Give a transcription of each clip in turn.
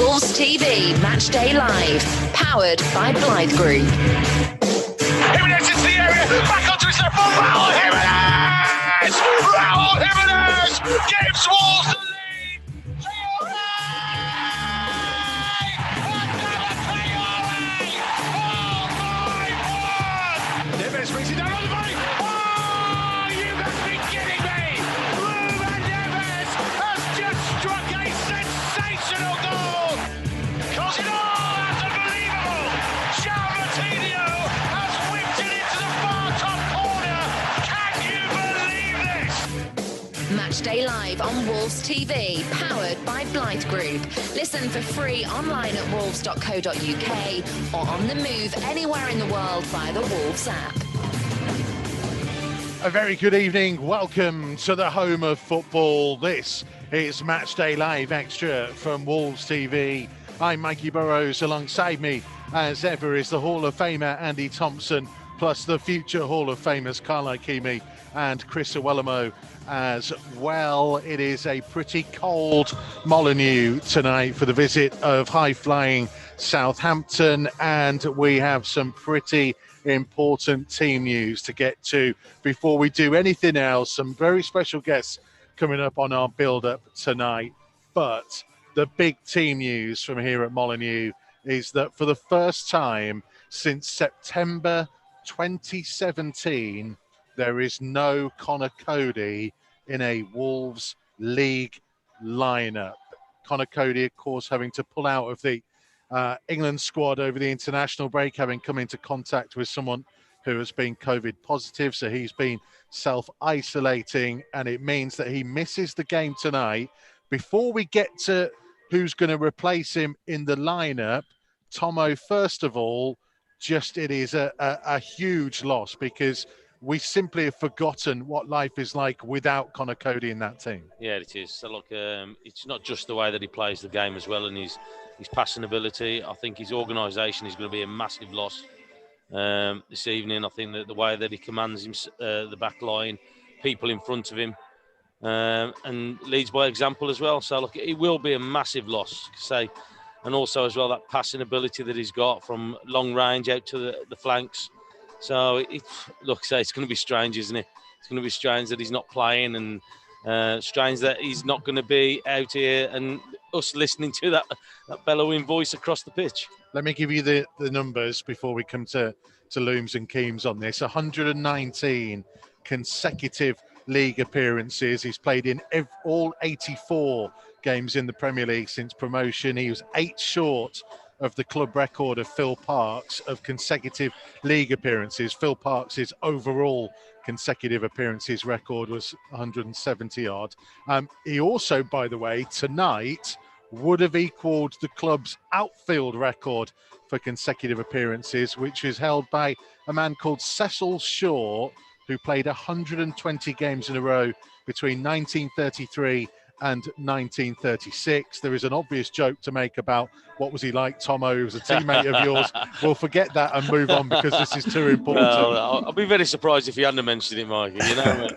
Wolves TV Matchday Live, powered by Blythe Group. Jimenez into the area, back onto his left foot, Raul Jimenez! Raul Jimenez gives Wolves the lead! Neves brings it down on the volley. Oh, you must be kidding me! Ruben Neves has just struck a sensational goal. Close it all, that's unbelievable. João Moutinho has whipped it into the far top corner. Can you believe this? Matchday Live on Wolves TV, powered by Blythe Group. Listen for free online at wolves.co.uk or on the move anywhere in the world via the Wolves app. A very good evening. Welcome to the home of football. This is Matchday Live Extra from Wolves TV. I'm Mikey Burrows. Alongside me, as ever, is the Hall of Famer Andy Thompson, plus the future Hall of Famers Carl Ikeme and Chris Iwelumo as well. It is a pretty cold Molineux tonight for the visit of high-flying Southampton, and we have some pretty important team news to get to before we do anything else. Some very special guests coming up on our build-up tonight. But the big team news from here at Molineux is that for the first time since September 2017, there is no Conor Coady in a Wolves League lineup. Conor Coady, of course, having to pull out of the England squad over the international break, having come into contact with someone who has been COVID positive. So he's been self-isolating, and it means that he misses the game tonight. Before we get to who's going to replace him in the lineup, Tomo, first of all, it is a huge loss, because we simply have forgotten what life is like without Conor Coady in that team. Yeah, it is. So look, it's not just the way that he plays the game as well, and his passing ability. I think his organisation is going to be a massive loss this evening. I think that the way that he commands him, the back line, people in front of him, and leads by example as well. So look, it will be a massive loss, say, and also as well that passing ability that he's got from long range out to the flanks. So it's going to be strange, isn't it? It's going to be strange that he's not playing, and strange that he's not going to be out here and us listening to that bellowing voice across the pitch. Let me give you the numbers before we come to Looms and Keems on this. 119 consecutive league appearances. He's played in all 84 games in the Premier League since promotion. He was 8 short of the club record of Phil Parkes of consecutive league appearances. Phil Parkes' overall consecutive appearances record was 170 odd. He also, by the way, tonight would have equalled the club's outfield record for consecutive appearances, which is held by a man called Cecil Shaw, who played 120 games in a row between 1933 and 1936. There is an obvious joke to make about what was he like, Tomo, who was a teammate of yours. We'll forget that and move on, because this is too important. Well, I'll be very surprised if he hadn't mentioned it, Mikey. You know,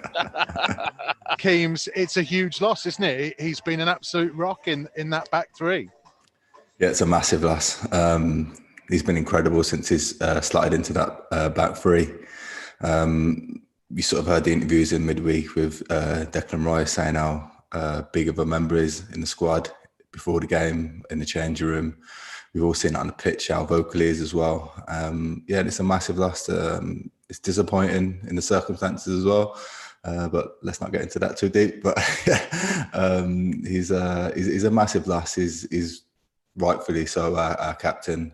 Keems, it's a huge loss, isn't it? He's been an absolute rock in that back three. Yeah, it's a massive loss. He's been incredible since he's slotted into that back three. You sort of heard the interviews in midweek with Declan Rice saying how big of a member is in the squad before the game, in the changing room. We've all seen it on the pitch, how vocal he is as well. Yeah, it's a massive loss. It's disappointing in the circumstances as well, but let's not get into that too deep. But he's a massive loss. He's rightfully so our captain.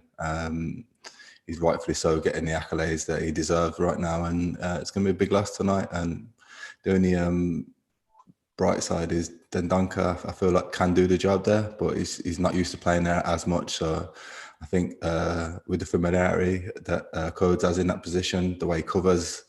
He's rightfully so getting the accolades that he deserves right now, and it's going to be a big loss tonight. And the only bright side is Dendoncker, I feel like, can do the job there, but he's not used to playing there as much. So I think with the familiarity that Coates has in that position, the way he covers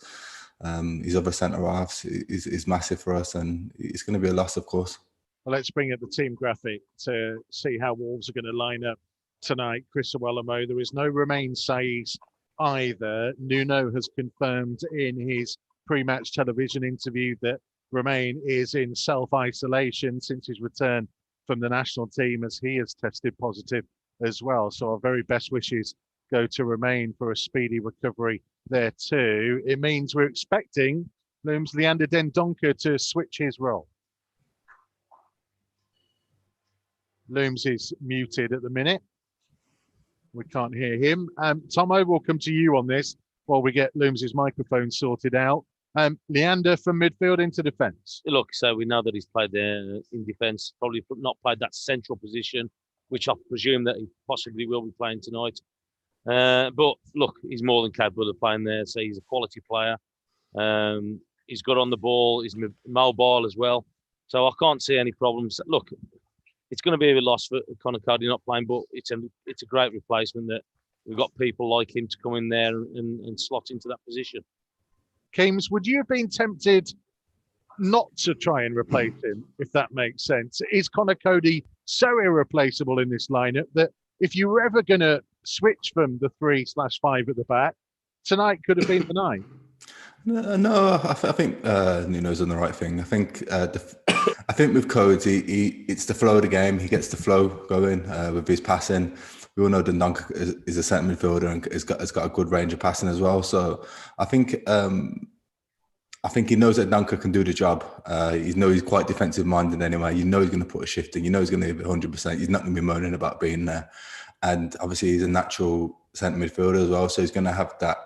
his other centre-halves is massive for us, and it's going to be a loss, of course. Well, let's bring up the team graphic to see how Wolves are going to line up tonight. Chris Iwelumo, there is no Romain Saiss either. Nuno has confirmed in his pre-match television interview that Romain is in self-isolation since his return from the national team as he has tested positive as well. So our very best wishes go to Romain for a speedy recovery there too. It means we're expecting Looms Leander Dendoncker to switch his role. Looms is muted at the minute. We can't hear him. Tomo, we'll come to you on this while we get Looms' microphone sorted out. Leander from midfield into defence. Look, so we know that he's played there in defence, probably not played that central position, which I presume that he possibly will be playing tonight. But look, he's more than capable of playing there. So he's a quality player. He's good on the ball. He's mobile as well. So I can't see any problems. Look, it's going to be a loss for Conor Cody not playing, but it's a great replacement that we've got people like him to come in there and slot into that position. Keames, would you have been tempted not to try and replace him, if that makes sense? Is Conor Cody so irreplaceable in this lineup that if you were ever going to switch from the 3/5 at the back, tonight could have been the night? No, I think Nuno's done the right thing. I think I think with Codes, it's the flow of the game. He gets the flow going with his passing. We all know Dendoncker is a centre midfielder and has got a good range of passing as well. So I think he knows that Dendoncker can do the job. He's quite defensive minded anyway. You know he's going to put a shift in. You know he's going to give it 100%. He's not going to be moaning about being there. And obviously he's a natural centre midfielder as well. So he's going to have that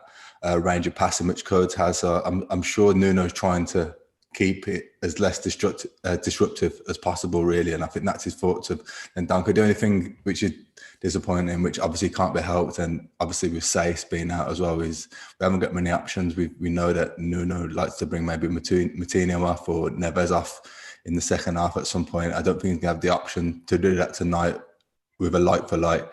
range of passing which Codes has. So I'm sure Nuno's trying to keep it as less disruptive as possible, really. And I think that's his thoughts of Dendoncker. The only thing which is disappointing, which obviously can't be helped, and obviously with Saïs being out as well, is we haven't got many options. We know that Nuno likes to bring maybe Moutinho off or Neves off in the second half at some point. I don't think he's going to have the option to do that tonight with a light for light,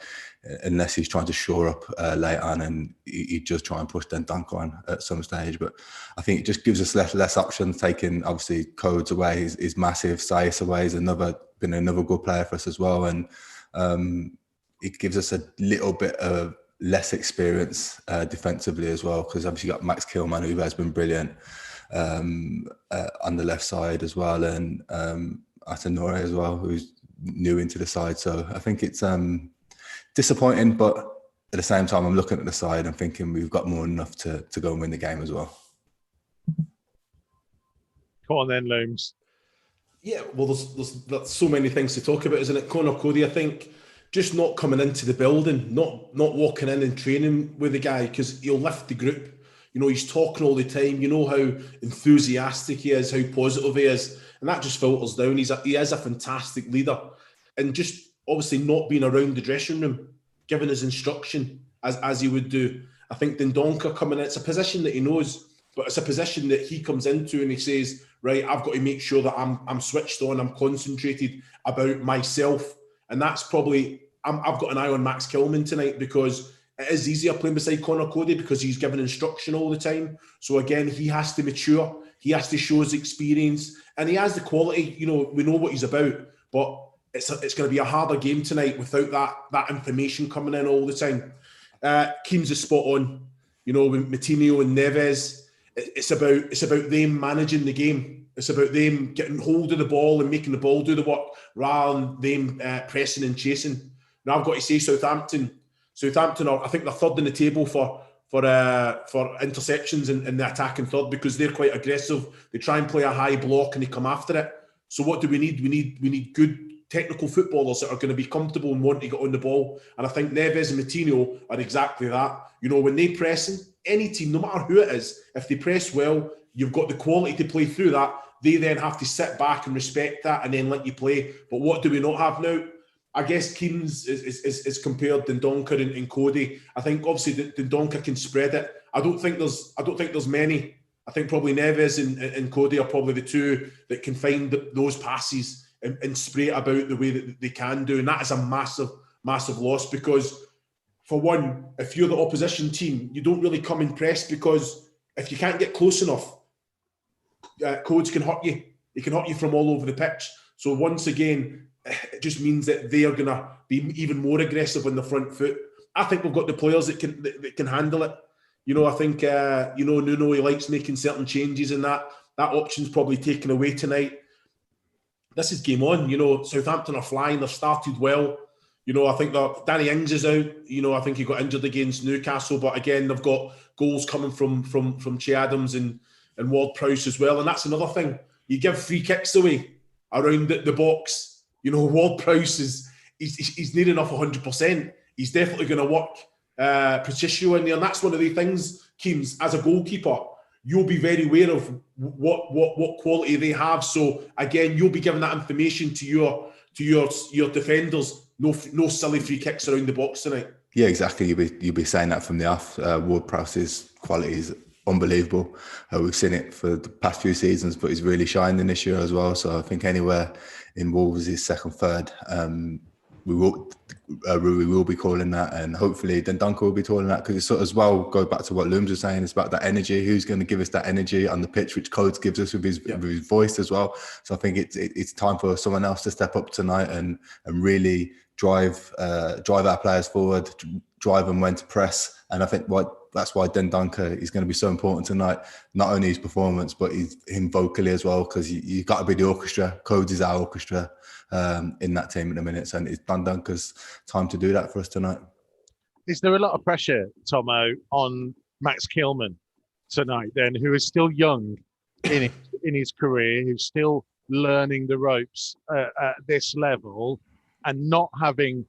unless he's trying to shore up late on, and he'd just try and push Dendoncker on at some stage. But I think it just gives us less options. Taking obviously Codes away is massive. Saïs away is been another good player for us as well, and it gives us a little bit of less experience defensively as well, because obviously you got Max Kilman, who has been brilliant on the left side as well, and Atenore as well, who's new into the side. So I think it's disappointing, but at the same time, I'm looking at the side and thinking we've got more than enough to go and win the game as well. Come on then, Looms. Yeah, well, there's so many things to talk about, isn't it? Conor Cody, I think, just not coming into the building, not walking in and training with the guy, because he'll lift the group. You know, he's talking all the time. You know how enthusiastic he is, how positive he is, and that just filters down. He is a fantastic leader, and just obviously not being around the dressing room, giving his instruction as he would do. I think Dendoncker coming in, it's a position that he knows, but it's a position that he comes into and he says, right, I've got to make sure that I'm switched on, I'm concentrated about myself. And that's probably, I've got an eye on Max Kilman tonight, because it is easier playing beside Conor Cody because he's given instruction all the time. So again, he has to mature, he has to show his experience, and he has the quality. You know, we know what he's about, but it's going to be a harder game tonight without that information coming in all the time. Keames is spot on. You know, with Moutinho and Neves, it's about them managing the game. It's about them getting hold of the ball and making the ball do the work, rather than them pressing and chasing. Now I've got to say, Southampton are, I think they're third in the table for interceptions in the attacking third, because they're quite aggressive. They try and play a high block and they come after it. So what do we need? We need good technical footballers that are going to be comfortable and want to get on the ball. And I think Neves and Moutinho are exactly that. You know, when they pressing, any team, no matter who it is, if they press well, you've got the quality to play through that. They then have to sit back and respect that and then let you play. But what do we not have now? I guess Keames is compared Dendoncker and Cody. I think obviously Dendoncker can spread it. I don't think there's many. I think probably Neves and Cody are probably the two that can find those passes and spray it about the way that they can do. And that is a massive, massive loss, because for one, if you're the opposition team, you don't really come and press, because if you can't get close enough, Codes can hurt you. He can hurt you from all over the pitch. So once again, it just means that they are going to be even more aggressive on the front foot. I think we've got the players that can handle it. You know, I think Nuno, he likes making certain changes, and that option's probably taken away tonight. this is game on. You know, Southampton are flying. They've started well. You know, I think that Danny Ings is out. You know, I think he got injured against Newcastle, but again, they've got goals coming from Che Adams and Ward-Prowse as well. And that's another thing. You give free kicks away around the box. You know, Ward-Prowse he's near enough 100%. He's definitely going to work Patricio in there. And that's one of the things, Keames, as a goalkeeper, you'll be very aware of what quality they have. So again, you'll be giving that information to your defenders. No silly free kicks around the box tonight. Yeah, exactly. You'll be saying that from the off. Ward-Prowse's quality is unbelievable. We've seen it for the past few seasons, but he's really shining this year as well. So I think anywhere in Wolves' second, third, we will be calling that, and hopefully then Duncan will be calling that, because it's sort of as well go back to what Looms was saying. It's about that energy. Who's going to give us that energy on the pitch, which Codes gives us with his voice as well. So I think it's time for someone else to step up tonight and really drive our players forward, drive them when to press. And I think that's why Den Dunker is going to be so important tonight. Not only his performance, but him vocally as well, because you got to be the orchestra. Codes is our orchestra in that team at the minute, and it's Dan Dunker's time to do that for us tonight. Is there a lot of pressure, Tomo, on Max Kilman tonight then, who is still young in his career, who's still learning the ropes at this level, and not having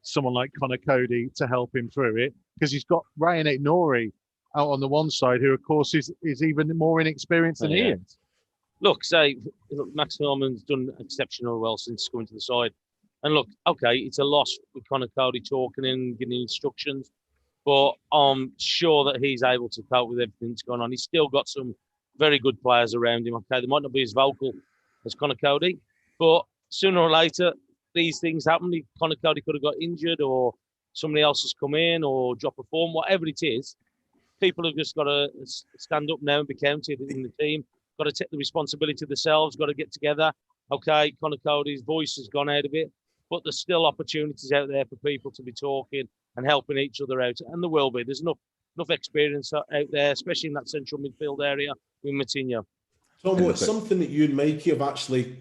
someone like Connor Cody to help him through it? Because he's got Ryan Nori out on the one side, who of course is even more inexperienced than he is. Look, Max Hillman's done exceptionally well since coming to the side. And look, okay, it's a loss with Connor Cody talking and giving instructions, but I'm sure that he's able to cope with everything that's going on. He's still got some very good players around him. Okay, they might not be as vocal as Connor Cody, but sooner or later, these things happen. Connor Cody could have got injured, or somebody else has come in, or drop a form, whatever it is. People have just got to stand up now and be counted in the team. Got to take the responsibility themselves, got to get together. Okay, Connor Cody's voice has gone out of it, but there's still opportunities out there for people to be talking and helping each other out. And there will be. There's enough experience out there, especially in that central midfield area with Matinho. Tom, it's something that you and Mikey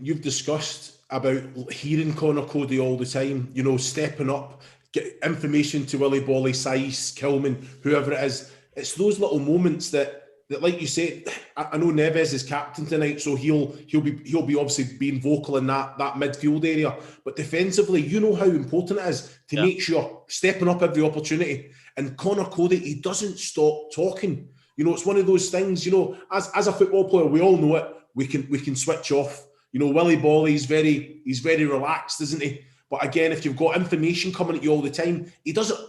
you've discussed about hearing Connor Cody all the time, you know, stepping up, get information to Willie Bolly, Saiss, Kilman, whoever it is. It's those little moments that like you said, I know Neves is captain tonight, so he'll be obviously being vocal in that midfield area. But defensively, you know how important it is to make sure stepping up every opportunity. And Connor Cody, he doesn't stop talking. You know, it's one of those things. You know, as a football player, we all know it. We can switch off. You know, Willie Bolly, he's very relaxed, isn't he? But again, if you've got information coming at you all the time, he doesn't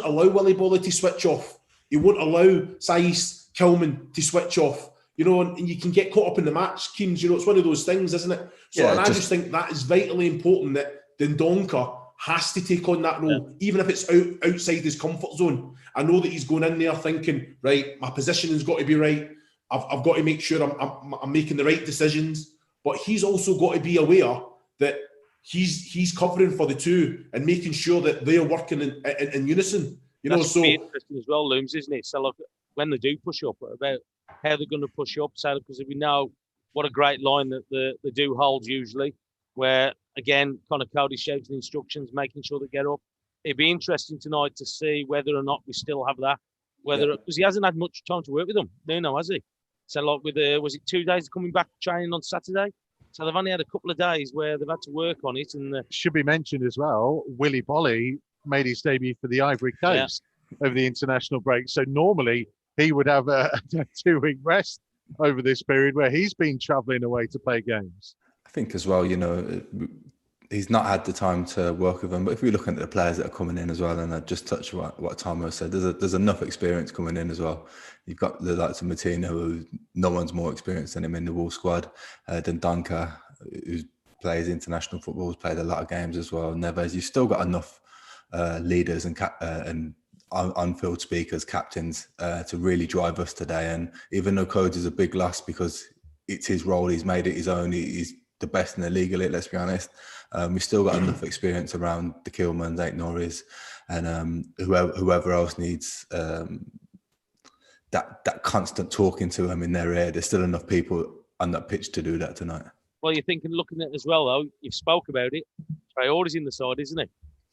allow Willie Bolly to switch off. He won't allow Saiss, Kilman to switch off, you know, and you can get caught up in the match, Keames. You know, it's one of those things, isn't it? So, I just think that is vitally important, that Dendoncker has to take on that role, even if it's outside his comfort zone. I know that he's going in there thinking, right, my position has got to be right. I've got to make sure I'm making the right decisions, but he's also got to be aware that he's covering for the two and making sure that they're working in unison. You know, so interesting as well, Looms, isn't it? So look, when they do push up, about how they're going to push up. So because we know what a great line that they do hold usually, where again Connor Cody shouting instructions, making sure they get up. It'd be interesting tonight to see whether or not we still have that. Because he hasn't had much time to work with them, no, has he? So like with was it 2 days coming back training on Saturday? So they've only had a couple of days where they've had to work on it. And should be mentioned as well, Willie Bolly made his debut for the Ivory Coast over the international break. So normally he would have a 2-week rest over this period where he's been travelling away to play games. I think as well, you know, he's not had the time to work with them. But if we're looking at the players that are coming in as well, and I just touched what Tomo said, there's enough experience coming in as well. You've got the likes of Matinho, who no one's more experienced than him in the Wolves squad, than Dunker, who plays international football, has played a lot of games as well. Neves, you've still got enough leaders and on-field speakers, captains, to really drive us today. And even though Codes is a big loss because it's his role, he's made it his own, he's the best in the league, let's be honest. We've still got enough experience around the Kilmans, Noris, and whoever else needs that constant talking to him in their ear. There's still enough people on that pitch to do that tonight. Well, you're thinking, looking at it as well, though, you've spoke about it. Traore's in the side, isn't he?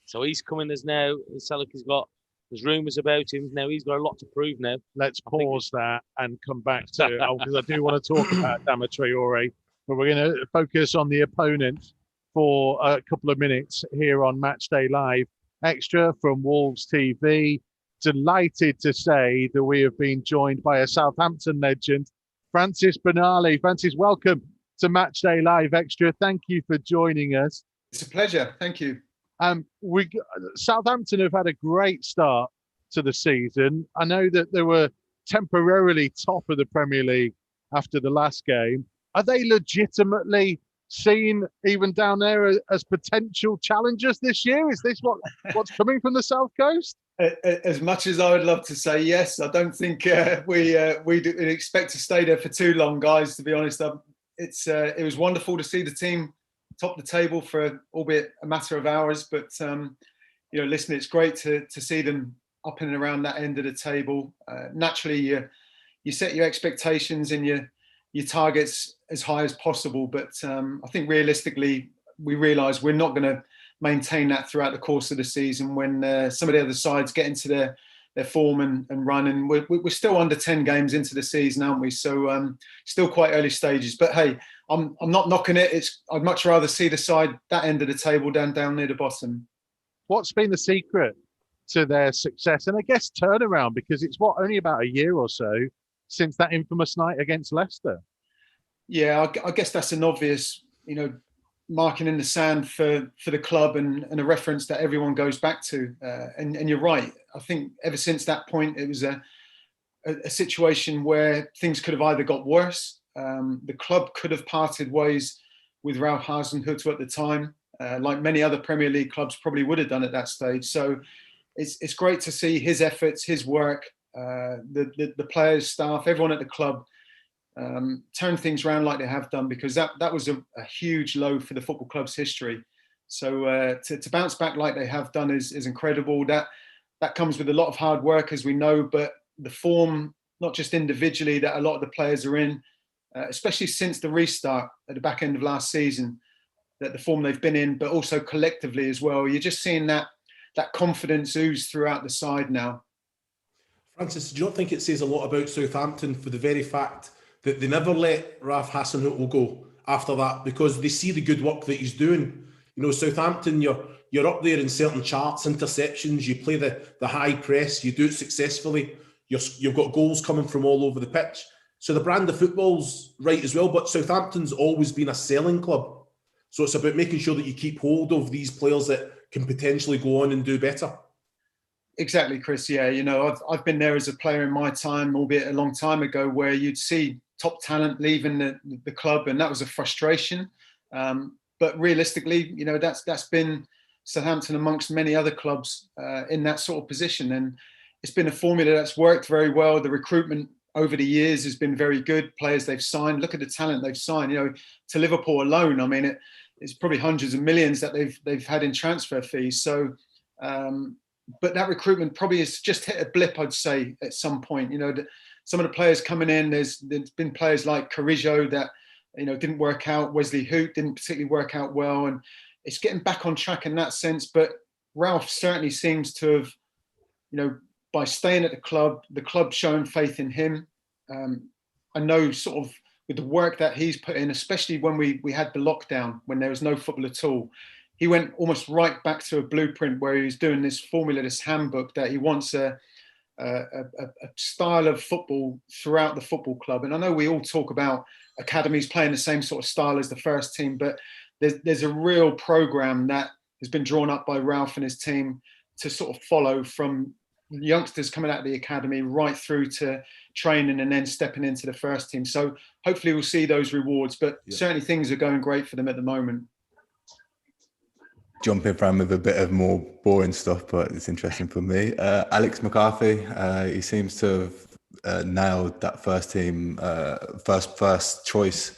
So he's coming as now, Salah's got, there's rumours about him. Now he's got a lot to prove now. Let's pause that and come back to it, because I do want to talk about Adama Traore, but we're going to focus on the opponent for a couple of minutes here on Matchday Live Extra from Wolves TV. Delighted to say that we have been joined by a Southampton legend, Francis Benali. Francis, welcome to Matchday Live Extra. Thank you for joining us. It's a pleasure. Thank you. Southampton have had a great start to the season. I know that they were temporarily top of the Premier League after the last game. Are they legitimately seen even down there as potential challengers this year? Is this what's coming from the South Coast? As much as I would love to say yes, I don't think we expect to stay there for too long, guys. To be honest, it was wonderful to see the team top the table for albeit a matter of hours, but listen, it's great to see them up and around that end of the table. Naturally, you set your expectations and your targets as high as possible, but I think realistically, we realise we're not going to maintain that throughout the course of the season when some of the other sides get into their form and run, and we're still under 10 games into the season, aren't we? So still quite early stages, but hey, I'm not knocking it. I'd much rather see the side that end of the table down near the bottom. What's been the secret to their success and I guess turnaround, because it's only about a year or so since that infamous night against Leicester? Yeah, I guess that's an obvious, marking in the sand for the club and a reference that everyone goes back to. And you're right. I think ever since that point, it was a situation where things could have either got worse. The club could have parted ways with Ralph Hasenhüttl at the time, like many other Premier League clubs probably would have done at that stage. So it's great to see his efforts, his work, the players, staff, everyone at the club turn things around like they have done, because that was a huge low for the football club's history. So to bounce back like they have done is incredible. That comes with a lot of hard work, as we know, but the form, not just individually, that a lot of the players are in, especially since the restart at the back end of last season, that the form they've been in, but also collectively as well. You're just seeing that confidence ooze throughout the side now. Francis, do you not think it says a lot about Southampton for the very fact that they never let Ralph Hasenhüttl go after that, because they see the good work that he's doing? Southampton, you're up there in certain charts, interceptions, you play the high press, you do it successfully, you've got goals coming from all over the pitch. So the brand of football's right as well, but Southampton's always been a selling club. So it's about making sure that you keep hold of these players that can potentially go on and do better. Exactly, Chris. Yeah, I've been there as a player in my time, albeit a long time ago, where you'd see top talent leaving the club, and that was a frustration. But realistically, that's been Southampton amongst many other clubs in that sort of position, and it's been a formula that's worked very well. The recruitment over the years has been very good. Players they've signed, look at the talent they've signed. To Liverpool alone, I mean, it's probably hundreds of millions that they've had in transfer fees. So, but that recruitment probably has just hit a blip, I'd say, at some point. Some of the players coming in, there's been players like Carrillo that didn't work out. Wesley Hoot didn't particularly work out well, and it's getting back on track in that sense. But Ralph certainly seems to have, by staying at the club showing faith in him. I know sort of with the work that he's put in, especially when we had the lockdown, when there was no football at all, he went almost right back to a blueprint where he was doing this formula, this handbook, that he wants a style of football throughout the football club. And I know we all talk about academies playing the same sort of style as the first team, but there's a real program that has been drawn up by Ralph and his team to sort of follow from youngsters coming out of the academy right through to training and then stepping into the first team. So hopefully we'll see those rewards, but certainly things are going great for them at the moment. Jumping from with a bit of more boring stuff, but it's interesting for me. Alex McCarthy, he seems to have nailed that first team, first choice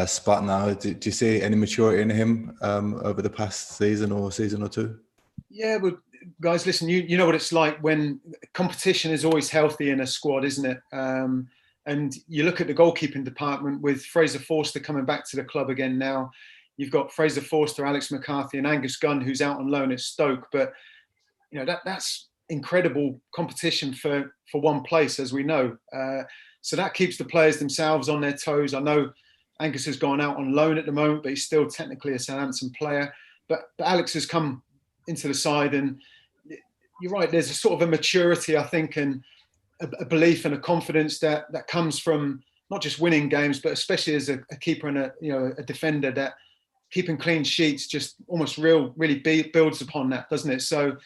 spot now. Do you see any maturity in him over the past season or two? Yeah, but guys, listen, you know what it's like when competition is always healthy in a squad, isn't it? And you look at the goalkeeping department with Fraser Forster coming back to the club again now. You've got Fraser Forster, Alex McCarthy, and Angus Gunn, who's out on loan at Stoke. But that's incredible competition for one place, as we know. So that keeps the players themselves on their toes. I know Angus has gone out on loan at the moment, but he's still technically a Southampton player. But Alex has come into the side, and you're right. There's a sort of a maturity, I think, and a belief and a confidence that comes from not just winning games, but especially as a keeper and a defender, that keeping clean sheets just almost really builds upon that, doesn't it? So,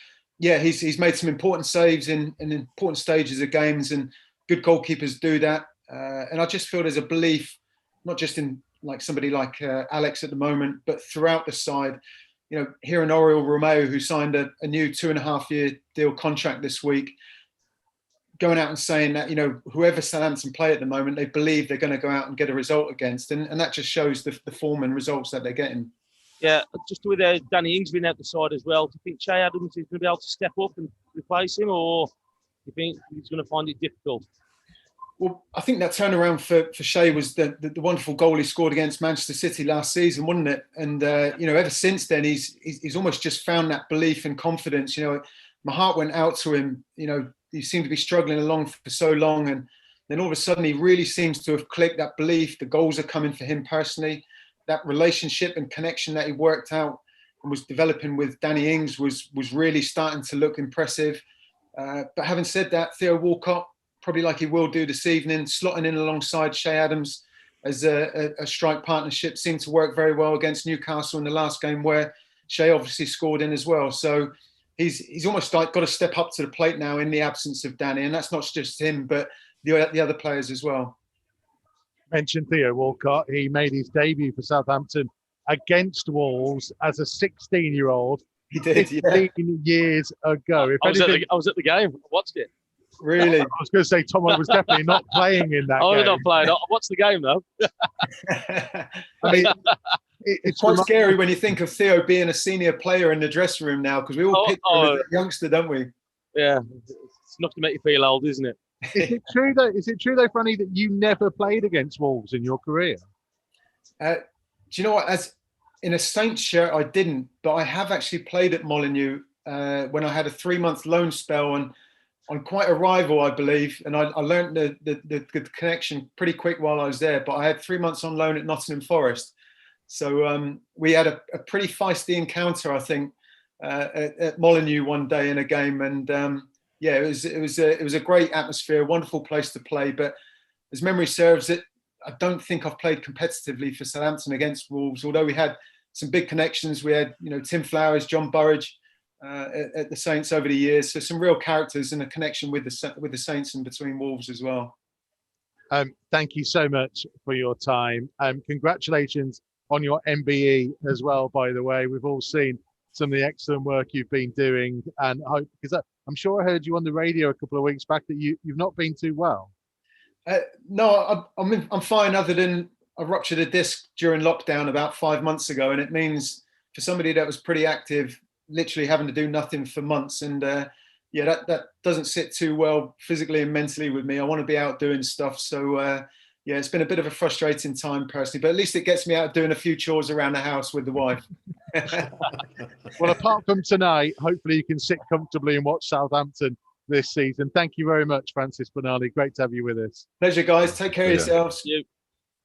yeah, he's made some important saves in important stages of games, and good goalkeepers do that. And I just feel there's a belief, not just in like somebody like Alex at the moment, but throughout the side. Hearing Oriol Romeu, who signed a new 2.5-year deal contract this week, going out and saying that, whoever Southampton play at the moment, they believe they're going to go out and get a result against. And that just shows the form and results that they're getting. Yeah, just with Danny Ings being out the side as well, do you think Che Adams is going to be able to step up and replace him, or do you think he's going to find it difficult? Well, I think that turnaround for Che was the wonderful goal he scored against Manchester City last season, wasn't it? And, ever since then, he's almost just found that belief and confidence. My heart went out to him. He seemed to be struggling along for so long. And then all of a sudden, he really seems to have clicked that belief. The goals are coming for him personally. That relationship and connection that he worked out and was developing with Danny Ings was really starting to look impressive. But having said that, Theo Walcott, probably like he will do this evening, slotting in alongside Che Adams as a strike partnership, seemed to work very well against Newcastle in the last game, where Che obviously scored in as well. So he's almost like got to step up to the plate now in the absence of Danny, and that's not just him, but the other players as well. Mentioned Theo Walcott. He made his debut for Southampton against Wolves as a 16-year-old. He did, 15 years ago. I was at the game. I watched it. Really? I was going to say, Tom, I was definitely not playing in that game. I was not playing. I watched the game, though. I mean, it's quite scary when you think of Theo being a senior player in the dressing room now, because we all picture him as a youngster, don't we? Yeah, it's enough to make you feel old, isn't it? Is it true though, Franny, that you never played against Wolves in your career? Do you know what? As in a Saints shirt, I didn't, but I have actually played at Molineux when I had a 3-month loan spell, and on quite a rival, I believe, and I learned the connection pretty quick while I was there. But I had 3 months on loan at Nottingham Forest, so we had a pretty feisty encounter, I think, at Molineux one day in a game, and it was a great atmosphere, wonderful place to play. But as memory serves it, I don't think I've played competitively for Southampton against Wolves, although we had some big connections. We had Tim Flowers, John Burridge. At the Saints over the years, so some real characters and a connection with the Saints and between Wolves as well. Thank you so much for your time. Congratulations on your MBE as well, by the way. We've all seen some of the excellent work you've been doing, and I hope, because I'm sure I heard you on the radio a couple of weeks back that you've not been too well. No, I'm fine, other than I ruptured a disc during lockdown about 5 months ago, and it means for somebody that was pretty active, literally having to do nothing for months, and that doesn't sit too well physically and mentally with me. I want to be out doing stuff, so it's been a bit of a frustrating time personally, but at least it gets me out doing a few chores around the house with the wife. Well, apart from tonight, hopefully you can sit comfortably and watch Southampton this season. Thank you very much, Francis Benali. Great to have you with us. Pleasure, guys. Take care of yourselves.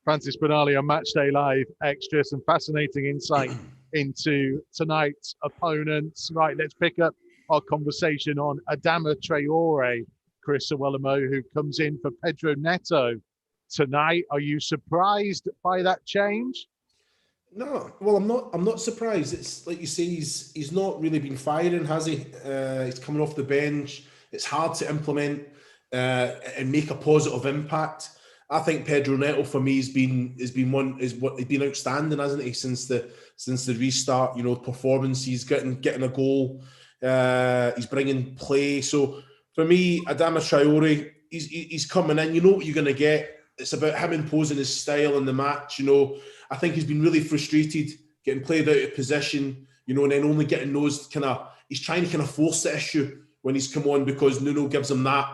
Francis Benali on Matchday Live Extra. Some fascinating insight into tonight's opponents. Right, let's pick up our conversation on Adama Traore, Chris Iwelumo, who comes in for Pedro Neto tonight. Are you surprised by that change? No, well, I'm not surprised. It's like you say, he's not really been firing, has he? He's coming off the bench. It's hard to implement and make a positive impact. I think Pedro Neto for me has been outstanding, hasn't he, since the restart? Performance. He's getting a goal. He's bringing play. So for me, Adama Traore, he's coming in. You know what you're going to get. It's about him imposing his style in the match. I think he's been really frustrated getting played out of position. And then only getting those he's trying to force the issue when he's come on, because Nuno gives him that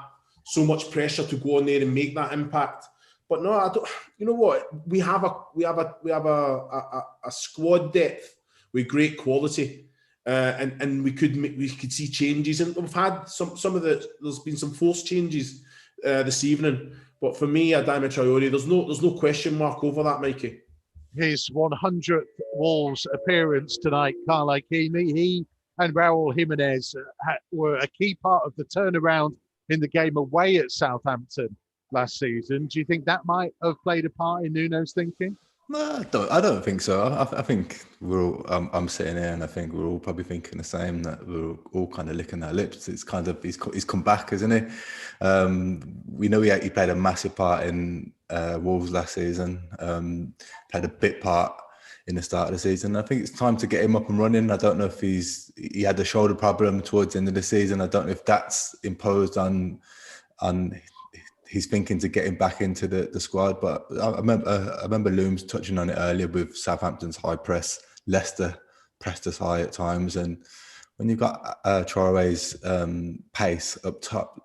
so much pressure to go on there and make that impact. But no, I don't. You know what? We have a squad depth with great quality, and we could see changes, and we've had there's been some forced changes this evening. But for me, Adama Traore, there's no question mark over that, Mikey. His 100th Wolves appearance tonight, Carl Ikeme. He and Raúl Jiménez were a key part of the turnaround in the game away at Southampton last season. Do you think that might have played a part in Nuno's thinking? No, I don't think so. I think we're all, I'm sitting here and I think we're all probably thinking the same, that we're all kind of licking our lips. It's kind of, he's come back, isn't he? We know he played a massive part in Wolves last season, played a bit part in the start of the season. I think it's time to get him up and running. I don't know if he had a shoulder problem towards the end of the season. I don't know if that's imposed on his thinking to get him back into the squad. But I remember Looms touching on it earlier with Southampton's high press. Leicester pressed us high at times, and when you've got Traore's pace up top,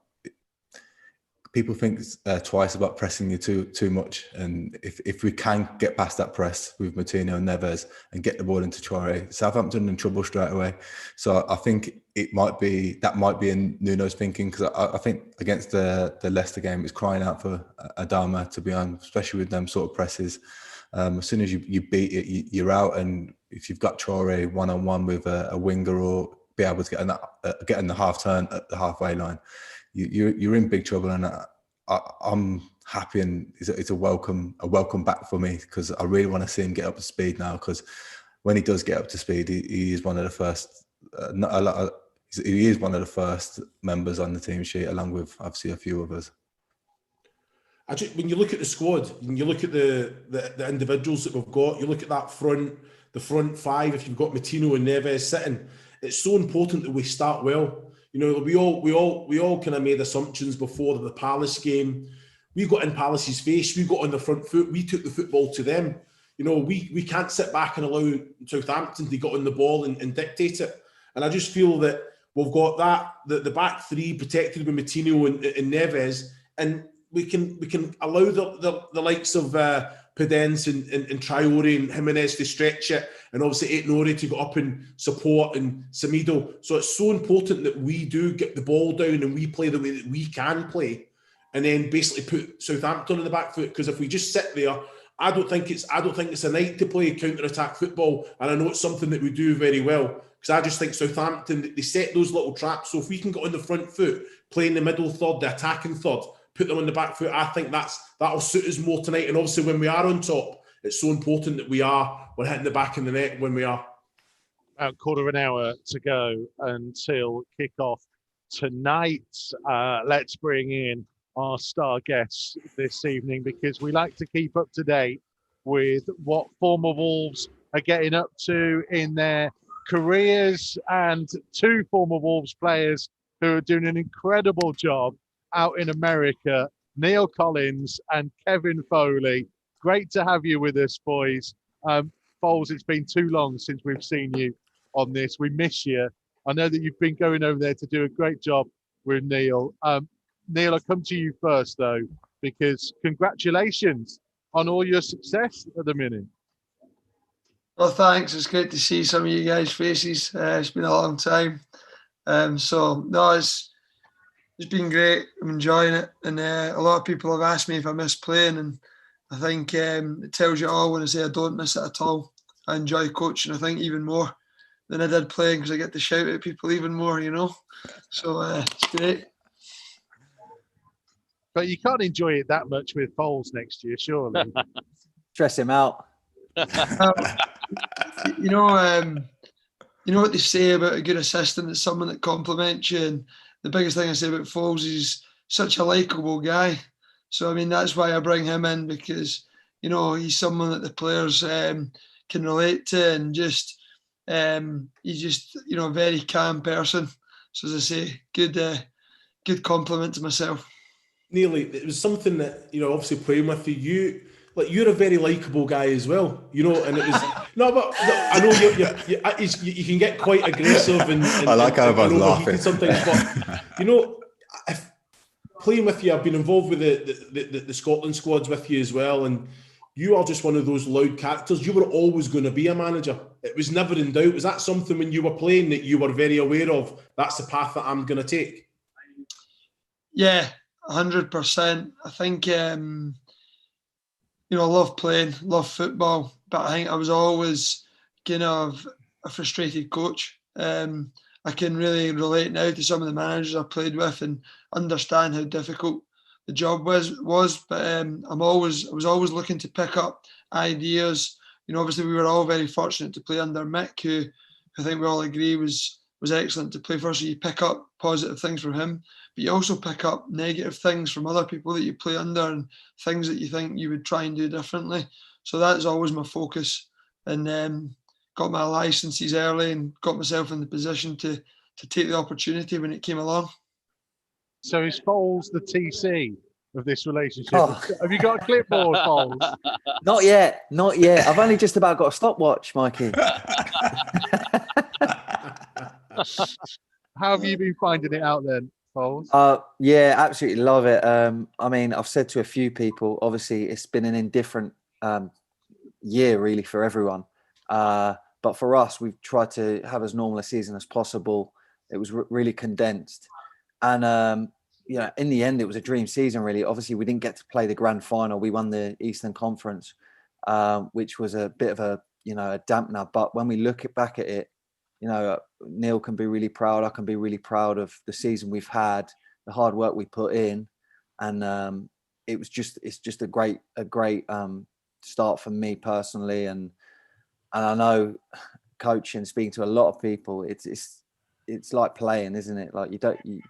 people think twice about pressing you too much. And if we can get past that press with Moutinho and Neves and get the ball into Traore, Southampton in trouble straight away. So I think that might be in Nuno's thinking, because I think against the Leicester game, it's crying out for Adama to be on, especially with them sort of presses. As soon as you beat it, you're out. And if you've got Traore one-on-one with a winger, or be able to get in the half turn at the halfway line, you're in big trouble. And I'm happy, and it's a welcome back for me, because I really want to see him get up to speed now. Because when he does get up to speed, he is one of the first. He is one of the first members on the team sheet, along with obviously a few others. When you look at the squad, when you look at the individuals that we've got, you look at the front five. If you've got Moutinho and Neves sitting, it's so important that we start well. You know, we all kind of made assumptions before the Palace game. We got in Palace's face. We got on the front foot. We took the football to them. You know, we can't sit back and allow Southampton to get on the ball and dictate it. And I just feel that we've got the back three protected with Moutinho and Neves, and we can allow the likes of Pedence and Traore and Jimenez to stretch it, and obviously Aït-Nouri to go up and support, and Semedo. So it's so important that we do get the ball down and we play the way that we can play, and then basically put Southampton on the back foot. Because if we just sit there, I don't think it's a night to play counter-attack football. And I know it's something that we do very well, because I just think Southampton, they set those little traps. So if we can get on the front foot, play in the middle third, the attacking third, put them on the back foot, I think that'll suit us more tonight. And obviously when we are on top, it's so important that we're hitting the back of the net when we are. About quarter of an hour to go until kick-off tonight. Let's bring in our star guests this evening, because we like to keep up to date with what former Wolves are getting up to in their careers, and two former Wolves players who are doing an incredible job out in America, Neil Collins and Kevin Foley. Great to have you with us, boys. Foles, it's been too long since we've seen you on this. We miss you. I know that you've been going over there to do a great job with Neil. Neil, I'll come to you first, though, because congratulations on all your success at the minute. Well, thanks. It's great to see some of you guys' faces. It's been a long time. It's been great. I'm enjoying it. And a lot of people have asked me if I miss playing, and I think it tells you all when I say I don't miss it at all. I enjoy coaching, I think, even more than I did playing, because I get to shout at people even more, you know. So it's great. But you can't enjoy it that much with Foles next year, surely. Stress him out. You know what they say about a good assistant is someone that compliments you, and the biggest thing I say about Foles is he's such a likeable guy. So I mean, that's why I bring him in, because you know he's someone that the players can relate to, and he's just a very calm person. So as I say, good compliment to myself. Nearly, it was something that, obviously playing with you, you're a very likeable guy as well, and it was but I know you can get quite aggressive and I like how everyone's laughing sometimes, but playing with you, I've been involved with the Scotland squads with you as well, and you are just one of those loud characters. You were always going to be a manager. It was never in doubt. Was that something when you were playing that you were very aware of? That's the path that I'm going to take. Yeah, 100%. I think I love playing, love football, but I think I was always kind of a frustrated coach. I can really relate now to some of the managers I played with and understand how difficult the job was. But I was always looking to pick up ideas. Obviously we were all very fortunate to play under Mick, who I think we all agree was excellent to play for. So you pick up positive things from him, but you also pick up negative things from other people that you play under and things that you think you would try and do differently. So that's always my focus. And got my licenses early and got myself in the position to take the opportunity when it came along. So is Foles the TC of this relationship? Oh. Have you got a clipboard, Foles? Not yet. I've only just about got a stopwatch, Mikey. How have you been finding it out then, Foles? Yeah, absolutely love it. I've said to a few people, obviously it's been an indifferent year really for everyone. But for us, we've tried to have as normal a season as possible. It was really condensed. And, in the end, it was a dream season, really. Obviously, we didn't get to play the grand final. We won the Eastern Conference, which was a bit of a dampener. But when we look back at it, Neil can be really proud. I can be really proud of the season we've had, the hard work we put in. And it's just a great start for me personally. And I know coaching, speaking to a lot of people, it's like playing, isn't it? Like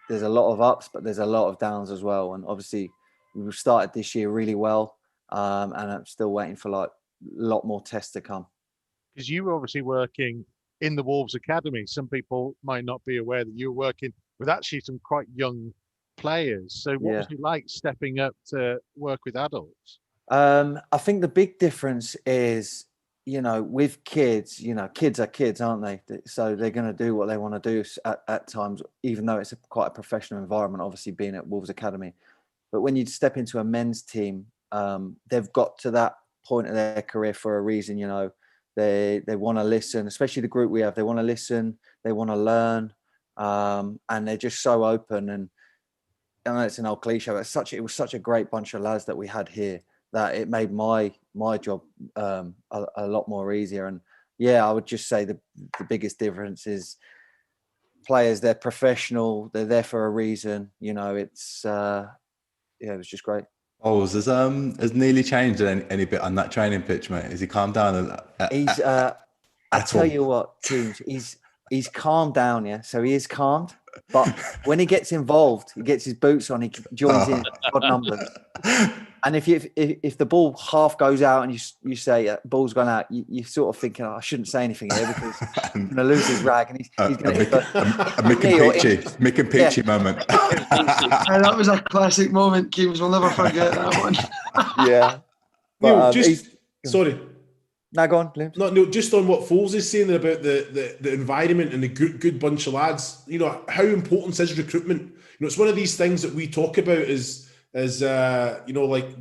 there's a lot of ups, but there's a lot of downs as well. And obviously we've started this year really well. And I'm still waiting for a lot more tests to come. Because you were obviously working in the Wolves Academy. Some people might not be aware that you were working with actually some quite young players. So what was it like stepping up to work with adults? I think the big difference is, with kids, kids are kids, aren't they? So they're going to do what they want to do at times, even though it's quite a professional environment, obviously being at Wolves Academy. But when you step into a men's team, they've got to that point of their career for a reason. They want to listen, especially the group we have. They want to listen, they want to learn, and they're just so open. And I know it's an old cliche, but it was such a great bunch of lads that we had here that it made my job a lot more easier. And I would just say the biggest difference is players. They're professional. They're there for a reason. It was just great. Oh, has Neely changed any bit on that training pitch, mate? Has he calmed down? He's. I tell you what, teams. He's calmed down, yeah. So he is calmed, but when he gets involved, he gets his boots on. He joins in odd numbers. And if the ball half goes out and you say ball's gone out, you're sort of thinking, I shouldn't say anything here because he's going to lose his rag and he's going to Mick and Peachy moment. And that was a classic moment, Keems. We'll never forget that one. Yeah. But, sorry. No, go on, Liam. No, just on what Foles is saying about the environment and the good bunch of lads. How important is recruitment? It's one of these things that we talk about is like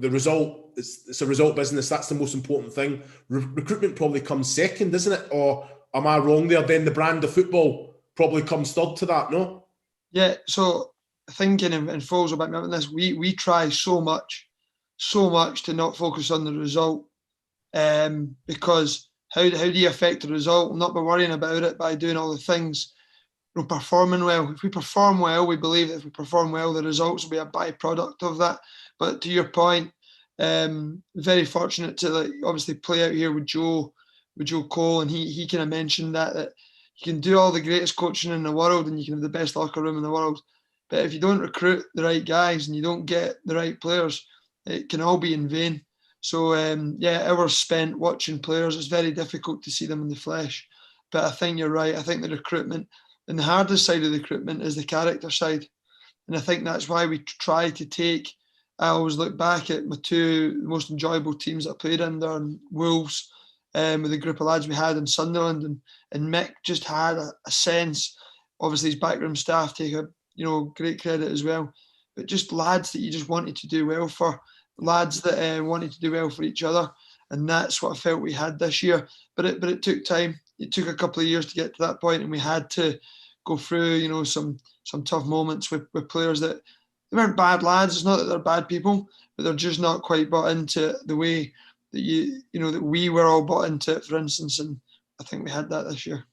the result. It's a result business. That's the most important thing. Recruitment probably comes second, isn't it? Or am I wrong there? Then the brand of football probably comes third to that, no? Yeah. So thinking and Foles about me on this, we try so much to not focus on the result. Because how do you affect the result? Not by worrying about it, by doing all the things, performing well. If we perform well, we believe that if we perform well, the results will be a byproduct of that. But to your point, very fortunate to obviously play out here with Joe Cole, and he kind of mentioned that you can do all the greatest coaching in the world and you can have the best locker room in the world, but if you don't recruit the right guys and you don't get the right players, it can all be in vain. So, hours spent watching players, it's very difficult to see them in the flesh. But I think you're right. I think the recruitment, and the hardest side of the recruitment is the character side. And I think that's why we try to take, I always look back at my two most enjoyable teams that I played under, and Wolves, with the group of lads we had in Sunderland, and Mick just had a sense, obviously his backroom staff take great credit as well. but just lads that you just wanted to do well for, lads that wanted to do well for each other. And that's what I felt we had this year. But it took time. It took a couple of years to get to that point, and we had to go through, you know, some tough moments with players that they weren't bad lads. It's not that they're bad people, but they're just not quite bought into the way that you know that we were all bought into it, for instance. And I think we had that this year.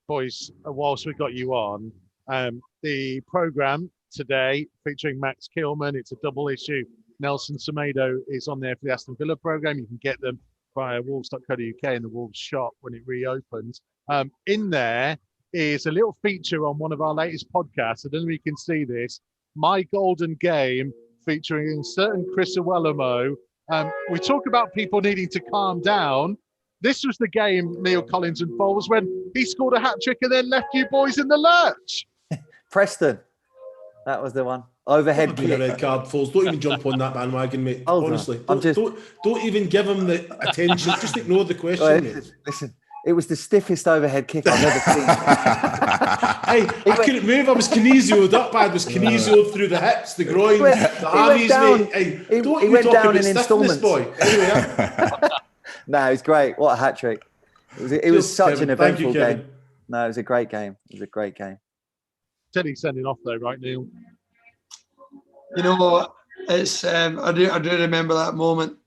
Boys, whilst we got you on, the programme today featuring Max Kilman, it's a double issue. Nelson Semedo is on there for the Aston Villa programme. You can get them via wolves.co.uk in the Wolves shop when it reopens. In there is a little feature on one of our latest podcasts. I don't know if you can see this. My Golden Game, featuring a certain Chris Iwelumo. We talk about people needing to calm down. This was the game, Neil Collins and Foles, when he scored a hat-trick and then left you boys in the lurch. Preston. That was the one. Overhead kick. A red card, Foles. Don't even jump on that bandwagon, mate. Honestly. Don't even give him the attention. Just ignore the question, mate. Listen, it was the stiffest overhead kick I've ever seen. I couldn't move. I was kinesioed up. I was kinesioed through the hips, the groins, the hammies, mate. He went down in instalments. Boy. Anyway, No, it was great. What a hat-trick. It was such Kevin. an eventful Thank you, game. No, it was a great game. It was a great game. Teddy's sending off though, right, Neil? You know what? It's I do remember that moment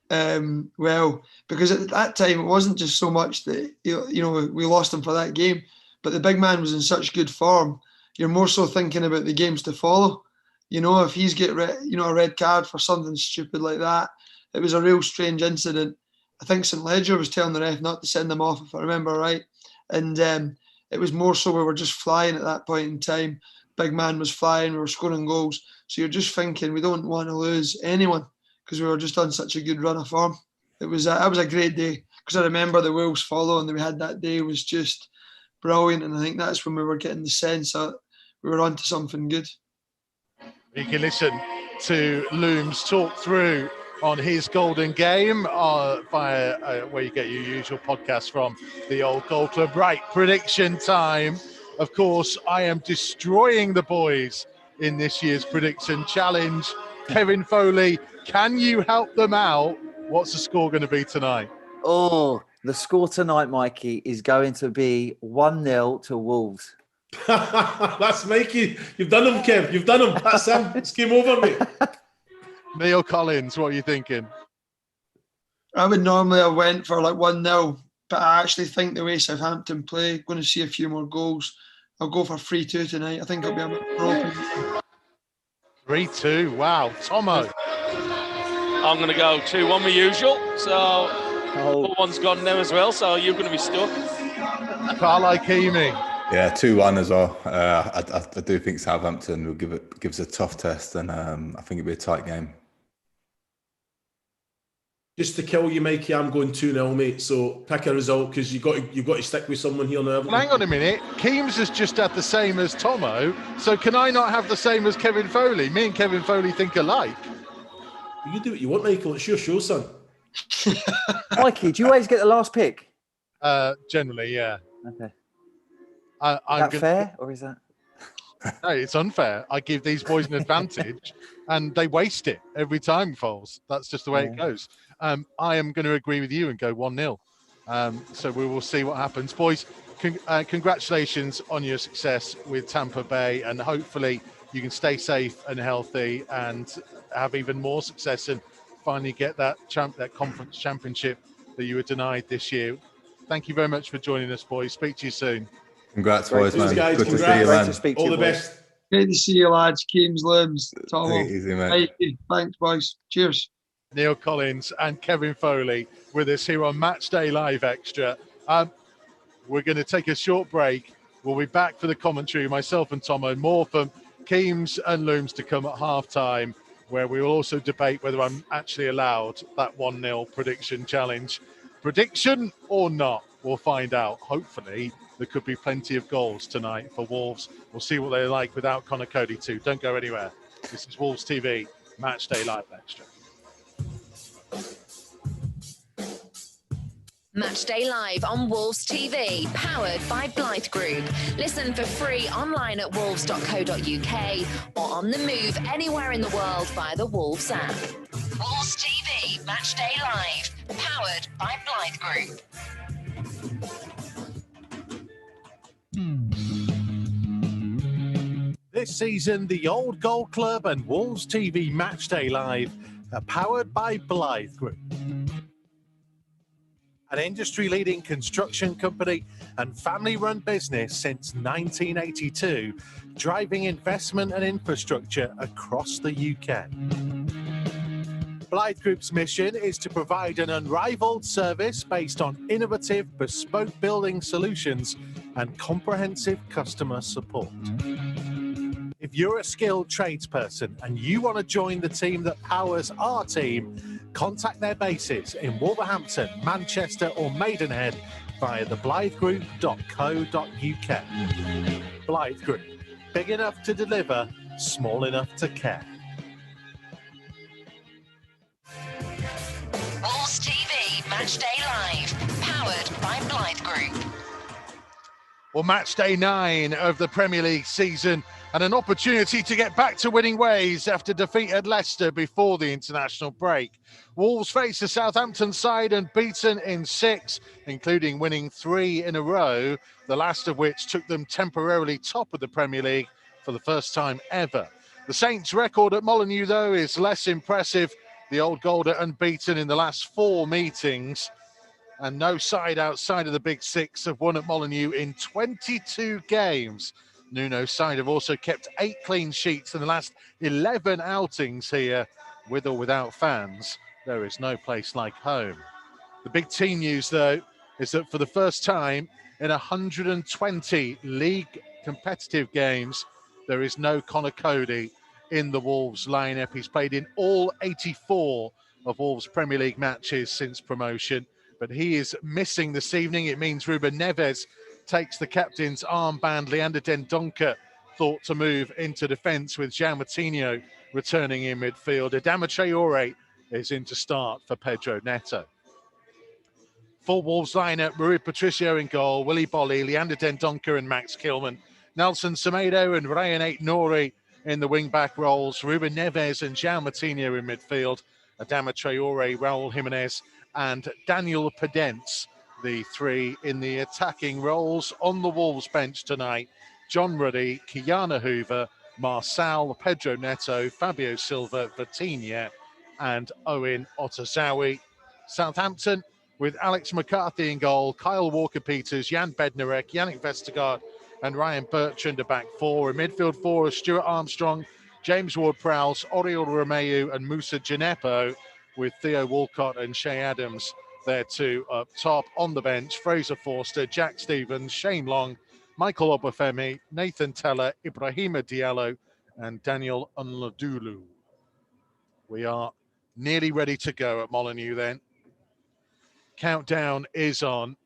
well, because at that time it wasn't just so much that you know we lost him for that game, but the big man was in such good form. You're more so thinking about the games to follow. You know, if he's get a red card for something stupid like that, it was a real strange incident. I think St Ledger was telling the ref not to send them off, if I remember right, and it was more so we were just flying at that point in time. Big man was flying, we were scoring goals. So you're just thinking we don't want to lose anyone because we were just on such a good run of form. It was a great day because I remember the Wolves following that we had that day was just brilliant, and I think that's when we were getting the sense that we were onto something good. You can listen to Looms talk through on his Golden Game via where you get your usual podcast from, the Old Goal Club. Right, prediction time. Of course, I am destroying the boys in this year's prediction challenge. Kevin Foley, can you help them out? What's the score going to be tonight? Oh, the score tonight, Mikey, is going to be 1-0 to Wolves. That's Mikey. You've done him, Kev. You've done him. That's him. It's game over, mate. Neil Collins, what are you thinking? I would normally have went for like 1-0, but I actually think the way Southampton play, going to see a few more goals. I'll go for 3-2 tonight. I think it'll be a bit broken. 3-2. Wow. Tomo. I'm going to go 2-1 with usual. So one's gone now as well. So you're going to be stuck. Carl Ikeme. Yeah, 2-1 as well. I do think Southampton will give us a tough test, and I think it'll be a tight game. Just to kill you, Mikey, I'm going 2-0, mate. So pick a result because you've got to stick with someone here now. Well, hang on a minute. Keems has just had the same as Tomo. So can I not have the same as Kevin Foley? Me and Kevin Foley think alike. You do what you want, Michael. It's your show, son. Mikey, do you always get the last pick? Generally, yeah. Okay. I'm fair, or is that? No, it's unfair. I give these boys an advantage, and they waste it every time, Foles. That's just the way it goes. I am going to agree with you and go 1-0. So we will see what happens. Boys, congratulations on your success with Tampa Bay, and hopefully you can stay safe and healthy and have even more success and finally get that conference championship that you were denied this year. Thank you very much for joining us, boys. Speak to you soon. Congrats, boys, man. Guys, good to see you, man. All the best. Great to see you, lads. Keems, Looms, Tomo. Easy, mate. Thanks, boys. Cheers. Neil Collins and Kevin Foley with us here on Matchday Live Extra. We're going to take a short break. We'll be back for the commentary, myself and Tomo. More from Keems and Looms to come at half-time, where we will also debate whether I'm actually allowed that 1-0 prediction challenge. Prediction or not, we'll find out. Hopefully, there could be plenty of goals tonight for Wolves. We'll see what they're like without Connor Cody too. Don't go anywhere. This is Wolves TV, Matchday Live Extra. Matchday Live on Wolves TV, powered by Blythe Group. Listen for free online at wolves.co.uk or on the move anywhere in the world via the Wolves app. Wolves TV, Matchday Live, powered by Blythe Group. This season, the Old Gold Club and Wolves TV Matchday Live are powered by Blythe Group, an industry-leading construction company and family-run business since 1982, driving investment and infrastructure across the UK. Blythe Group's mission is to provide an unrivaled service based on innovative, bespoke building solutions and comprehensive customer support. If you're a skilled tradesperson and you want to join the team that powers our team, contact their bases in Wolverhampton, Manchester or Maidenhead via theblythegroup.co.uk. Blythe Group, big enough to deliver, small enough to care. Wolves TV, Matchday Live, powered by Blythe Group. Well, match day 9 of the Premier League season and an opportunity to get back to winning ways after defeat at Leicester before the international break. Wolves face the Southampton side and beaten in 6, including winning 3 in a row, the last of which took them temporarily top of the Premier League for the first time ever. The Saints' record at Molineux, though, is less impressive. The Old Gold are unbeaten in the last 4 meetings, and no side outside of the Big Six have won at Molineux in 22 games. Nuno's side have also kept 8 clean sheets in the last 11 outings here, with or without fans. There is no place like home. The big team news, though, is that for the first time in 120 league competitive games, there is no Connor Cody in the Wolves lineup. He's played in all 84 of Wolves Premier League matches since promotion, but he is missing this evening. It means Ruben Neves takes the captain's armband. Leander Dendoncker thought to move into defence, with João Moutinho returning in midfield. Adama Traore is in to start for Pedro Neto. Full Wolves lineup: Rui Patricio in goal, Willy Bolly, Leander Dendoncker and Max Kilman, Nelson Semedo and Ryan Ait-Nouri in the wing-back roles, Ruben Neves and João Moutinho in midfield, Adama Traore, Raul Jimenez and Daniel Pedence, the 3 in the attacking roles. On the Wolves bench tonight, John Ruddy, Kiana Hoover, Marçal, Pedro Neto, Fabio Silva, Vitinha and Owen Otazawi. Southampton with Alex McCarthy in goal, Kyle Walker-Peters, Jan Bednarek, Yannick Vestergaard and Ryan Bertrand are back 4. In midfield 4 are Stuart Armstrong, James Ward-Prowse, Oriol Romeu and Moussa Djenepo, with Theo Walcott and Shea Adams there too up top. On the bench, Fraser Forster, Jack Stevens, Shane Long, Michael Obafemi, Nathan Teller, Ibrahima Diallo and Daniel Unladulu. We are nearly ready to go at Molineux then. Countdown is on.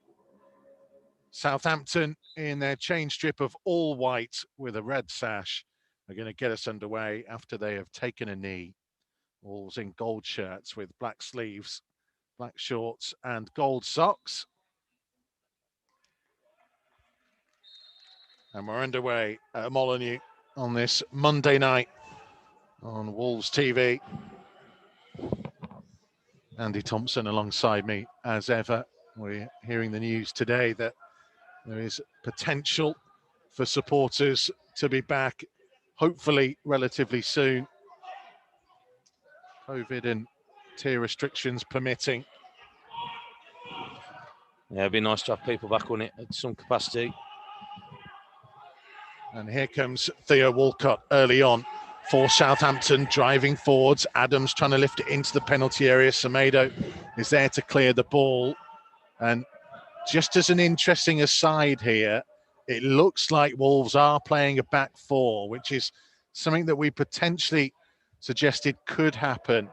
Southampton in their chain strip of all white with a red sash are going to get us underway after they have taken a knee. Wolves in gold shirts with black sleeves, black shorts and gold socks. And we're underway at Molineux on this Monday night on Wolves TV. Andy Thompson alongside me as ever. We're hearing the news today that there is potential for supporters to be back, hopefully relatively soon. COVID and tier restrictions permitting. Yeah, it'd be nice to have people back on it at some capacity. And here comes Theo Walcott early on for Southampton, driving forwards. Adams trying to lift it into the penalty area. Semedo is there to clear the ball. And just as an interesting aside here, it looks like Wolves are playing a back 4, which is something that we potentially suggested could happen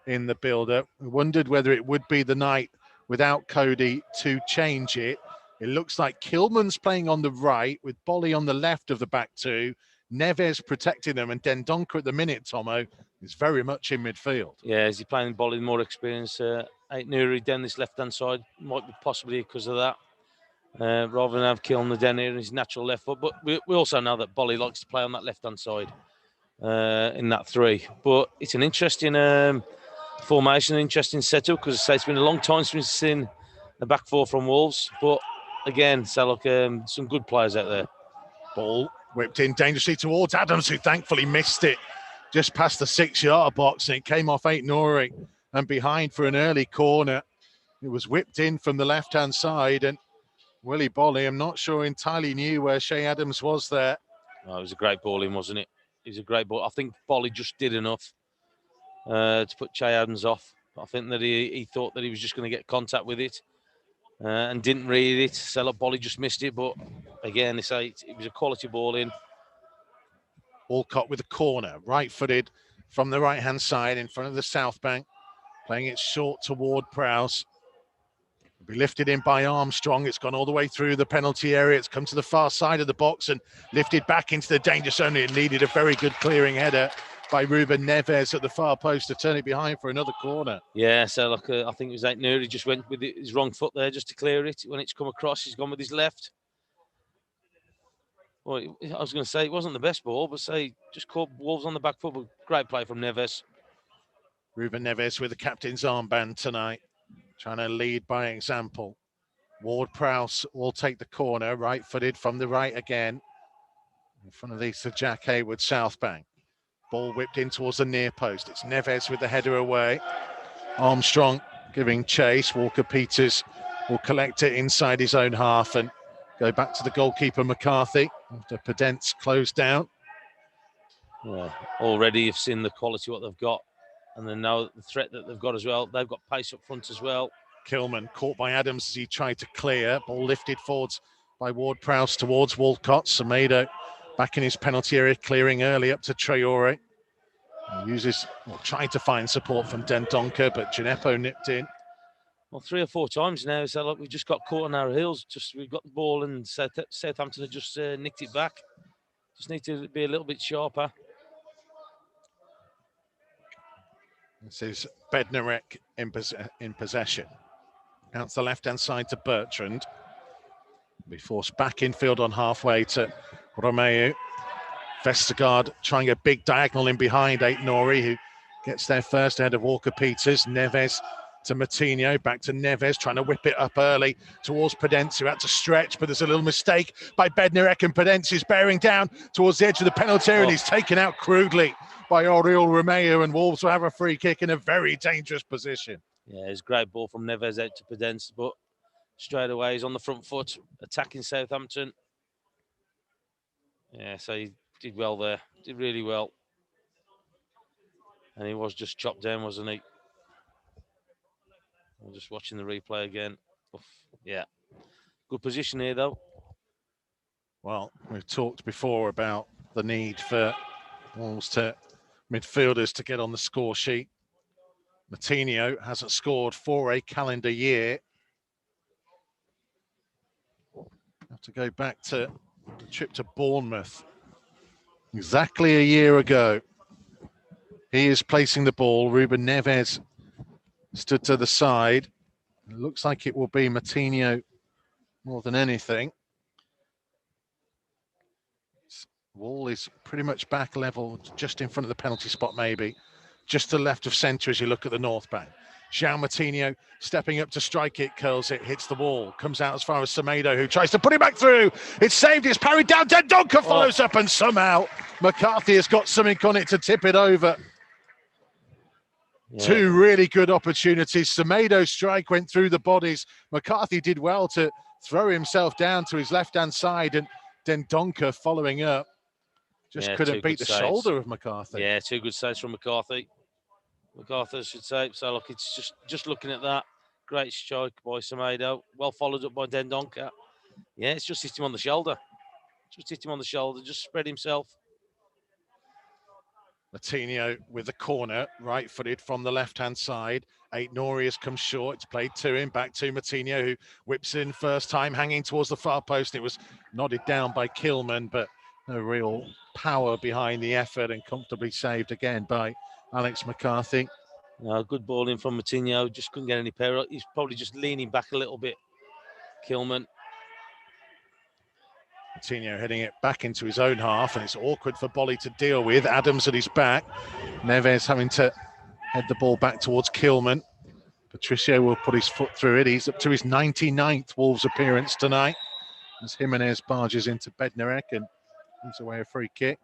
in the build-up. We wondered whether it would be the night without Cody to change it. It looks like Kilman's playing on the right with Bolly on the left of the back 2, Neves protecting them, and Dendoncker at the minute, Tomo, is very much in midfield. Yeah, is he playing Bolly more experience Nuri down this left-hand side. Might be possibly because of that. Rather than have Kilner down here in his natural left foot. But we also know that Bolly likes to play on that left-hand side in that 3. But it's an interesting formation, an interesting setup, because it's been a long time since we've seen the back 4 from Wolves. But again, so look, some good players out there. Ball whipped in dangerously towards Adams, who thankfully missed it just past the 6-yard box, and it came off Nuri and behind for an early corner. It was whipped in from the left-hand side, and Willie Bolly, I'm not sure entirely knew where Shea Adams was there. Oh, it was a great ball in, wasn't it? It was a great ball. I think Bolly just did enough to put Shea Adams off. I think that he thought that he was just going to get contact with it and didn't read it. So look, Bolly just missed it, but again, they say it was a quality ball in. Walcott with a corner, right-footed from the right-hand side in front of the South Bank, playing it short toward Prowse. It'll be lifted in by Armstrong. It's gone all the way through the penalty area. It's come to the far side of the box and lifted back into the danger zone. It needed a very good clearing header by Ruben Neves at the far post to turn it behind for another corner. Yeah, so look, I think it was Nuri. He just went with his wrong foot there just to clear it. When it's come across, he's gone with his left. Well, I was going to say it wasn't the best ball, but say just caught Wolves on the back foot. But great play from Neves. Ruben Neves with the captain's armband tonight, trying to lead by example. Ward Prowse will take the corner, right-footed from the right again. In front of these, the Jack Hayward South Bank. Ball whipped in towards the near post. It's Neves with the header away. Armstrong giving chase. Walker-Peters will collect it inside his own half and go back to the goalkeeper, McCarthy, after Pedence closed down. Yeah, already you've seen the quality what they've got, and then now the threat that they've got as well. They've got pace up front as well. Kilman caught by Adams as he tried to clear. Ball lifted forwards by Ward Prowse towards Walcott. Semedo back in his penalty area, clearing early up to Traore. He uses, trying to find support from Dendoncker, but Gineppo nipped in. Well, 3 or 4 times now. So look, we just got caught on our heels. We've got the ball, and Southampton have just nicked it back. Just need to be a little bit sharper. This is Bednarek in possession. Out to the left-hand side to Bertrand. Be forced back infield on halfway to Romeu. Vestergaard trying a big diagonal in behind Nuri, who gets there first ahead of Walker-Peters. Neves to Moutinho, back to Neves, trying to whip it up early towards Pedence, who had to stretch, but there's a little mistake by Bednarek, and Pedence is bearing down towards the edge of the penalty area, and he's taken out crudely by Oriol Romeu, and Wolves will have a free kick in a very dangerous position. Yeah, it's a great ball from Neves out to Pedence, but straight away he's on the front foot, attacking Southampton. Yeah, so he did well there, did really well. And he was just chopped down, wasn't he? I'm just watching the replay again. Oof, yeah, good position here though. Well, we've talked before about the need for Wolves to midfielders to get on the score sheet. Moutinho hasn't scored for a calendar year. Have to go back to the trip to Bournemouth exactly a year ago. He is placing the ball. Ruben Neves stood to the side. It looks like it will be Moutinho more than anything. Wall is pretty much back level, just in front of the penalty spot, maybe. Just to the left of centre as you look at the north bank. João Moutinho stepping up to strike it, curls it, hits the wall, comes out as far as Semedo, who tries to put it back through. It's saved, it's parried down. Dendoncker follows up, and somehow McCarthy has got something on it to tip it over. Yeah. 2 really good opportunities. Semedo's strike went through the bodies. McCarthy did well to throw himself down to his left-hand side, and Dendoncker following up. Just couldn't beat the shoulder of McCarthy. Yeah, 2 good saves from McCarthy. McCarthy should say. So look, it's just looking at that. Great strike by Semedo. Well followed up by Dendoncker. Yeah, it's just hit him on the shoulder. Just spread himself. Moutinho with the corner, right-footed from the left-hand side. Nuri has come short. It's played to him, back to Moutinho, who whips in first time, hanging towards the far post. It was nodded down by Kilman, but no real power behind the effort, and comfortably saved again by Alex McCarthy. Good ball in from Moutinho. Just couldn't get any pair. He's probably just leaning back a little bit. Kilman. Moutinho heading it back into his own half, and it's awkward for Bolly to deal with. Adams at his back. Neves having to head the ball back towards Kilman. Patricio will put his foot through it. He's up to his 99th Wolves appearance tonight as Jimenez barges into Bednarek and gives away a free kick.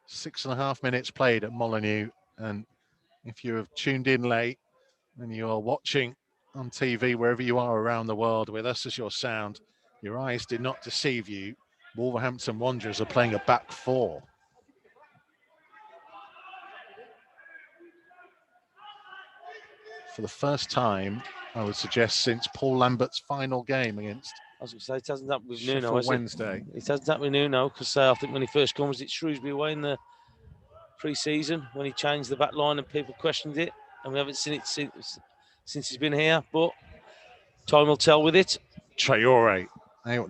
6.5 minutes played at Molineux, and if you have tuned in late and you are watching on TV wherever you are around the world with us as your sound, your eyes did not deceive you. Wolverhampton Wanderers are playing a back four. For the first time, I would suggest, since Paul Lambert's final game against I was going to say, it hasn't happened with Sheffield Nuno, has Wednesday. It hasn't happened with Nuno, because I think when he first comes, it's Shrewsbury away in the pre-season when he changed the back line and people questioned it, and we haven't seen it since he's been here, but time will tell with it. Traore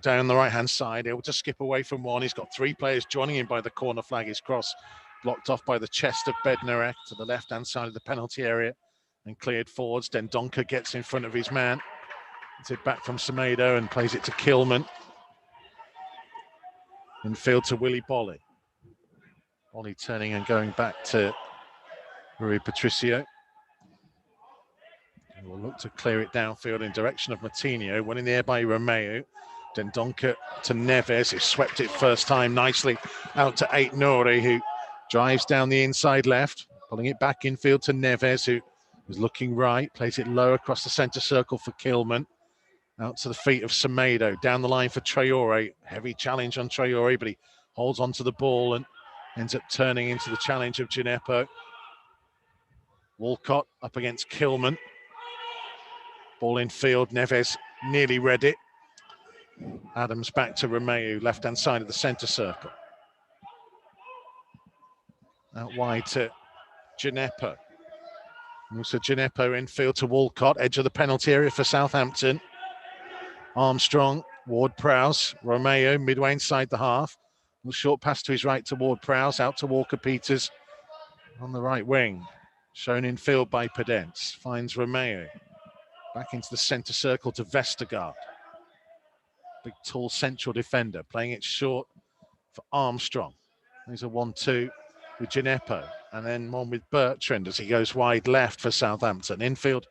down the right-hand side, able to skip away from one. He's got three players joining him by the corner flag. His cross blocked off by the chest of Bednarek to the left-hand side of the penalty area and cleared forwards. Dendoncker gets in front of his man. It's it back from Semedo and plays it to Kilman. Infield to Willy Bolly. Bolly turning and going back to Rui Patricio. We'll look to clear it downfield in direction of Moutinho. One in the air by Romeu. Dendoncker to Neves, who swept it first time nicely out to Aït-Nouri, who drives down the inside left, pulling it back infield to Neves, who is looking right, plays it low across the centre circle for Kilman. Out to the feet of Semedo, down the line for Traore. Heavy challenge on Traore, but he holds onto the ball and ends up turning into the challenge of Gineppo. Walcott up against Kilman. Ball in field, Neves nearly read it. Adams back to Romeu, left-hand side of the centre circle. Out wide to Gineppo. Also Gineppo infield to Walcott, edge of the penalty area for Southampton. Armstrong, Ward-Prowse, Romeu midway inside the half. A short pass to his right to Ward-Prowse, out to Walker-Peters on the right wing. Shown in field by Pedence, finds Romeu. Back into the centre circle to Vestergaard. Big tall central defender, playing it short for Armstrong. There's a 1-2 with Gineppo, and then one with Bertrand as he goes wide left for Southampton. Infield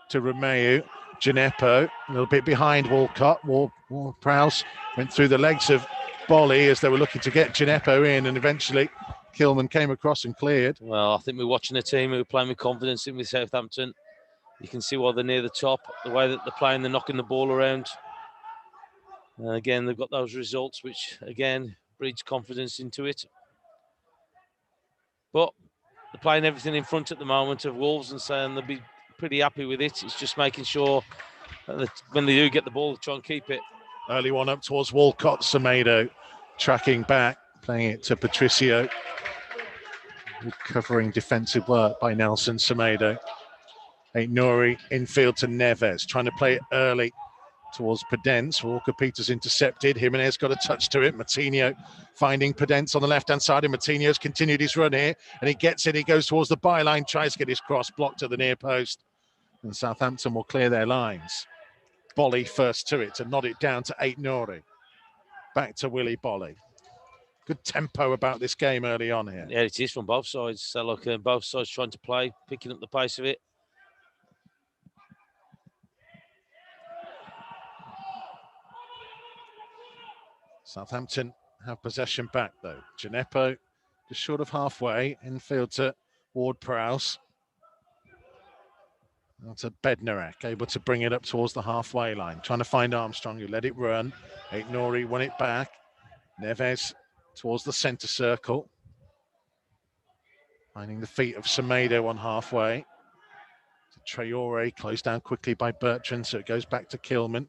to Romeu. Gineppo, a little bit behind Walcott. Ward-Prowse went through the legs of Bolly as they were looking to get Gineppo in, and eventually Kilman came across and cleared. Well, I think we're watching a team who are playing with confidence in with Southampton. You can see why they're near the top, the way that they're playing, they're knocking the ball around. And again, they've got those results, which again breeds confidence into it. But they're playing everything in front at the moment of Wolves, and saying they'll be pretty happy with it. It's just making sure that when they do get the ball, try and keep it. Early one up towards Walcott. Semedo tracking back, playing it to Patricio. Recovering defensive work by Nelson Semedo. Aït-Nouri infield to Neves, trying to play it early towards Pedence. Walker-Peters intercepted. Jimenez got a touch to it. Moutinho finding Pedence on the left-hand side, and Moutinho's continued his run here, and he gets it. He goes towards the byline, tries to get his cross blocked at the near post, and Southampton will clear their lines. Bolly first to it to nod it down to Aït-Nouri. Back to Willy Bolly. Good tempo about this game early on here. Yeah, it is from both sides. So look, both sides trying to play, picking up the pace of it. Southampton have possession back though. Gineppo just short of halfway, infield to Ward-Prowse. That's a Bednarek, able to bring it up towards the halfway line. Trying to find Armstrong, who let it run. Aït-Nouri won it back. Neves towards the centre circle. Finding the feet of Semedo on halfway. Traore closed down quickly by Bertrand, so it goes back to Kilman.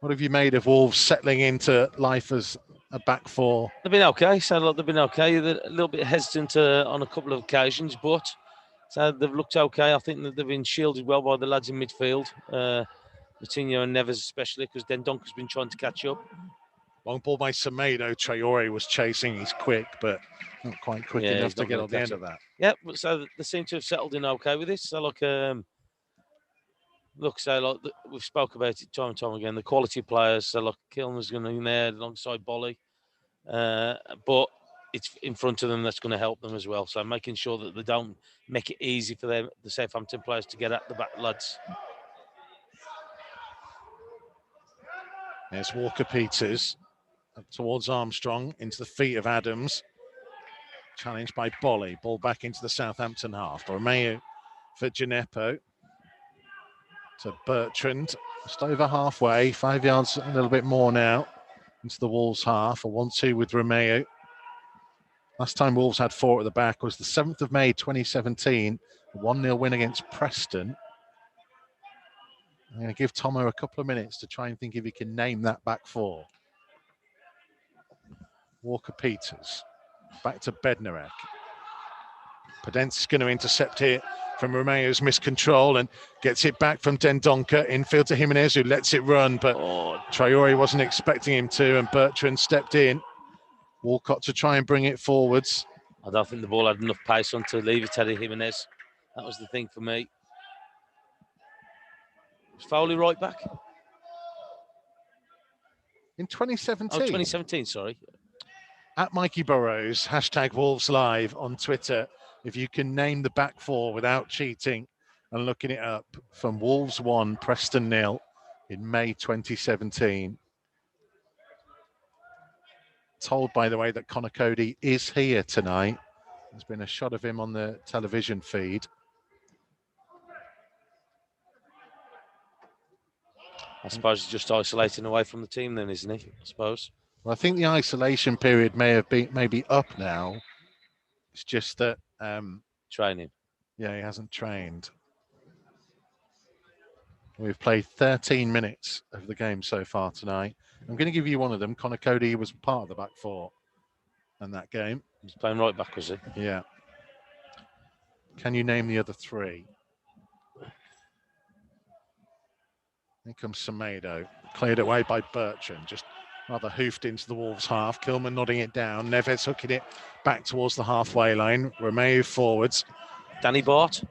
What have you made of Wolves settling into life as a back four? They've been okay. So look, they've been okay. They're a little bit hesitant on a couple of occasions, but so they've looked okay. I think that they've been shielded well by the lads in midfield. Moutinho and Neves especially, because Dendoncker's been trying to catch up. Long ball by Semedo. Traore was chasing. He's quick, but not quite quick enough to get on the end of that. Yeah, so they seem to have settled in okay with this. So look, we've spoke about it time and time again. The quality players. So look, Kilmer's going to be in there alongside Bolly, but it's in front of them that's going to help them as well. So making sure that they don't make it easy for them, the Southampton players, to get at the back lads. There's Walker-Peters up towards Armstrong, into the feet of Adams. Challenged by Bolly. Ball back into the Southampton half. Romeo for Gineppo. To Bertrand. Just over halfway. 5 yards, a little bit more now. Into the Wolves half. A 1-2 with Romeo. Last time Wolves had 4 at the back was the 7th of May 2017. A 1-0 win against Preston. I'm going to give Tomo a couple of minutes to try and think if he can name that back 4. Walker-Peters. Back to Bednarek. Podence is going to intercept here from Romeo's miscontrol and gets it back from Dendoncker. Infield to Jimenez, who lets it run, but Traore wasn't expecting him to, and Bertrand stepped in. Walcott to try and bring it forwards. I don't think the ball had enough pace on to leave it to Jimenez. That was the thing for me. Was Foley right back? In 2017. Oh, 2017, sorry. At Mikey Burrows, hashtag Wolves Live on Twitter. If you can name the back 4 without cheating and looking it up, from Wolves 1, Preston 0 in May 2017. Told, by the way, that Connor Cody is here tonight. There's been a shot of him on the television feed. I suppose he's just isolating away from the team then, isn't he? I suppose. Well, I think the isolation period may have been maybe up now. It's just that training. Yeah, he hasn't trained. We've played 13 minutes of the game so far tonight. I'm going to give you one of them. Connor Cody was part of the back 4 in that game. He's playing right back, was he? Yeah. Can you name the other 3? Here comes Semedo. Cleared away by Bertrand. Just rather hoofed into the Wolves half. Kilman nodding it down. Neves hooking it back towards the halfway line. Romeo forwards. Danny Bart.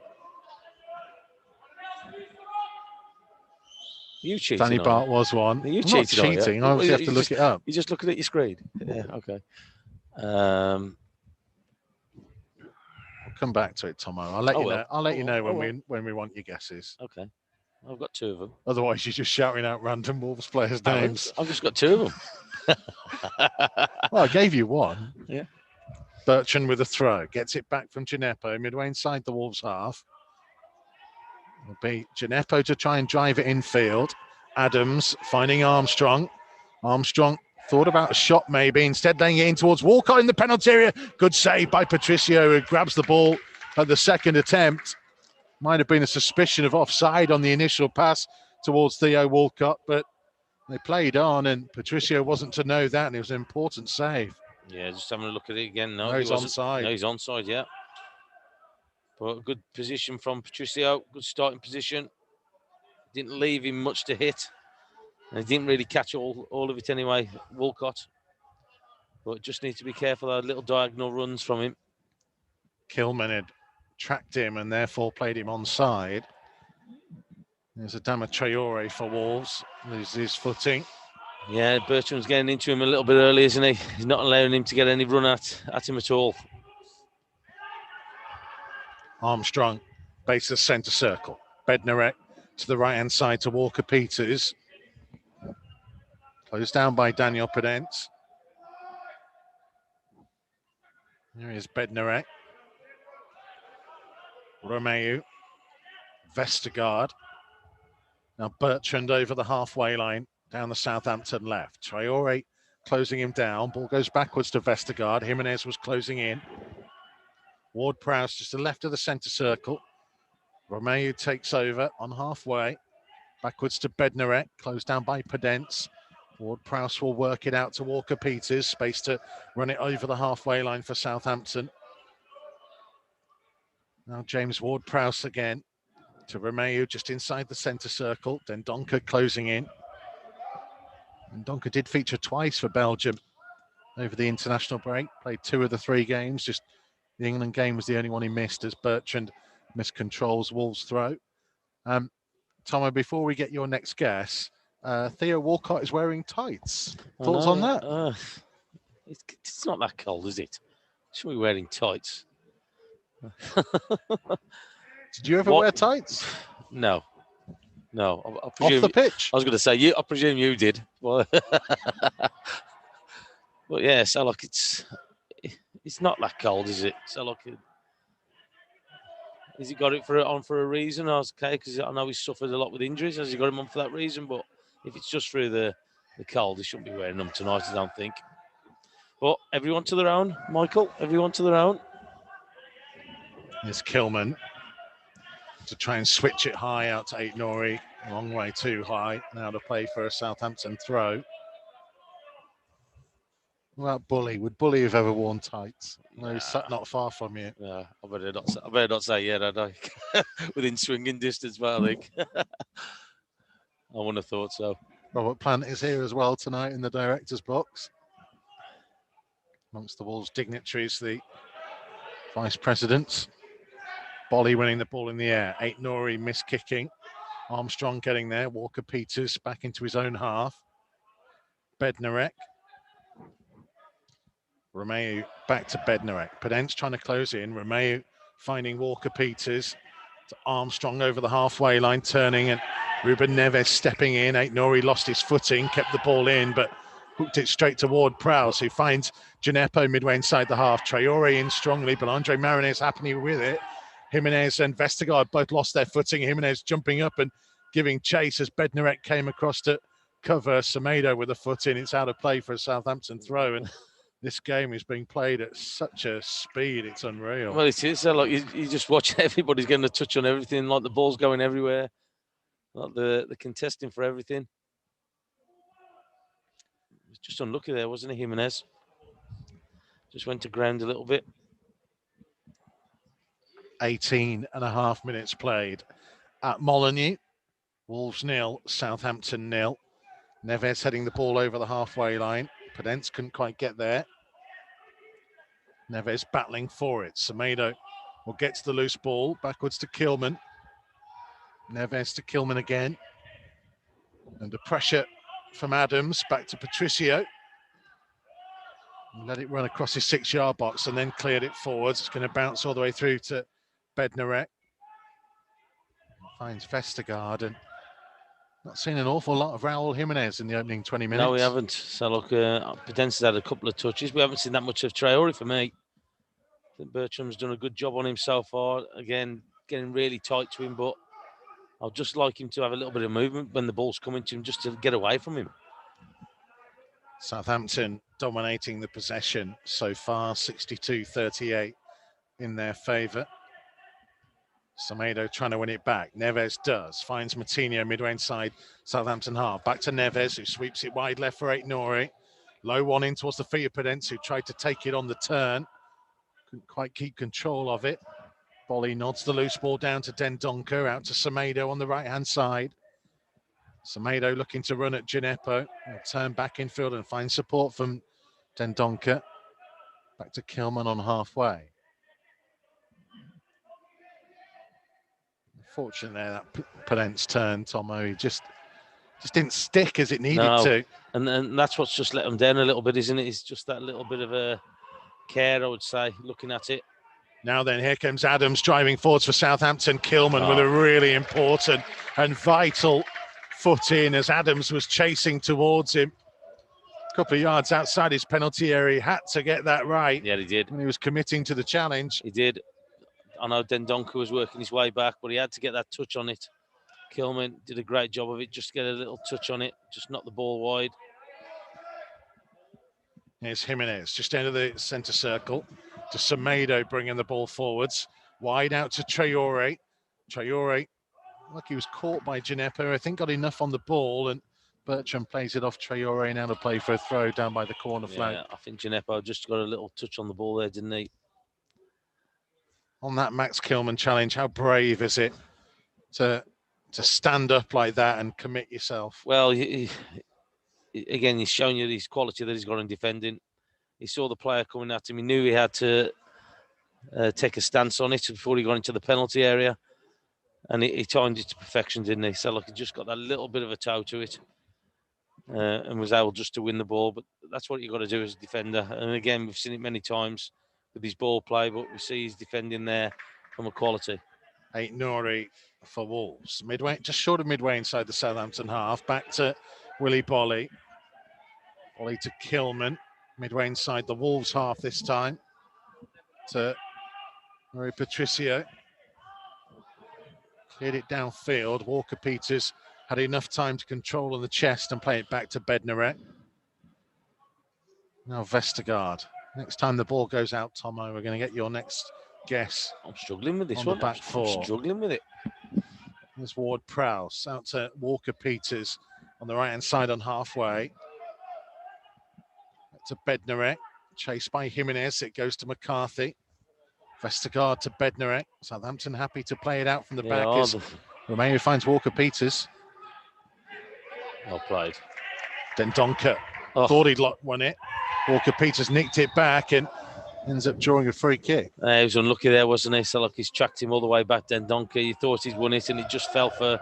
You cheating? Danny Bart was one. You I'm not cheating. I obviously have to look it up. You're just looking at your screen. Yeah, okay. I'll come back to it, Tomo. I'll let you know. I'll let you know when we want your guesses. Okay. I've got 2 of them. Otherwise, you're just shouting out random Wolves players' names. I've just got 2 of them. Well, I gave you one. Yeah. Bertrand with a throw. Gets it back from Gineppo, midway inside the Wolves half. It'll be Gineppo to try and drive it infield. Adams finding Armstrong. Armstrong thought about a shot maybe, instead laying it in towards Walcott in the penalty area. Good save by Patricio, who grabs the ball at the second attempt. Might have been a suspicion of offside on the initial pass towards Theo Walcott, but they played on and Patricio wasn't to know that, and it was an important save. Yeah, just having a look at it again. No, he's onside. No, he's onside, yeah. But good position from Patricio, good starting position. Didn't leave him much to hit. And he didn't really catch all of it anyway, Walcott. But just need to be careful of little diagonal runs from him. Kilman had tracked him and therefore played him onside. There's Adama Traore for Wolves. Loses his footing. Yeah, Bertrand's getting into him a little bit early, isn't he? He's not allowing him to get any run at him at all. Armstrong, base of centre circle. Bednarek to the right-hand side to Walker-Peters. Closed down by Daniel Podence. Here is Bednarek. Romeo. Vestergaard. Now Bertrand over the halfway line, down the Southampton left. Traore closing him down. Ball goes backwards to Vestergaard. Jimenez was closing in. Ward-Prowse just to the left of the centre circle. Romeo takes over on halfway. Backwards to Bednarek, closed down by Podence. Ward-Prowse will work it out to Walker-Peters. Space to run it over the halfway line for Southampton. Now James Ward-Prowse again to Romeo just inside the centre circle. Dendoncker closing in. And Donker did feature twice for Belgium over the international break. Played 2 of the 3 games. Just the England game was the only one he missed as Bertrand miscontrols Wolves' throw. Tomo, before we get your next guess, Theo Walcott is wearing tights. Thoughts on that? It's not that cold, is it? Should we be wearing tights? Did you ever wear tights? No. I Off presume, the pitch? I was going to say, I presume you did. Well, but yeah, so like it's not that cold, is it? So like, has he got it on for a reason? I was okay because I know he's suffered a lot with injuries. Has he got him on for that reason? But if it's just through the cold, he shouldn't be wearing them tonight, I don't think. But everyone to their own, Michael. Everyone to their own. Here's Kilman to try and switch it high out to Aït-Nouri. A long way too high. Now to play for a Southampton throw. What about Bully? Would Bully have ever worn tights? No, he's sat not far from you. Yeah, I better not say yeah, I within swinging distance, but I think I wouldn't have thought so. Robert Plant is here as well tonight in the director's box. Amongst the Wolves dignitaries, the vice presidents. Bolly winning the ball in the air. Aït-Nouri miss-kicking. Armstrong getting there. Walker-Peters back into his own half. Bednarek. Romeu back to Bednarek. Pedence trying to close in. Romeu finding Walker-Peters. To Armstrong over the halfway line, turning, and Ruben Neves stepping in. Aït-Nouri lost his footing, kept the ball in, but hooked it straight toward Prowse, who finds Gineppo midway inside the half. Traoré in strongly, but Andre Marinez happy with it. Jimenez and Vestergaard both lost their footing. Jimenez jumping up and giving chase as Bednarek came across to cover Semedo with a foot in. It's out of play for a Southampton throw, and this game is being played at such a speed, it's unreal. Well, it is. So like you just watch everybody's getting a touch on everything, like the ball's going everywhere, like the contesting for everything. It's just unlucky there, wasn't it, Jimenez? Just went to ground a little bit. 18 and a half minutes played at Molineux. Wolves 0, Southampton 0. Neves heading the ball over the halfway line. Pedence couldn't quite get there. Neves battling for it. Semedo will get to the loose ball. Backwards to Kilman. Neves to Kilman again. Under pressure from Adams. Back to Patricio. Let it run across his 6-yard box and then cleared it forwards. It's going to bounce all the way through to Bednarek. Finds Vestergaard, and not seen an awful lot of Raul Jimenez in the opening 20 minutes. No, we haven't. So look, Pedence has had a couple of touches. We haven't seen that much of Traoré for me. I think Bertram's done a good job on him so far. Again, getting really tight to him, but I'd just like him to have a little bit of movement when the ball's coming to him, just to get away from him. Southampton dominating the possession so far, 62-38 in their favour. Semedo trying to win it back. Neves does. Finds Moutinho midway inside Southampton half. Back to Neves, who sweeps it wide left for Aït-Nouri. Low one in towards the feet of Pedence, who tried to take it on the turn. Couldn't quite keep control of it. Bolly nods the loose ball down to Dendoncker, out to Semedo on the right-hand side. Semedo looking to run at Gineppo. He'll turn back infield and find support from Dendoncker. Back to Kilman on halfway. Unfortunately, that Pedence turn, Tomo, he just didn't stick as it needed to. And that's what's just let him down a little bit, isn't it? It's just that little bit of a care, I would say, looking at it. Now then, here comes Adams driving forwards for Southampton. Kilman with a really important and vital foot in as Adams was chasing towards him. A couple of yards outside his penalty area. He had to get that right. Yeah, he did. When he was committing to the challenge. He did. I know Dendoncker was working his way back, but he had to get that touch on it. Kilman did a great job of it, just get a little touch on it, just knock the ball wide. Here's Jimenez, just into the centre circle. To Semedo, bringing the ball forwards. Wide out to Traoré. Traoré, like he was caught by Gineppo, I think got enough on the ball, and Bertrand plays it off Traoré, now to play for a throw down by the corner flag. Yeah, I think Gineppo just got a little touch on the ball there, didn't he? On that Max Kilman challenge, how brave is it to stand up like that and commit yourself? Well, he again, he's shown you his quality that he's got in defending. He saw the player coming at him. He knew he had to take a stance on it before he got into the penalty area. And he timed it to perfection, didn't he? So, look, he just got that little bit of a toe to it and was able just to win the ball. But that's what you've got to do as a defender. And again, we've seen it many times with his ball play, but we see he's defending there from a quality. Aït-Nouri for Wolves. Midway, just short of midway inside the Southampton half. Back to Willy Bolly. Bolly to Kilman. Midway inside the Wolves half this time. To Rui Patricio. Cleared it downfield. Walker-Peters had enough time to control on the chest and play it back to Bednarek. Now Vestergaard. Next time the ball goes out, Tomo, we're going to get your next guess. I'm struggling with this on one. The back four. I'm struggling with it. There's Ward-Prowse out to Walker-Peters on the right-hand side on halfway. Back to Bednarek. Chased by Jimenez. It goes to McCarthy. Vestergaard to Bednarek. Southampton happy to play it out from the back as Romeo finds Walker-Peters. Well played. Dendoncker thought he'd won it. Walker-Peters nicked it back and ends up drawing a free kick. He was unlucky there, wasn't he? So, look, he's tracked him all the way back. Dendoncker, he thought he'd won it and he just fell for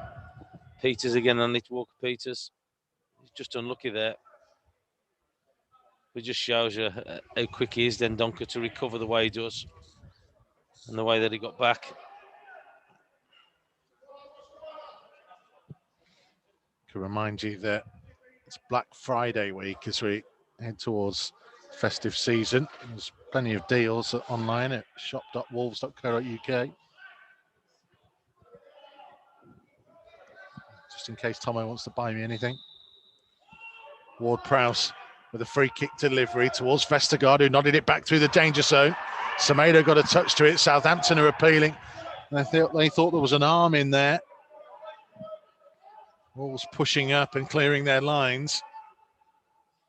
Peters again and it's Walker-Peters. He's just unlucky there. It just shows you how quick he is, Dendoncker, to recover the way he does. And the way that he got back. To remind you that it's Black Friday week as we head towards festive season. There's plenty of deals online at shop.wolves.co.uk. Just in case Tomo wants to buy me anything. Ward-Prowse with a free kick delivery towards Vestergaard, who nodded it back through the danger zone. Semedo got a touch to it. Southampton are appealing. They thought there was an arm in there. Wolves pushing up and clearing their lines.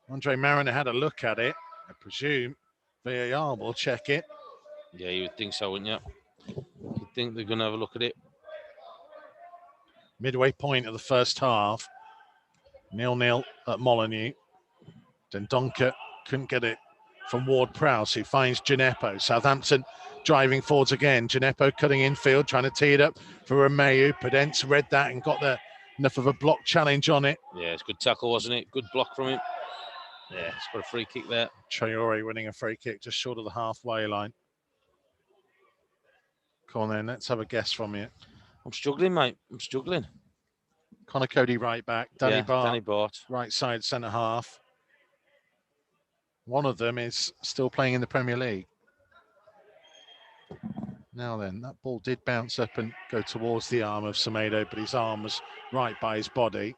Andre Mariner had a look at it. I presume VAR will check it. Yeah, you would think so, wouldn't you? You'd think they're going to have a look at it. Midway point of the first half. 0-0 at Molineux. Dendoncker couldn't get it from Ward-Prowse, who finds Gineppo. Southampton driving forwards again. Gineppo cutting infield, trying to tee it up for Romeu. Pedence read that and got enough of a block challenge on it. Yeah, it's a good tackle, wasn't it? Good block from him. Yeah, it's got a free kick there. Traore winning a free kick just short of the halfway line. Come on then, let's have a guess from you. I'm struggling, mate. I'm struggling. Connor Cody right back. Danny Bart right side centre half. One of them is still playing in the Premier League. Now then, that ball did bounce up and go towards the arm of Semedo, but his arm was right by his body.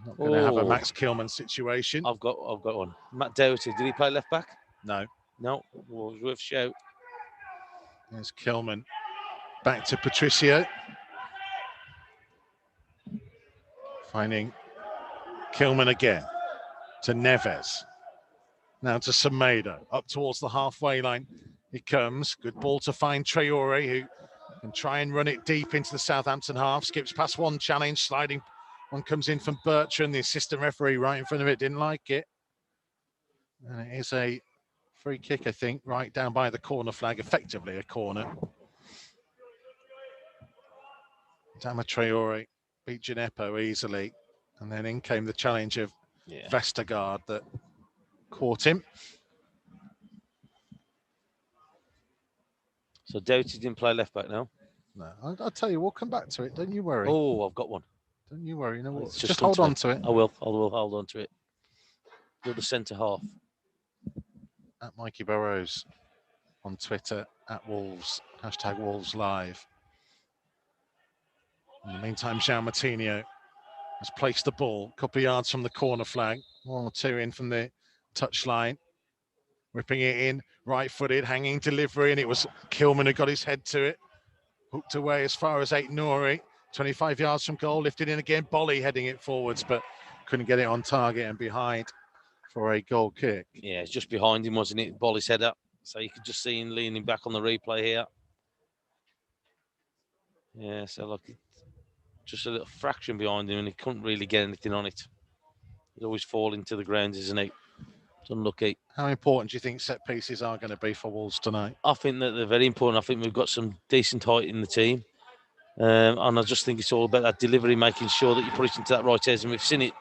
Not going to have a Max Kilman situation. I've got one. Matt Doherty, did he play left back? No. Well, it was worth a shout. There's Kilman. Back to Patricio. Finding Kilman again. To Neves. Now to Semedo. Up towards the halfway line. He comes. Good ball to find Traore, who can try and run it deep into the Southampton half. Skips past one challenge. Sliding. One comes in from Bertrand. The assistant referee right in front of it didn't like it. And it is a free kick, I think, right down by the corner flag. Effectively a corner. Adama Traore beat Gineppo easily. And then in came the challenge of Vestergaard that caught him. So Doherty didn't play left back now? No, I'll tell you, we'll come back to it. Don't you worry. Oh, I've got one. Don't you worry. You know what? It's Just hold on to it. I will hold on to it. You're the centre half. At Mikey Burrows on Twitter, at Wolves, hashtag Wolves Live. In the meantime, João Moutinho has placed the ball a couple of yards from the corner flag, 1 or 2 in from the touchline. Whipping it in, right-footed, hanging delivery, and it was Kilman who got his head to it. Hooked away as far as Aït-Nouri, 25 yards from goal, lifted in again. Bolly heading it forwards, but couldn't get it on target and behind for a goal kick. Yeah, it's just behind him, wasn't it? Bolly's head up. So you could just see him leaning back on the replay here. Yeah, so look, just a little fraction behind him and he couldn't really get anything on it. He's always falling to the ground, isn't he? It's unlucky. How important do you think set pieces are going to be for Wolves tonight? I think that they're very important. I think we've got some decent height in the team. And I just think it's all about that delivery, making sure that you put it into that right area. And we've seen it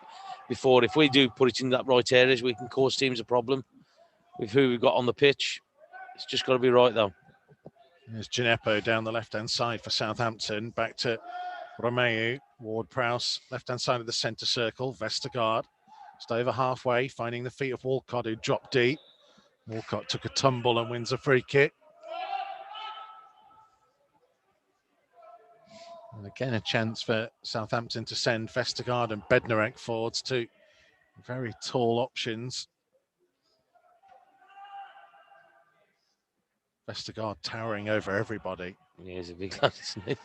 before. If we do put it in that right areas, we can cause teams a problem with who we've got on the pitch. It's just got to be right, though. There's Gineppo down the left-hand side for Southampton. Back to Romeu. Ward-Prowse, left-hand side of the centre circle. Vestergaard, just over halfway, finding the feet of Walcott, who dropped deep. Walcott took a tumble and wins a free kick. And again, a chance for Southampton to send Vestergaard and Bednarek forwards, two very tall options. Vestergaard towering over everybody. Yeah, he's a big lad, isn't he?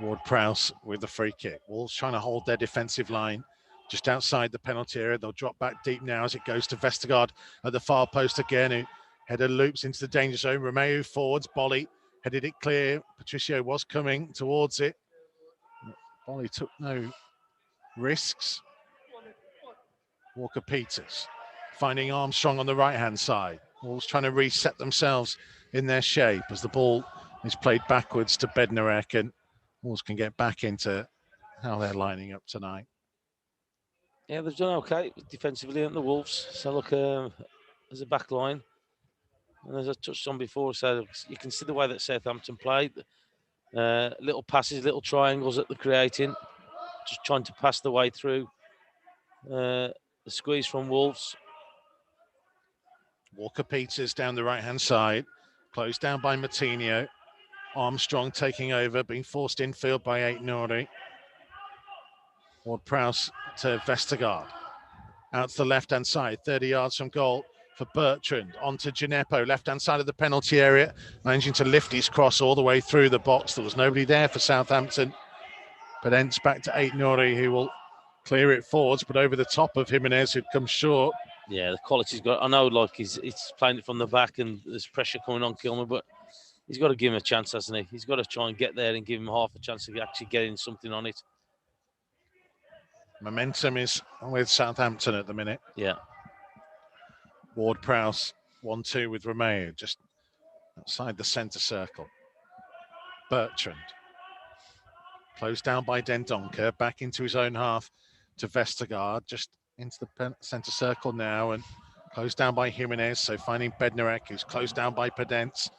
Ward-Prowse with the free kick. Wolves trying to hold their defensive line just outside the penalty area. They'll drop back deep now as it goes to Vestergaard at the far post again, who header loops into the danger zone. Romeu forwards, Bolly headed it clear. Patricio was coming towards it. Bolly took no risks. Walker-Peters finding Armstrong on the right-hand side. Wolves trying to reset themselves in their shape as the ball is played backwards to Bednarek, and Wolves can get back into how they're lining up tonight. Yeah, they've done okay defensively at the Wolves. So look, as a back line, and as I touched on before, so you can see the way that Southampton played. Little passes, little triangles that they're creating, just trying to pass the way through the squeeze from Wolves. Walker-Peters down the right-hand side, closed down by Matinho. Armstrong taking over, being forced infield by Aït-Nouri. Ward-Prowse to Vestergaard. Out to the left-hand side, 30 yards from goal for Bertrand. On to Gineppo, left-hand side of the penalty area, managing to lift his cross all the way through the box. There was nobody there for Southampton. Pedence back to Aït-Nouri, who will clear it forwards, but over the top of Jimenez, who'd come short. Yeah, the quality's got. I know, like he's playing it from the back, and there's pressure coming on Kilmer, but he's got to give him a chance, hasn't he? He's got to try and get there and give him half a chance of actually getting something on it. Momentum is with Southampton at the minute. Yeah. Ward-Prowse 1-2 with Romeu, just outside the centre circle. Bertrand. Closed down by Dendoncker, back into his own half to Vestergaard, just into the centre circle now, and closed down by Jimenez, so finding Bednarek, who's closed down by Pedence.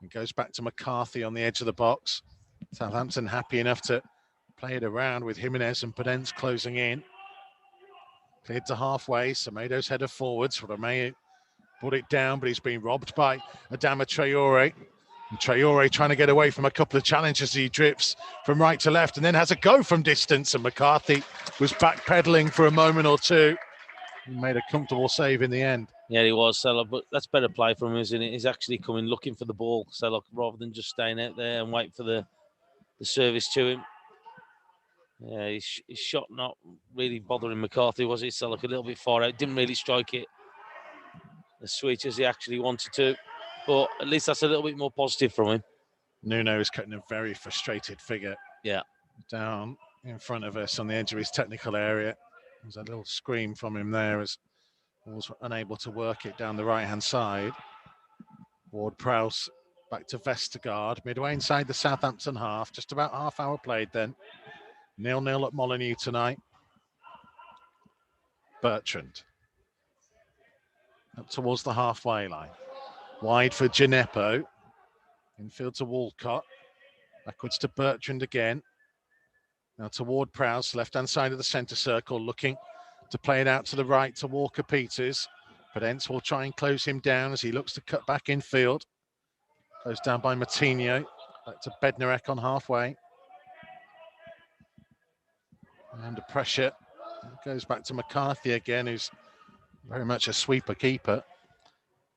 It goes back to McCarthy on the edge of the box. Southampton happy enough to play it around with Jimenez and Pedence closing in. Cleared to halfway, Semedo's header forwards. Romeu put it down, but he's been robbed by Adama Traore. And Traore trying to get away from a couple of challenges. He drifts from right to left and then has a go from distance, and McCarthy was backpedaling for a moment or two. He made a comfortable save in the end. Yeah, he was, so but that's better play from him, isn't it? He's actually coming looking for the ball, so look, rather than just staying out there and wait for the service to him. Yeah, his shot not really bothering McCarthy, was it? So look, a little bit far out, didn't really strike it as sweet as he actually wanted to, but at least that's a little bit more positive from him. Nuno is cutting a very frustrated figure. Yeah. Down in front of us on the edge of his technical area. There's a little scream from him there as was unable to work it down the right-hand side. Ward-Prowse back to Vestergaard, midway inside the Southampton half, just about half hour played then. 0-0 at Molineux tonight. Bertrand up towards the halfway line. Wide for Gineppo. Infield to Walcott. Backwards to Bertrand again. Now to Ward-Prowse, left-hand side of the centre circle, looking to play it out to the right to Walker-Peters. Pedence will try and close him down as he looks to cut back infield. Closed down by Matinho. Back to Bednarek on halfway. Under pressure. It goes back to McCarthy again, who's very much a sweeper keeper.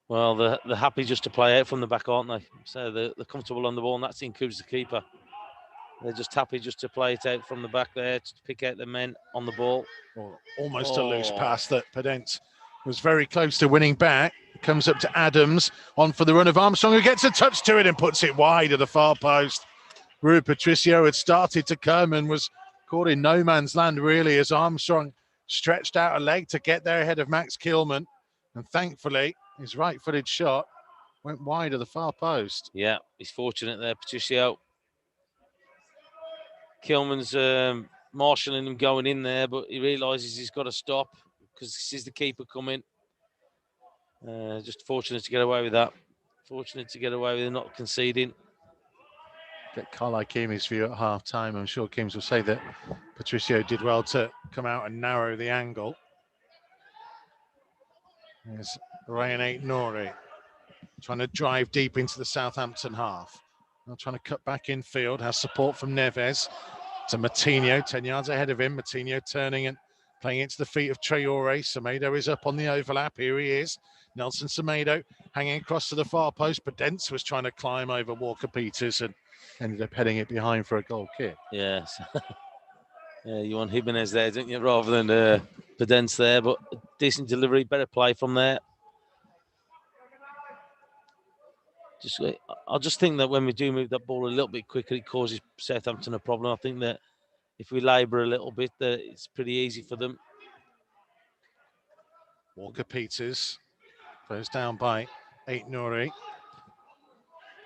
Well, they're happy just to play out from the back, aren't they? So they're comfortable on the ball, and that includes the keeper. They're just happy just to play it out from the back there, to pick out the men on the ball. Almost a loose pass that Pedence was very close to winning back. Comes up to Adams, on for the run of Armstrong, who gets a touch to it and puts it wide of the far post. Rui Patricio had started to come and was caught in no man's land, really, as Armstrong stretched out a leg to get there ahead of Max Kilman. And thankfully, his right-footed shot went wide of the far post. Yeah, he's fortunate there, Patricio. Kilman's marshalling him going in there, but he realises he's got to stop because this is the keeper coming. Just fortunate to get away with that. Fortunate to get away with it, not conceding. Get Carl Ikeme's view at half-time. I'm sure Kims will say that Patricio did well to come out and narrow the angle. There's Ryan Aït-Nouri trying to drive deep into the Southampton half. Now trying to cut back in field, has support from Neves to Matinho, 10 yards ahead of him. Matinho turning and playing it to the feet of Traore. Semedo is up on the overlap. Here he is. Nelson Semedo hanging across to the far post. Pedence was trying to climb over Walker-Peters and ended up heading it behind for a goal kick. Yes. Yeah, you want Jimenez there, don't you, rather than Pedence there, but a decent delivery, better play from there. I just think that when we do move that ball a little bit quicker, it causes Southampton a problem. I think that if we labour a little bit, that it's pretty easy for them. Walker-Peters goes down by Aït-Nouri.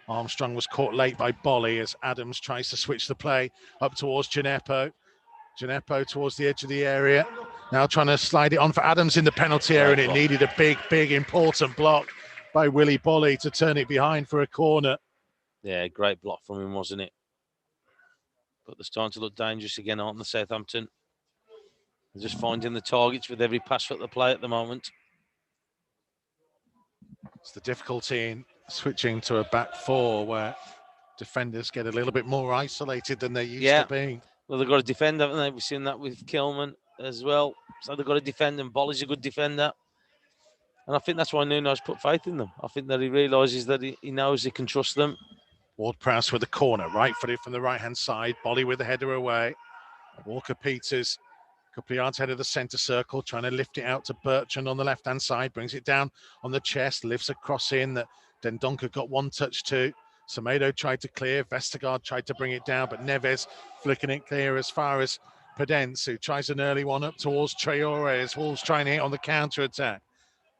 Armstrong was caught late by Bolly as Adams tries to switch the play up towards Gineppo. Gineppo towards the edge of the area. Now trying to slide it on for Adams in the penalty area, and it needed a big, important block by Willy Bolly to turn it behind for a corner. Yeah, great block from him, wasn't it? But they're starting to look dangerous again, aren't they, Southampton? They're just finding the targets with every pass that they play at the moment. It's the difficulty in switching to a back four where defenders get a little bit more isolated than they used to be. Well, they've got to defend, haven't they? We've seen that with Kilman as well. So they've got to defend, and Bolly's a good defender. And I think that's why Nuno's put faith in them. I think that he realises that he knows he can trust them. Ward-Prowse with the corner, right-footed from the right-hand side. Bolly with the header away. Walker-Peters, a couple of yards ahead of the centre circle, trying to lift it out to Bertrand on the left-hand side. Brings it down on the chest, lifts a cross in that Dendoncker got one touch to. Semedo tried to clear. Vestergaard tried to bring it down, but Neves flicking it clear as far as Pedence, who tries an early one up towards Traore as Wolves trying to hit on the counter-attack.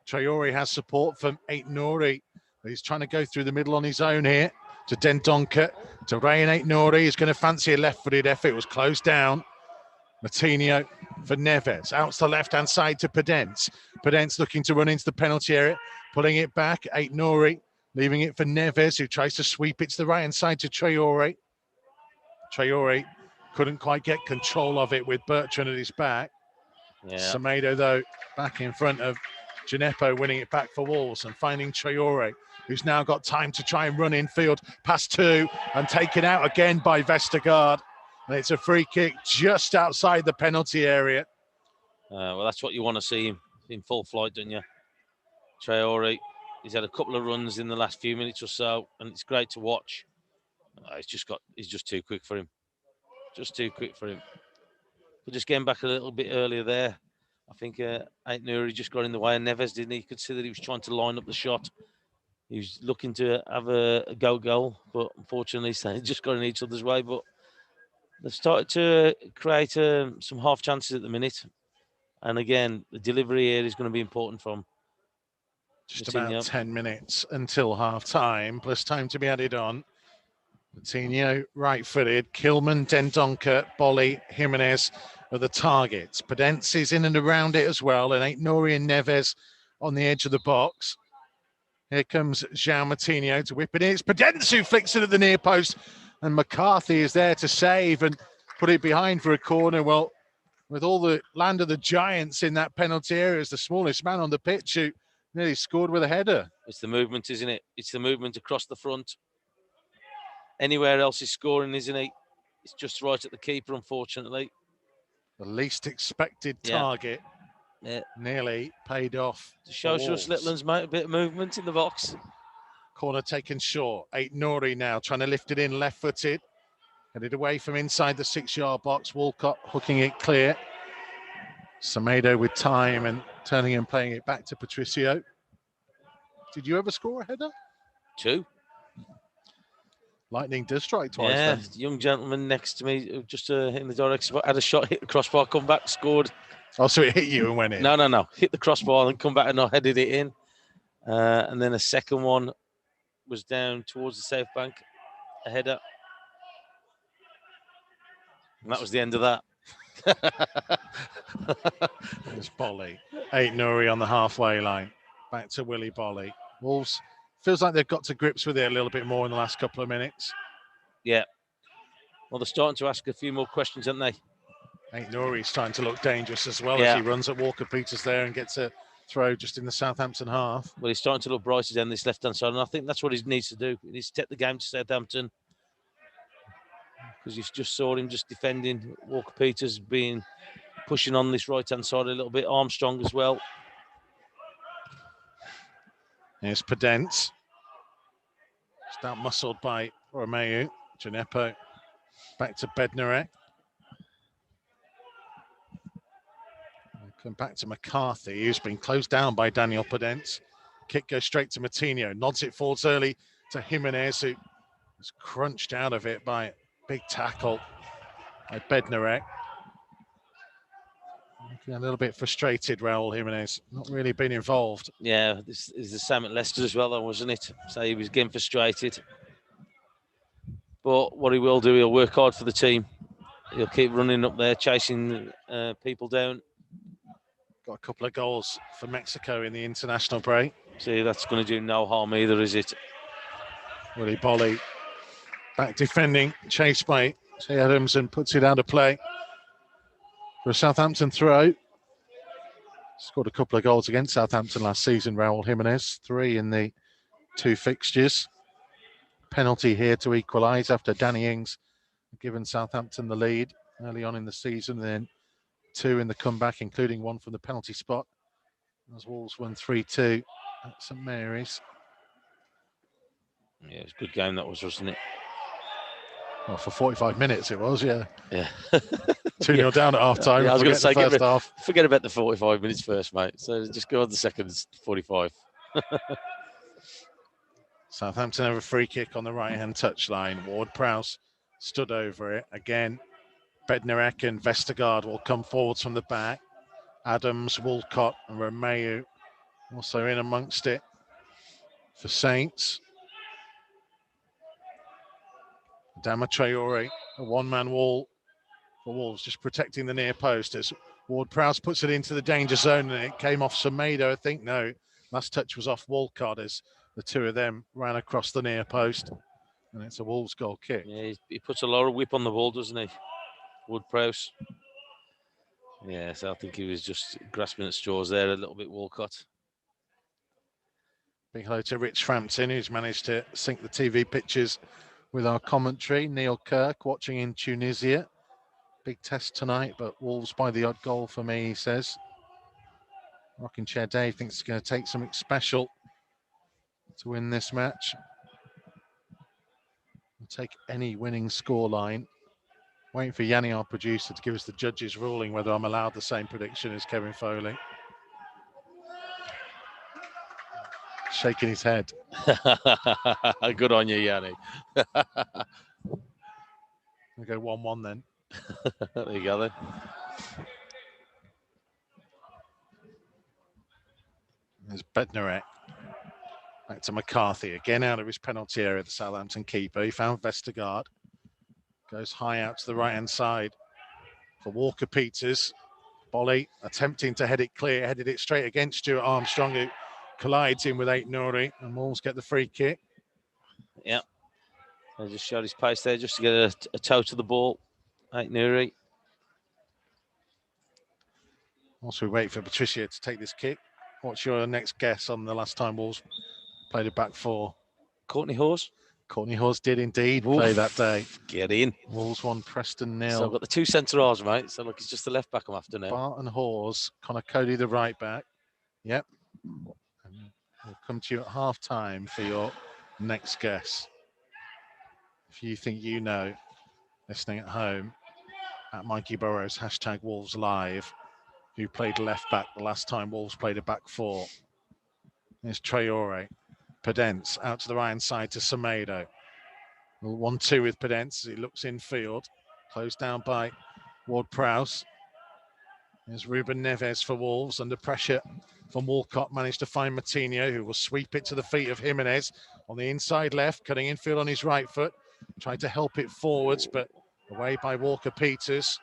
Traore has support from Aït-Nouri. He's trying to go through the middle on his own here to Dendoncker, to Ryan Aït-Nouri. He's going to fancy a left-footed effort. It was closed down. Matinho for Neves. Out to the left-hand side to Pedence. Pedence looking to run into the penalty area, pulling it back. Aït-Nouri leaving it for Neves, who tries to sweep it to the right-hand side to Traore. Traore couldn't quite get control of it with Bertrand at his back. Yeah. Semedo, though, back in front of Gineppo, winning it back for Wolves and finding Traore, who's now got time to try and run infield past two and taken out again by Vestergaard. And it's a free kick just outside the penalty area. Well, that's what you want to see him in full flight, don't you? Traore, he's had a couple of runs in the last few minutes or so, and it's great to watch. He's just too quick for him. Just too quick for him. But just getting back a little bit earlier there, I think Aït-Nouri just got in the way, and Neves, didn't he? You could see that he was trying to line up the shot. He was looking to have a goal, but unfortunately, they just got in each other's way. But they've started to create some half chances at the minute. And again, the delivery here is going to be important from just about 10 minutes until half time, plus time to be added on. Matinho, right-footed. Kilman, Dendoncker, Bolly, Jimenez are the targets. Pedence is in and around it as well, and Aït-Nouri and Neves on the edge of the box. Here comes João Matinho to whip it in. It's Pedence who flicks it at the near post, and McCarthy is there to save and put it behind for a corner. Well, with all the land of the giants in that penalty area, is the smallest man on the pitch who nearly scored with a header. It's the movement, isn't it? It's the movement across the front. Anywhere else is scoring, isn't he? It's just right at the keeper, unfortunately. The least expected target. Yeah. Nearly paid off. It shows us Litland's made a bit of movement in the box. Corner taken short. Aït-Nouri now trying to lift it in left-footed. Headed away from inside the 6-yard box. Walcott hooking it clear. Semedo with time and turning and playing it back to Patricio. Did you ever score a header? 2. Lightning does strike twice. Yeah, Then. young gentleman next to me, just in the direct spot, had a shot, hit the crossbar, come back, scored. Oh, so it hit you and went in? No. Hit the crossbar and come back and I headed it in. And then a second one was down towards the south bank, a header. And that was the end of that. There's Bolly. Aït-Nouri on the halfway line. Back to Willy Bolly. Wolves feels like they've got to grips with it a little bit more in the last couple of minutes. Yeah. Well, they're starting to ask a few more questions, aren't they? Aït-Nouri's starting to look dangerous as well as he runs at Walker Peters there and gets a throw just in the Southampton half. Well, he's starting to look brighter down this left-hand side, and I think that's what he needs to do. He needs to take the game to Southampton, because you just saw him just defending. Walker Peters pushing on this right-hand side a little bit. Armstrong as well. Here's Podence. Just out-muscled by Romeu. Gineppo back to Bednarek. Come back to McCarthy, who's been closed down by Daniel Podence. Kick goes straight to Moutinho. Nods it forwards early to Jimenez, who was crunched out of it by a big tackle by Bednarek. Looking a little bit frustrated, Raul Jimenez. Not really been involved. Yeah, this is the same at Leicester as well, though, wasn't it? So he was getting frustrated. But what he will do, he'll work hard for the team. He'll keep running up there, chasing people down. Got a couple of goals for Mexico in the international break. See, that's going to do no harm either, is it? Willy Bolly back defending, chased by Che Adams and puts it out of play for a Southampton throw. Scored a couple of goals against Southampton last season, Raul Jimenez. 3 in the 2 fixtures. Penalty here to equalise after Danny Ings given Southampton the lead early on in the season, then 2 in the comeback, including 1 from the penalty spot. As Wolves won 3-2 at St Mary's. Yeah, it was a good game that was, wasn't it? Well, for 45 minutes it was, yeah. Yeah. 2-0 down at half-time. Yeah, I was going to say, half. Forget about the 45 minutes first, mate. So just go on the second 45. Southampton have a free kick on the right-hand touchline. Ward-Prowse stood over it. Again, Bednarek and Vestergaard will come forwards from the back. Adams, Walcott and Romeu also in amongst it for Saints. Adama Traore, a one-man wall for Wolves, just protecting the near post as Ward-Prowse puts it into the danger zone, and it came off Semedo, I think. No, last touch was off Walcott as the two of them ran across the near post, and it's a Wolves goal kick. Yeah, he puts a lot of whip on the ball, doesn't he? Ward-Prowse. Yeah, so I think he was just grasping at straws there a little bit, Walcott. Big hello to Rich Frampton, who's managed to sync the TV pictures with our commentary. Neil Kirk watching in Tunisia. Big test tonight, but Wolves by the odd goal for me, he says. Rocking Chair Dave thinks it's going to take something special to win this match. We'll take any winning scoreline. Waiting for Yanni, our producer, to give us the judges' ruling whether I'm allowed the same prediction as Kevin Foley. Shaking his head. Good on you, Yanni. We'll go 1-1 then. There you go then. There's Bednarek. Back to McCarthy. Again out of his penalty area, the Southampton keeper. He found Vestergaard. Goes high out to the right-hand side for Walker Peters. Bolly attempting to head it clear. Headed it straight against Stuart Armstrong, who collides in with Aït-Nouri, and Wolves get the free kick. Yeah. I just showed his pace there just to get a toe to the ball. Aït-Nouri. Also, we wait for Patricia to take this kick. What's your next guess on the last time Wolves played a back four? Courtney Hawes. Courtney Hawes did indeed play that day. Get in. Wolves won, Preston 0. So I've got the 2 centre-halves, mate. So look, it's just the left back I'm after now. Barton Hawes, Connor Cody the right back. Yep. And we'll come to you at half time for your next guess. If you think you know, listening at home, at Mikey Burrows, #Wolves Live, who played left back the last time Wolves played a back four. There's Traore. Podence out to the right-hand side to Semedo. 1-2 with Podence as he looks infield. Closed down by Ward-Prowse. There's Ruben Neves for Wolves under pressure from Walcott. Managed to find Moutinho, who will sweep it to the feet of Jimenez on the inside left, cutting infield on his right foot. Tried to help it forwards, but away by Walker-Peters.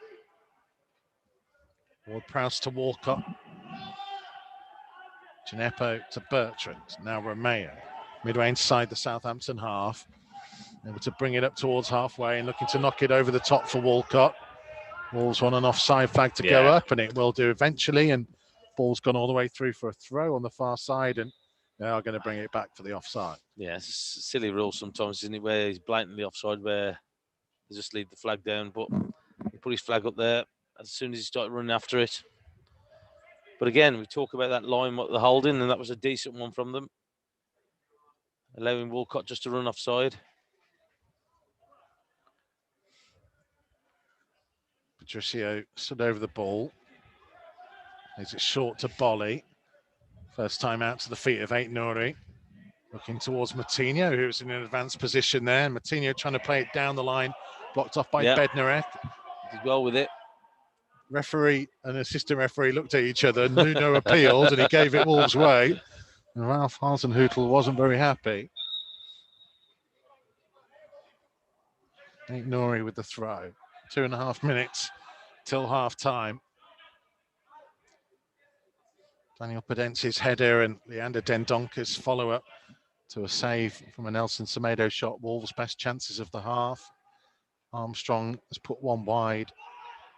Ward-Prowse to Walcott. Gineppo to Bertrand. Now Romeo. Midway inside the Southampton half. Able to bring it up towards halfway and looking to knock it over the top for Walcott. Wolves want an offside flag to go up, and it will do eventually. And ball's gone all the way through for a throw on the far side, and they are going to bring it back for the offside. Yeah, it's a silly rule sometimes, isn't it, where he's blatantly offside, where they just leave the flag down. But he put his flag up there as soon as he started running after it. But again, we talk about that line, what they're holding, and that was a decent one from them. Allowing Walcott just to run offside. Patricio stood over the ball. Is it short to Bolly? First time out to the feet of Aït-Nouri. Looking towards Moutinho, who's in an advanced position there. Moutinho trying to play it down the line. Blocked off by Bednarek. Did well with it. Referee and assistant referee looked at each other. Nuno appealed and he gave it Wolves' way. And Ralph Hasenhüttl wasn't very happy. Aït-Nouri with the throw. 2.5 minutes till half time. Daniel Podence's header and Leander Dendonker's follow-up to a save from a Nelson Semedo shot. Wolves' best chances of the half. Armstrong has put one wide.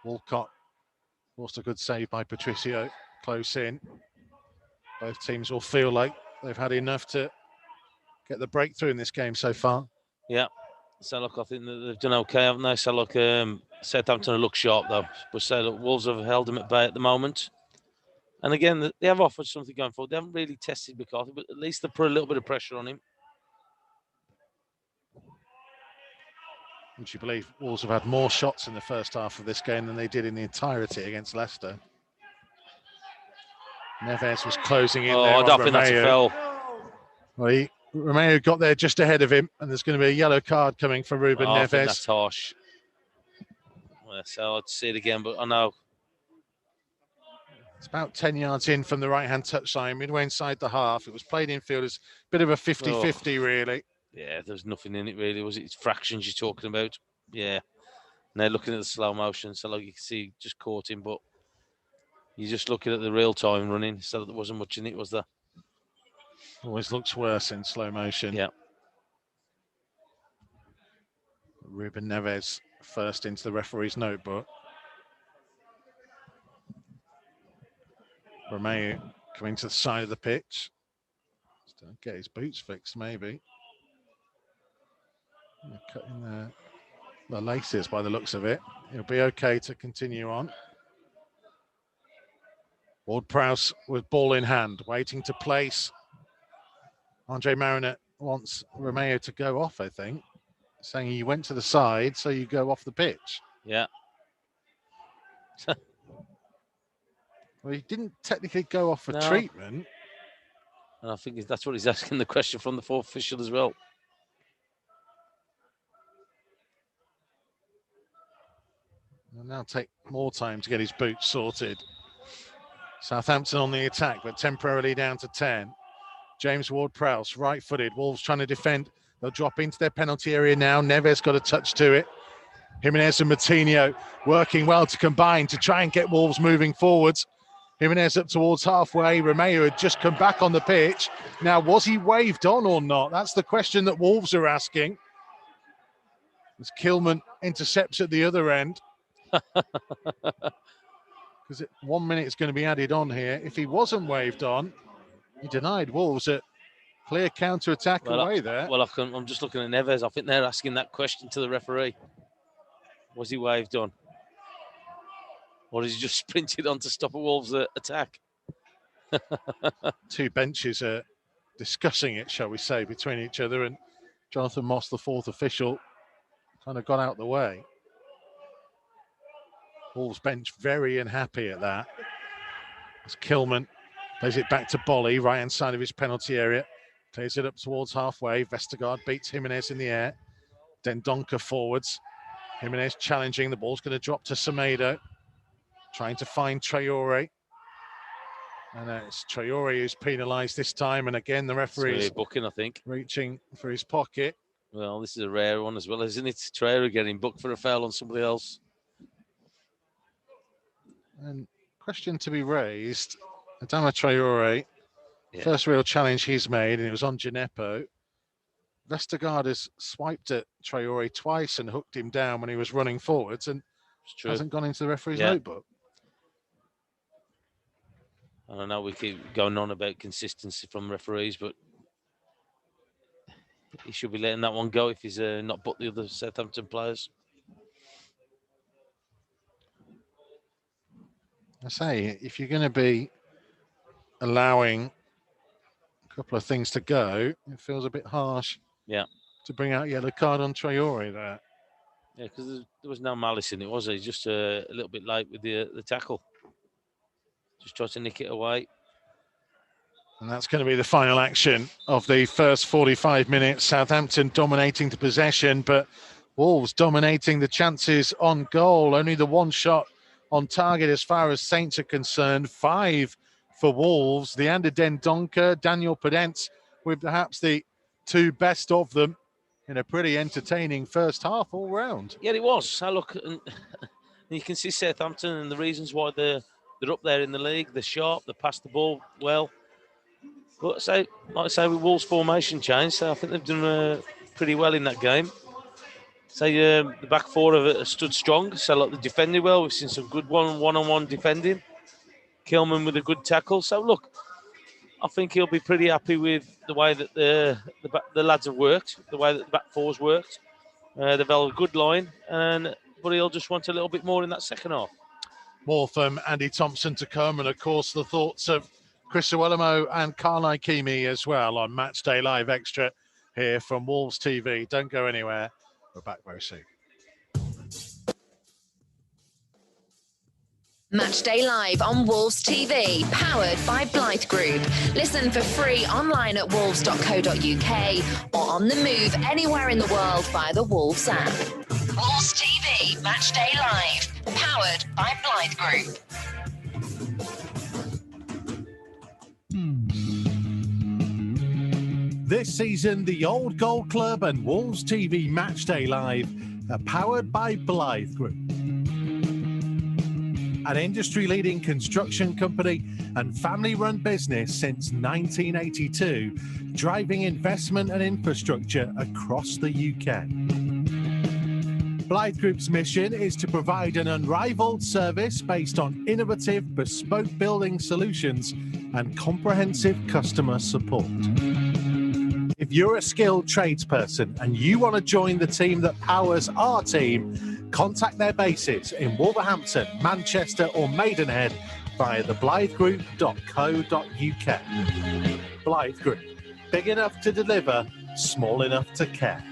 Walcott lost a good save by Patricio. Close in. Both teams will feel like they've had enough to get the breakthrough in this game so far. Yeah. So look, I think that they've done okay, haven't they? So look, Southampton look sharp though. But so look, Wolves have held them at bay at the moment. And again, they have offered something going forward. They haven't really tested McCarthy, but at least they put a little bit of pressure on him. Would you believe Wolves have had more shots in the first half of this game than they did in the entirety against Leicester? Neves was closing in there. I don't think that's a foul. Well, Romeo got there just ahead of him, and there's going to be a yellow card coming for Ruben Neves. I think that's harsh. Well, so I'd see it again, but I know. It's about 10 yards in from the right-hand touchline, midway inside the half. It was played infield as a bit of a 50-50, really. Yeah, there's nothing in it, really, was it? It's fractions you're talking about. Yeah. Now looking at the slow motion, so like you can see, just caught him, but you're just looking at the real-time running, so there wasn't much in it, was there? Always looks worse in slow motion. Yeah. Ruben Neves first into the referee's notebook. Romeo coming to the side of the pitch. Still get his boots fixed, maybe. Cutting the laces by the looks of it. He'll be okay to continue on. Ward-Prowse with ball in hand, waiting to place. Andre Mariner wants Romeo to go off, I think, saying he went to the side, so you go off the pitch. Yeah. Well, he didn't technically go off for treatment. And I think that's what he's asking the question from the fourth official as well. He'll now take more time to get his boots sorted. Southampton on the attack, but temporarily down to 10. James Ward-Prowse, right-footed. Wolves trying to defend. They'll drop into their penalty area now. Neves got a touch to it. Jimenez and Moutinho working well to combine to try and get Wolves moving forwards. Jimenez up towards halfway. Romeo had just come back on the pitch. Now, was he waved on or not? That's the question that Wolves are asking. As Kilman intercepts at the other end. Because 1 minute is going to be added on here. If he wasn't waved on, he denied Wolves a clear counter-attack away there. Well, I'm just looking at Neves. I think they're asking that question to the referee. Was he waved on? Or has he just sprinted on to stop a Wolves attack? Two benches are discussing it, shall we say, between each other, and Jonathan Moss, the fourth official, kind of got out the way. Wolves bench very unhappy at that. As Kilman plays it back to Bolly, right-hand side of his penalty area. Plays it up towards halfway. Vestergaard beats Jimenez in the air. Dendoncker forwards. Jimenez challenging. The ball's going to drop to Semedo. Trying to find Traore. And it's Traore who's penalised this time. And again, the referee is booking, I think, reaching for his pocket. Well, this is a rare one as well, isn't it? Traore getting booked for a foul on somebody else. And question to be raised. Adama Traore, first real challenge he's made, and it was on Gineppo. Vestergaard has swiped at Traore twice and hooked him down when he was running forwards, and hasn't gone into the referee's notebook. I don't know, we keep going on about consistency from referees, but he should be letting that one go if he's not booked the other Southampton players. I say, if you're going to be allowing a couple of things to go, it feels a bit harsh. Yeah. To bring out yellow card on Traore there. Yeah, because there was no malice in it, was there? He's just a little bit late with the tackle. Just tried to nick it away. And that's going to be the final action of the first 45 minutes. Southampton dominating the possession, but Wolves dominating the chances on goal. Only the one shot on target as far as Saints are concerned. 5 for Wolves. Leander Dendoncker, Daniel Podence with perhaps the 2 best of them in a pretty entertaining first half all round. Yeah, it was. I look, and you can see Southampton and the reasons why they're up there in the league. They're sharp, they pass the ball well. But like I say, with Wolves' formation change, so I think they've done pretty well in that game. So the back four have stood strong. So like, they defended well. We've seen some good one-on-one defending. Kilman with a good tackle. So look, I think he'll be pretty happy with the way that the lads have worked, the way that the back four's worked. They've held a good line, but he'll just want a little bit more in that second half. More from Andy Thompson to come, and of course the thoughts of Chris Iwelumo and Carl Ikeme as well on Matchday Live Extra here from Wolves TV. Don't go anywhere. We're back very soon. Matchday Live on Wolves TV, powered by Blythe Group. Listen for free online at wolves.co.uk or on the move anywhere in the world via the Wolves app. Wolves TV, Matchday Live, powered by Blythe Group. This season, the Old Gold Club and Wolves TV Matchday Live are powered by Blythe Group, an industry-leading construction company and family-run business since 1982, driving investment and infrastructure across the UK. Blythe Group's mission is to provide an unrivaled service based on innovative, bespoke building solutions and comprehensive customer support. If you're a skilled tradesperson and you want to join the team that powers our team, contact their bases in Wolverhampton, Manchester or Maidenhead via theblythegroup.co.uk. Blythe Group, big enough to deliver, small enough to care.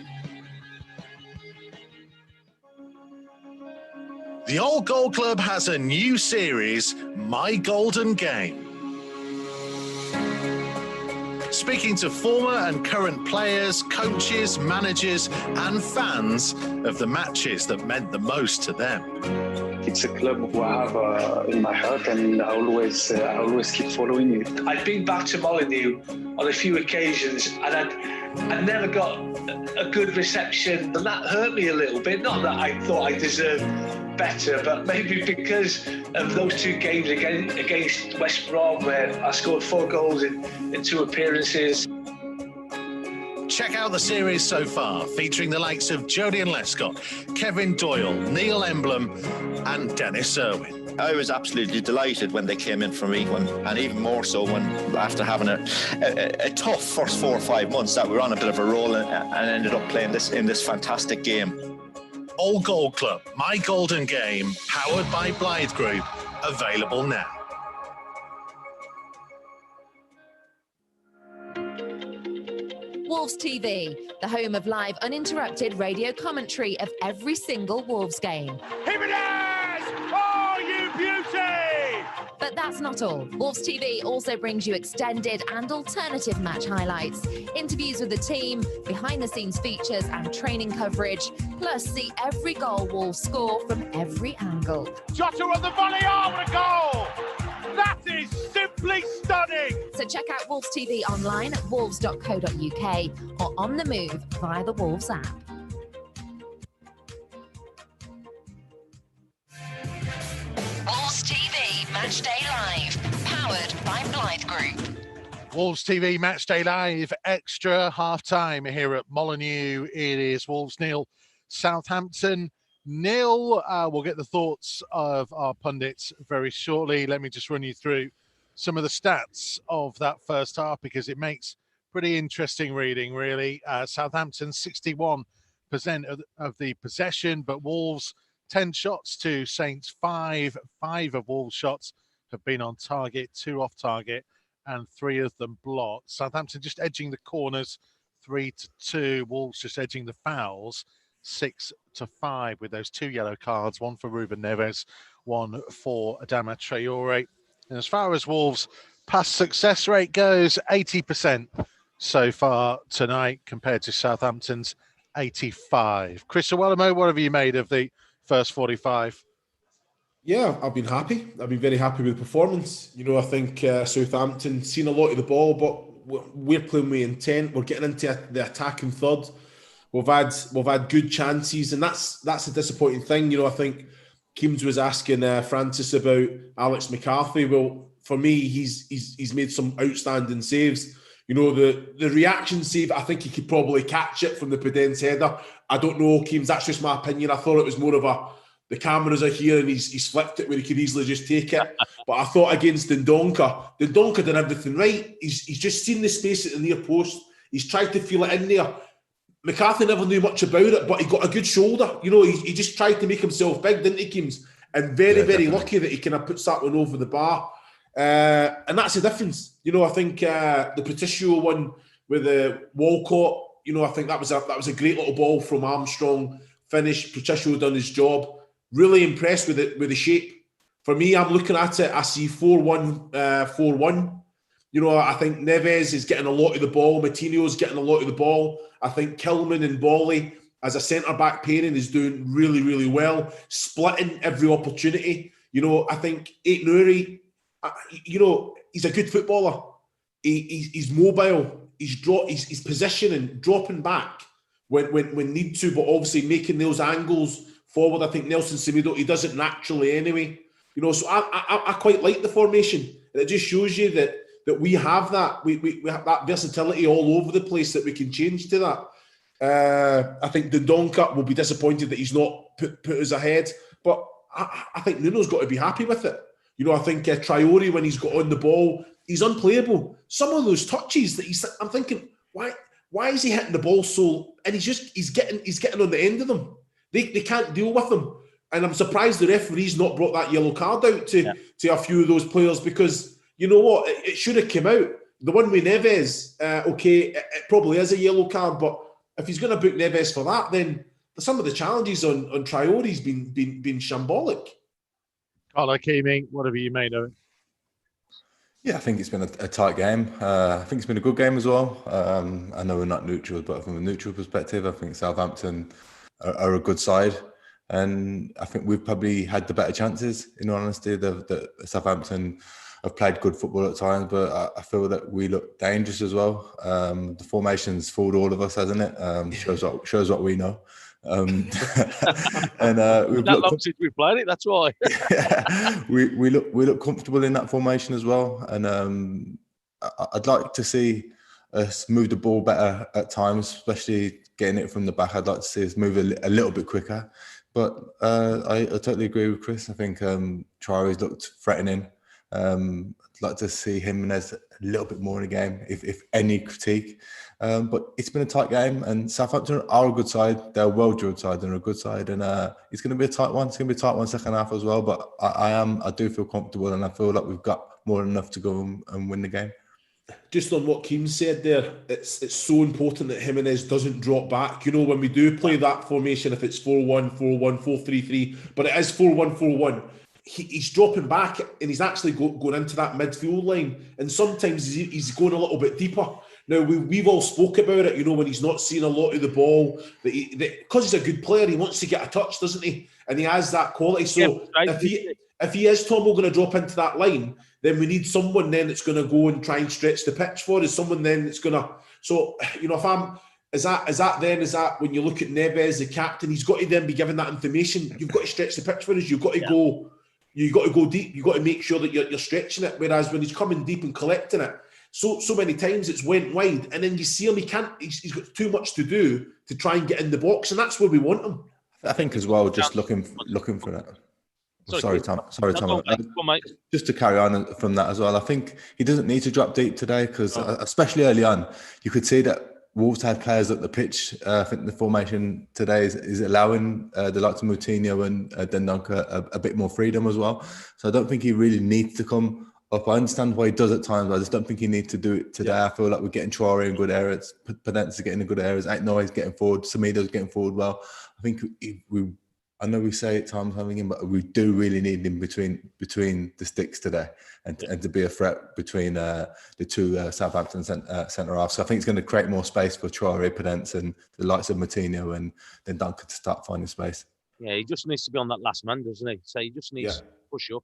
The Old Gold Club has a new series, My Golden Game. Speaking to former and current players, coaches, managers and fans of the matches that meant the most to them. It's a club who I have in my heart, and I always keep following it. I've been back to Molineux on a few occasions, and I never got a good reception, and that hurt me a little bit. Not that I thought I deserved better, but maybe because of those 2 games against West Brom, where I scored 4 goals in 2 appearances. Check out the series so far, featuring the likes of Jodian Lescott, Kevin Doyle, Neil Emblem and Dennis Irwin. I was absolutely delighted when they came in for me, and even more so when after having a tough first 4 or 5 months that we were on a bit of a roll and ended up playing in this fantastic game. Old Gold Club, My Golden Game, powered by Blythe Group, available now. Wolves TV, the home of live uninterrupted radio commentary of every single Wolves game. Jimenez! Oh, you beauty! But But that's not all. Wolves TV also brings you extended and alternative match highlights, interviews with the team, behind-the-scenes features and training coverage, plus see every goal Wolves score from every angle. Jota on the volley, what a goal! That is simply stunning! So check out Wolves TV online at wolves.co.uk or on the move via the Wolves app. Wolves TV Matchday Live, powered by Blythe Group. Wolves TV Matchday Live, extra half-time here at Molineux. It is Wolves 0, Southampton 0. We'll get the thoughts of our pundits very shortly. Let me just run you through some of the stats of that first half because it makes pretty interesting reading, really. Southampton 61% of the possession, but Wolves 10 shots to Saints 5. 5 of Wolves' shots have been on target, 2 off target, and 3 of them blocked. Southampton just edging the corners 3-2. Wolves just edging the fouls 6-5 with those 2 yellow cards, 1 for Ruben Neves, 1 for Adama Traore. And as far as Wolves' pass success rate goes, 80% so far tonight compared to Southampton's 85. Chris Iwelumo, what have you made of the first 45? Yeah, I've been happy. I've been very happy with the performance. You know, I think Southampton seen a lot of the ball, but we're playing with intent. We're getting into the attacking third. We've had good chances, and that's a disappointing thing. You know, I think Keames was asking Francis about Alex McCarthy. Well, for me, he's made some outstanding saves. You know, the reaction save, I think he could probably catch it from the Podence header. I don't know, Keames, that's just my opinion. I thought it was more of the cameras are here and he's flipped it where he could easily just take it. But I thought against Dendoncker did everything right. He's just seen the space at the near post. He's tried to feel it in there. McCarthy never knew much about it, but he got a good shoulder. You know, he just tried to make himself big, didn't he, Keames? And very lucky that he kind of puts that one over the bar. And that's the difference. You know, I think the Patricio one with Walcott, you know, I think that was a great little ball from Armstrong. Finish. Patricio done his job. Really impressed with it, with the shape. For me, I'm looking at it, I see 4-1, 4-1. You know, I think Neves is getting a lot of the ball. Matinho's getting a lot of the ball. I think Kilman and Bolly as a centre-back pairing is doing really, really well. Splitting every opportunity. You know, I think Aït-Nouri, you know, he's a good footballer. He's mobile. He's positioning, dropping back when need to, but obviously making those angles forward. I think Nelson Semedo, he does it naturally anyway. You know, so I quite like the formation. And it just shows you that we have that. We have that versatility all over the place that we can change to that. I think Dendoncker will be disappointed that he's not put us ahead. But I think Nuno's got to be happy with it. You know, I think Traore, when he's got on the ball, he's unplayable. Some of those touches that I'm thinking, why is he hitting the ball so? And he's getting on the end of them. They can't deal with them. And I'm surprised the referee's not brought that yellow card out to a few of those players, because you know what? It should have come out. The one with Neves, it probably is a yellow card, but if he's going to book Neves for that, then some of the challenges on Traore's been shambolic. Carl Ikeme, what have you made of it? Yeah, I think it's been a tight game. I think it's been a good game as well. I know we're not neutral, but from a neutral perspective, I think Southampton are a good side. And I think we've probably had the better chances, in all honesty. The Southampton have played good football at times, but I feel that we look dangerous as well. The formation's fooled all of us, hasn't it? Shows what we know. And we've that long since we played it, that's why. we look comfortable in that formation as well. And I'd like to see us move the ball better at times, especially getting it from the back. I'd like to see us move a little bit quicker. But I totally agree with Chris. I think Traore's looked threatening. I'd like to see Jimenez a little bit more in the game, if any critique. But it's been a tight game, and Southampton are a good side. They're a well-drilled side. They're a good side, and it's going to be a tight one. It's going to be a tight one second half as well. But I do feel comfortable, and I feel like we've got more than enough to go and win the game. Just on what Keames said there, it's so important that Jimenez doesn't drop back. You know, when we do play that formation, if it's 4-1, 4-1, 4-3-3, but it is 4-1, 4-1. he's dropping back and he's actually going into that midfield line, and sometimes he's going a little bit deeper. Now we've all spoke about it, when he's not seeing a lot of the ball, because he's a good player, he wants to get a touch, doesn't he? And he has that quality. So if he is Tomo going to drop into that line, then we need someone then that's going to go and try and stretch the pitch for us. Someone then that's going to. So if I'm. Is that when you look at Neves, the captain, he's got to then be given that information. You've got to stretch the pitch for us. You've got to go deep. You've got to make sure that you're stretching it. Whereas when he's coming deep and collecting it, so many times it's went wide, and then you see him. He's got too much to do to try and get in the box, and that's where we want him. I think as well, just looking for that. Sorry, Tom. Just to carry on from that as well, I think he doesn't need to drop deep today because, especially early on, you could see that Wolves had players at the pitch. I think the formation today is allowing the likes of Moutinho and Dendoncker a bit more freedom as well. So I don't think he really needs to come up. I understand why he does at times, but I just don't think he needs to do it today. Yeah. I feel like we're getting Traore in good areas, Podence is getting in good areas, Aitnoi's getting forward, Semedo's getting forward well. I think I know we say it times having him, but we do really need him between the sticks today, and to be a threat between the two Southampton centre halves. So I think it's going to create more space for Traore, Podence, and the likes of Moutinho and then Duncan to start finding space. Yeah, he just needs to be on that last man, doesn't he? So he just needs to push up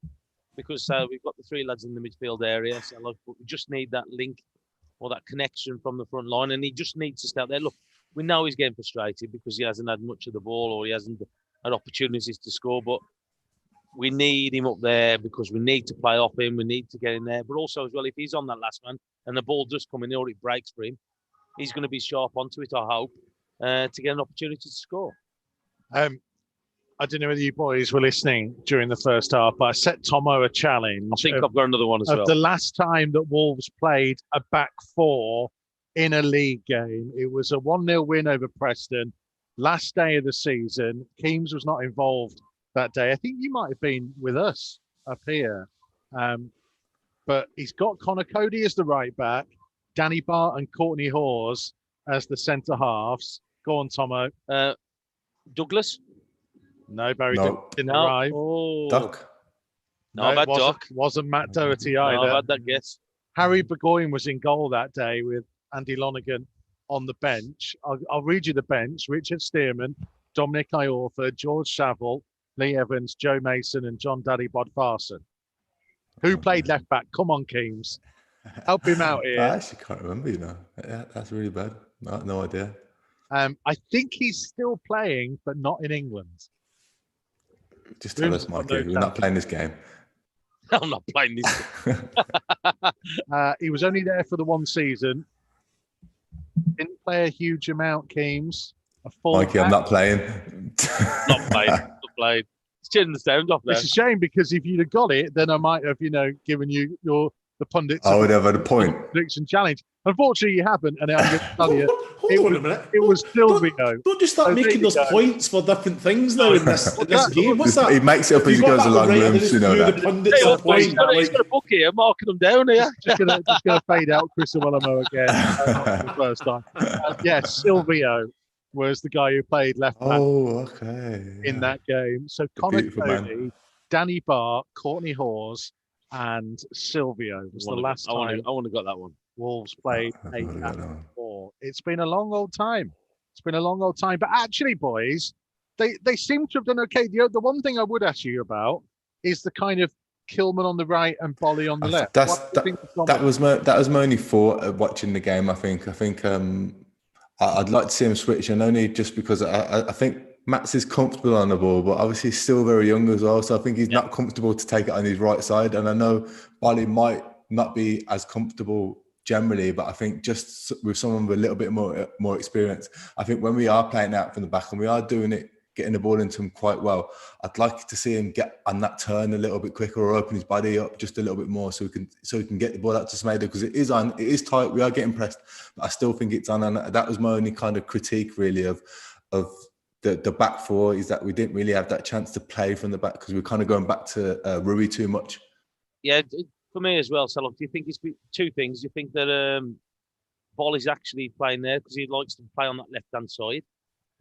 because we've got the three lads in the midfield area. So we just need that link or that connection from the front line, and he just needs to stay out there. Look, we know he's getting frustrated because he hasn't had much of the ball or he hasn't had opportunities to score, but we need him up there because we need to play off him. We need to get in there, but also as well, if he's on that last man and the ball does come in or it breaks for him, he's going to be sharp onto it, I hope, to get an opportunity to score. I don't know whether you boys were listening during the first half, but I set Tomo a challenge. I think I've got another one as well. The last time that Wolves played a back four in a league game, it was a 1-0 win over Preston. Last day of the season, Keames was not involved that day. I think you might have been with us up here. But he's got Connor Cody as the right back, Danny Bart and Courtney Hawes as the centre halves. Go on, Tomo. Douglas? No, Barry didn't arrive. Oh. Duck? No, bad Duck. Wasn't Matt Doherty either. No, I've had that guess. Harry Burgoyne was in goal that day with Andy Lonergan on the bench. I'll read you the bench. Richard Stearman, Dominic Iorfa, George Saville, Lee Evans, Joe Mason and John Daddy Bodvarson. Who played left back? Come on, Keames. Help him out here. I actually can't remember, Yeah, that's really bad. No idea. I think he's still playing, but not in England. Just tell us, Mikey. We're not playing this game. I'm not playing this game. He was only there for the one season. Didn't play a huge amount, Keames. Mikey, I'm not playing. Not played. It's turning the sound off there. It's a shame because if you'd have got it, then I might have, given you the pundits. I would have had a point. Prediction challenge. Unfortunately, you haven't, and I'm going to tell you, hold on a minute. It was Silvio. Don't just start making those points for different things now in this game. What's that? He makes it up as he goes along with him, He's got a book here, marking them down here. Just going to fade out Chris Iwelumo again. Not the first time. Yes, Silvio was the guy who played left back in that game. So Connor Cody, Danny Bart, Courtney Hawes, and Silvio was the last time. I want to got that one. Wolves played a back four. It's been a long old time. But actually, boys, they seem to have done okay. The one thing I would ask you about is the kind of Kilman on the right and Bolly on the left. That was my only thought watching the game. I think I'd like to see him switch, and only just because I think Mats is comfortable on the ball, but obviously he's still very young as well. So I think he's not comfortable to take it on his right side. And I know Bolly might not be as comfortable generally, but I think just with someone with a little bit more experience, I think when we are playing out from the back and we are doing it, getting the ball into him quite well, I'd like to see him get on that turn a little bit quicker or open his body up just a little bit more so he can get the ball out to Semedo, because it is tight, we are getting pressed, but I still think it's on. And that was my only kind of critique really of the back four, is that we didn't really have that chance to play from the back because we're kind of going back to Rui too much. Yeah, for me as well, Salo, do you think it's two things? Do you think that Bolly's actually playing there because he likes to play on that left-hand side?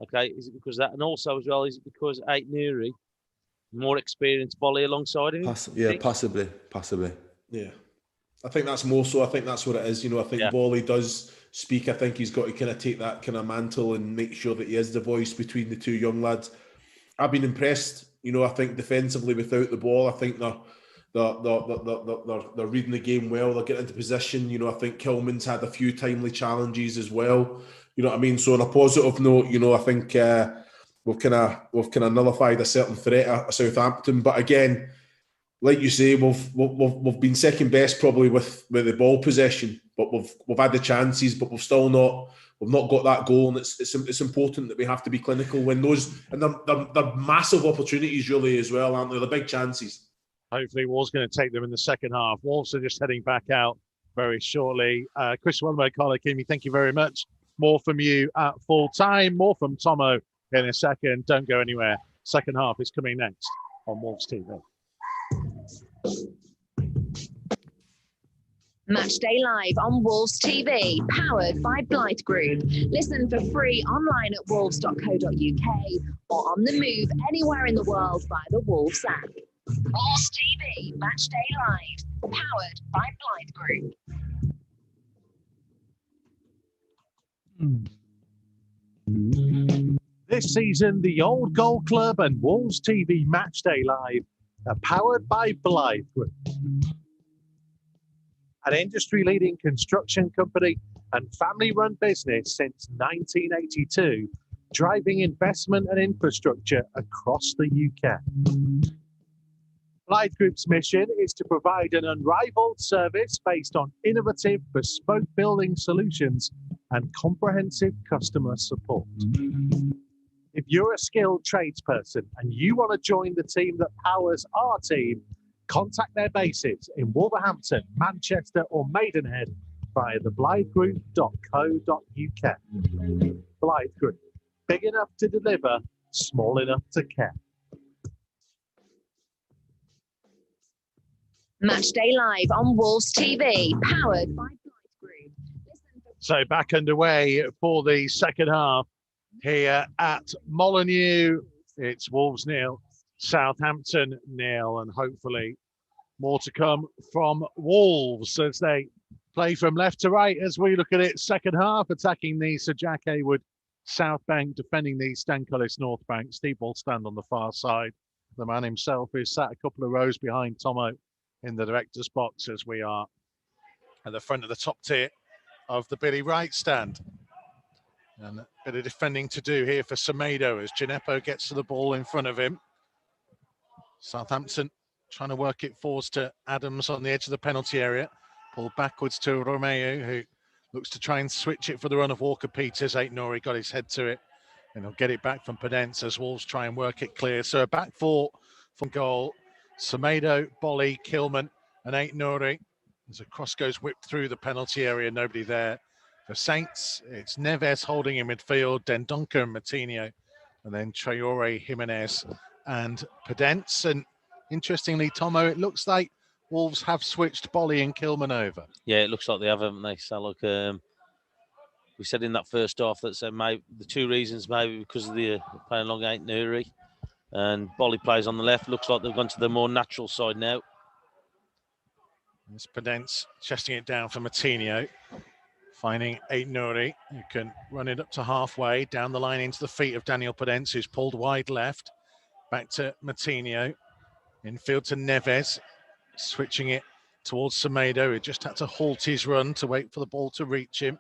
Okay, is it because of that? And also as well, is it because Aitnouri more experienced volley alongside him? Possibly. Yeah. I think that's more so. I think that's what it is. I think Volley does speak. I think he's got to kind of take that kind of mantle and make sure that he is the voice between the two young lads. I've been impressed. I think defensively without the ball, I think they're reading the game well. They're getting into position. I think Kilman's had a few timely challenges as well. You know what I mean? So on a positive note, I think we've kind of nullified a certain threat at Southampton. But again, like you say, we've been second best probably with the ball possession, but we've had the chances, but we've not got that goal, and it's important that we have to be clinical when those, and they're massive opportunities really as well, aren't they? They're big chances. Hopefully Wolves going to take them in the second half. Wolves are just heading back out very shortly. Iwelumo and Carl Ikeme, thank you very much. More from you at full time, more from Tomo in a second. Don't go anywhere. Second half is coming next on Wolves TV. Matchday Live on Wolves TV, powered by Blight Group. Listen for free online at wolves.co.uk or on the move anywhere in the world via the Wolves app. Wolves TV, Matchday Live, powered by Blight Group. This season, the Old Gold Club and Wolves TV Matchday Live are powered by Blythe Group, an industry-leading construction company and family-run business since 1982, driving investment and infrastructure across the UK. Blythe Group's mission is to provide an unrivaled service based on innovative, bespoke building solutions and comprehensive customer support. If you're a skilled tradesperson and you want to join the team that powers our team, contact their bases in Wolverhampton, Manchester or Maidenhead via theblythegroup.co.uk. Blythe Group, big enough to deliver, small enough to care. Matchday Live on Wolves TV, powered by Blythe Group. So back underway for the second half here at Molineux. It's Wolves 0, Southampton 0, and hopefully more to come from Wolves as they play from left to right as we look at it. Second half, attacking the Sir Jack Haywood South Bank, defending the Stancullis North Bank. Steve will stand on the far side. The man himself is sat a couple of rows behind Tomo in the director's box as we are at the front of the top tier of the Billy Wright stand. And a bit of defending to do here for Semedo as Gineppo gets to the ball in front of him. Southampton trying to work it forwards to Adams on the edge of the penalty area. Pulled backwards to Romeo, who looks to try and switch it for the run of Walker-Peters. Aït-Nouri got his head to it, and he'll get it back from Podence as Wolves try and work it clear. So a back four from goal. Semedo, Bolly, Kilman, and Aït-Nouri. As a cross goes whipped through the penalty area, nobody there. For Saints, it's Neves holding in midfield, Dendoncker and Matinho, and then Traore, Jimenez, and Podence. And interestingly, Tomo, it looks like Wolves have switched Bolly and Kilman over. Yeah, it looks like they have, haven't they? So look, we said in that first half that maybe the two reasons, maybe because of the playing along Aït-Nouri and Bolly plays on the left. Looks like they've gone to the more natural side now. It's Podence chesting it down for Matinho, finding Aït-Nouri, who can run it up to halfway, down the line into the feet of Daniel Podence, who's pulled wide left. Back to Matinho, infield to Neves, switching it towards Semedo, who just had to halt his run to wait for the ball to reach him.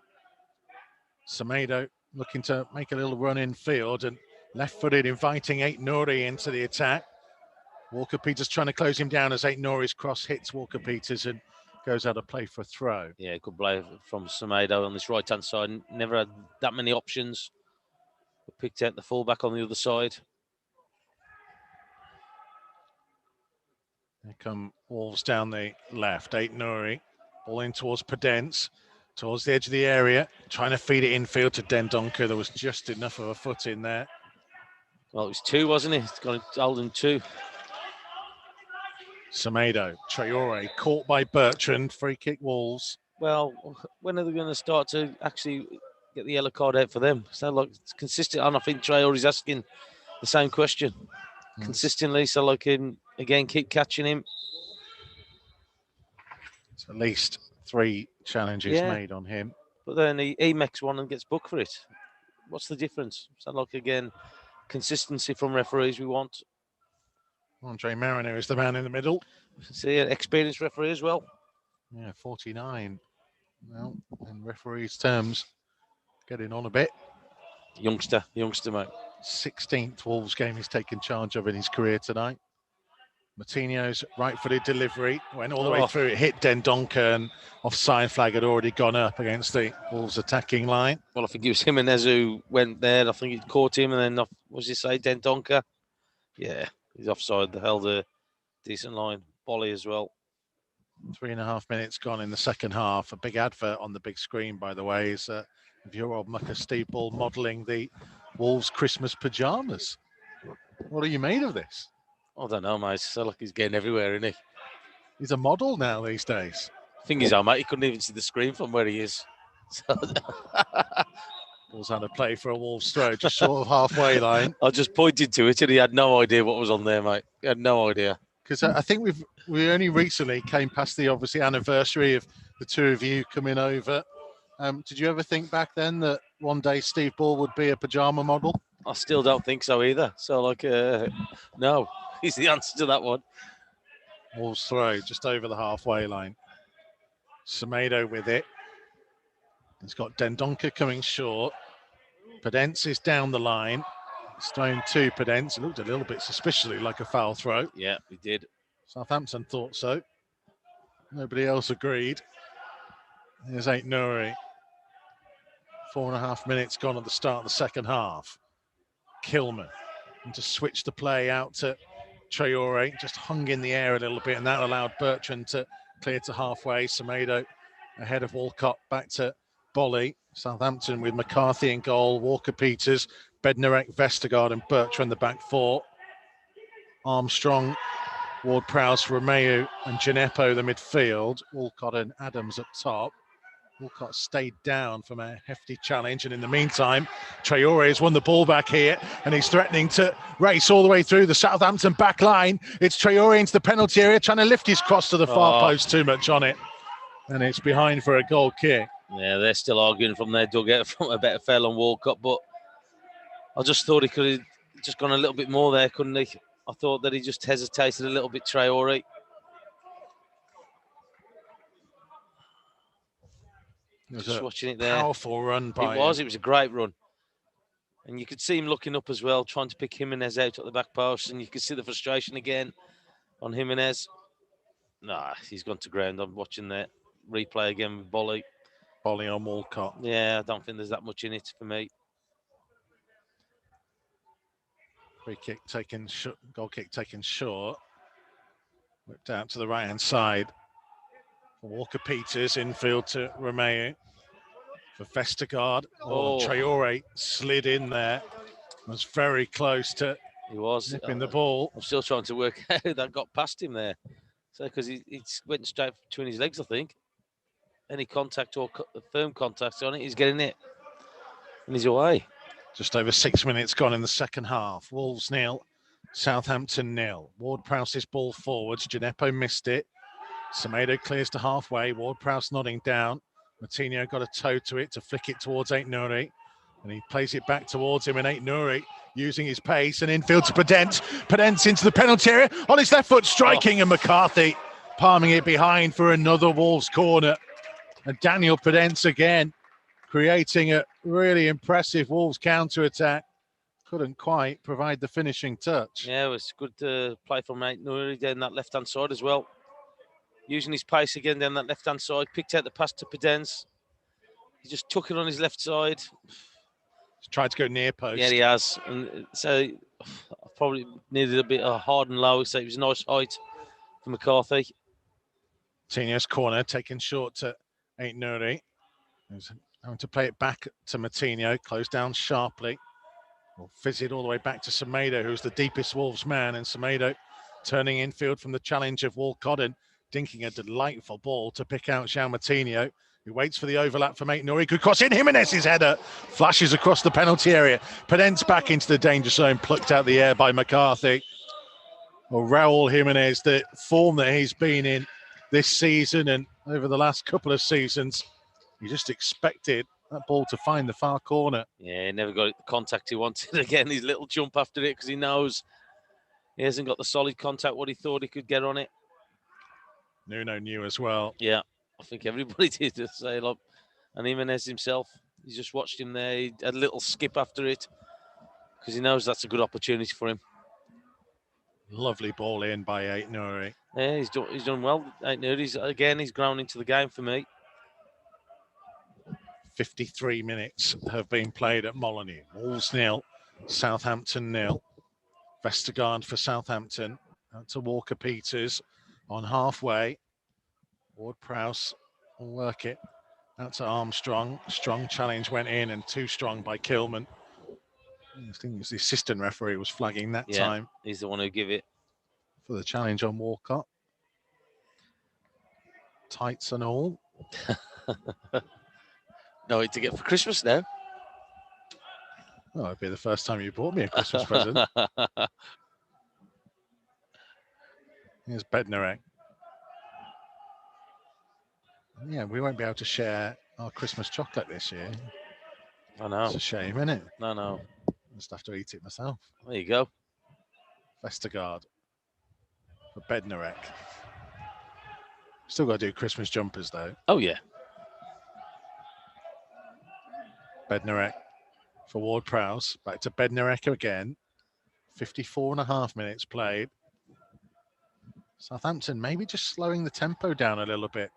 Semedo looking to make a little run in field and left-footed, inviting Aït-Nouri into the attack. Walker-Peters trying to close him down as Aït-Nouri's cross hits Walker-Peters and goes out of play for a throw. Yeah, good play from Semedo on this right-hand side. Never had that many options. Picked out the fullback on the other side. There come Wolves down the left. Aït-Nouri, ball in towards Podence, towards the edge of the area, trying to feed it infield to Dendoncker. There was just enough of a foot in there. Well, it was two, wasn't it? It's got to hold him two. Semedo, Traore, caught by Bertrand, free kick Wolves. Well, when are they going to start to actually get the yellow card out for them? So like it's consistent, and I think Traore's asking the same question. consistently, so like him again, keep catching him. It's at least 3 challenges made on him. But then he makes one and gets booked for it. What's the difference? So like again, consistency from referees we want. Andre Mariner is the man in the middle. See, an experienced referee as well. Yeah, 49. Well, in referees' terms, getting on a bit. Youngster, mate. 16th Wolves game he's taken charge of in his career tonight. Martinho's right-footed delivery went all the way through. It hit Dendoncker, and offside flag had already gone up against the Wolves attacking line. Well, I think it was Jimenez who went there. I think he caught him, and then what was he say, Dendoncker? Yeah, he's offside. They held a decent line. Volley as well. 3.5 minutes gone in the second half. A big advert on the big screen, by the way, is of your old mucker Steve Ball modelling the Wolves Christmas pyjamas. What are you made of this? I don't know, mate. So like he's getting everywhere, isn't he? He's a model now these days. Thing is, mate, he couldn't even see the screen from where he is. So Ball's had a play for a Wolves throw, just sort of halfway line. I just pointed to it, and he had no idea what was on there, mate. He had no idea. Because I think we only recently came past the obviously anniversary of the two of you coming over. Did you ever think back then that one day Steve Ball would be a pyjama model? I still don't think so either. So like, no, he's the answer to that one. Wolves throw just over the halfway line. Semedo with it. He's got Dendoncker coming short. Pedence is down the line. It's thrown to Pedence. It looked a little bit suspiciously like a foul throw. Yeah, we did. Southampton thought so. Nobody else agreed. Here's Ait Nouri. 4.5 minutes gone at the start of the second half. Kilman. And to switch the play out to Traore. Just hung in the air a little bit, and that allowed Bertrand to clear to halfway. Semedo ahead of Walcott, back to Bolly. Southampton with McCarthy in goal, Walker-Peters, Bednarek, Vestergaard and Bertrand the back four. Armstrong, Ward-Prowse, Romeu and Gineppo the midfield. Walcott and Adams up top. Walcott stayed down from a hefty challenge, and in the meantime, Traore has won the ball back here, and he's threatening to race all the way through the Southampton back line. It's Traore into the penalty area, trying to lift his cross to the far post, too much on it, and it's behind for a goal kick. Yeah, they're still arguing from their dugout from a better fell on Walcott, but I just thought he could have just gone a little bit more there, couldn't he? I thought that he just hesitated a little bit, Traore. Just watching it there. Powerful run by him. It was a great run. And you could see him looking up as well, trying to pick Jimenez out at the back post, and you could see the frustration again on Jimenez. Nah, he's gone to ground. I'm watching that replay again with Bolly. Bolly on Walcott. Yeah, I don't think there's that much in it for me. Free kick taken, goal kick taken short. Whipped out to the right-hand side. Walker-Peters, infield to Romeu. For Vestergaard. Traore slid in there. Was very close to nipping the ball. I'm still trying to work out how that got past him there. So, because he went straight between his legs, I think. Any contact or firm contact on it, he's getting it. And he's away. Just over 6 minutes gone in the second half. Wolves 0, Southampton 0. Ward-Prowse's ball forwards. Gineppo missed it. Semedo clears to halfway. Ward-Prowse nodding down. Martinho got a toe to it to flick it towards Ait Nouri. And he plays it back towards him. And Ait Nouri using his pace and infield to Pedence. Pedence into the penalty area. On his left foot striking, and McCarthy palming it behind for another Wolves corner. And Daniel Pedence again creating a really impressive Wolves counter-attack. Couldn't quite provide the finishing touch. Yeah, it was good play from Ait Nouri down that left-hand side as well. Using his pace again down that left-hand side. Picked out the pass to Pedence. He just took it on his left side. He's tried to go near post. Yeah, he has. And so I probably needed a bit of hard and low. So it was a nice height for McCarthy. Martinho's corner taken short to Ait Nouri. He's having to play it back to Martinho. Closed down sharply. Will fizz it all the way back to Semedo, who's the deepest Wolves man. And Semedo turning infield from the challenge of Walcott and dinking a delightful ball to pick out João Martinho, who waits for the overlap from Ait Nouri. Could cross in. Jimenez's header flashes across the penalty area. Pedence back into the danger zone, plucked out the air by McCarthy. Well, Raul Jimenez, the form that he's been in this season and over the last couple of seasons, you just expected that ball to find the far corner. Yeah, he never got the contact he wanted. Again, his little jump after it because he knows he hasn't got the solid contact what he thought he could get on it. Nuno knew as well. Yeah, I think everybody did to say, look, and Jimenez himself, he just watched him there. He had a little skip after it because he knows that's a good opportunity for him. Lovely ball in by Aït-Nouri. Yeah, he's done well. Aït-Nouri, he's grown into the game for me. 53 minutes have been played at Molineux. Wolves 0, Southampton 0. Vestergaard for Southampton. Out to Walker-Peters on halfway. Ward-Prowse will work it. Out to Armstrong. Strong challenge went in and too strong by Kilman. I think it was the assistant referee was flagging that time. He's the one who give it. For the challenge on Walcott. Tights and all. No, to get for Christmas now. Oh, it'd be the first time you bought me a Christmas present. Here's Bednarek. Yeah, we won't be able to share our Christmas chocolate this year. I know. It's a shame, isn't it? No. I just have to eat it myself. There you go. Vestergaard for Bednarek. Still got to do Christmas jumpers, though. Oh, yeah. Bednarek for Ward-Prowse. Back to Bednarek again. 54.5 minutes played. Southampton maybe just slowing the tempo down a little bit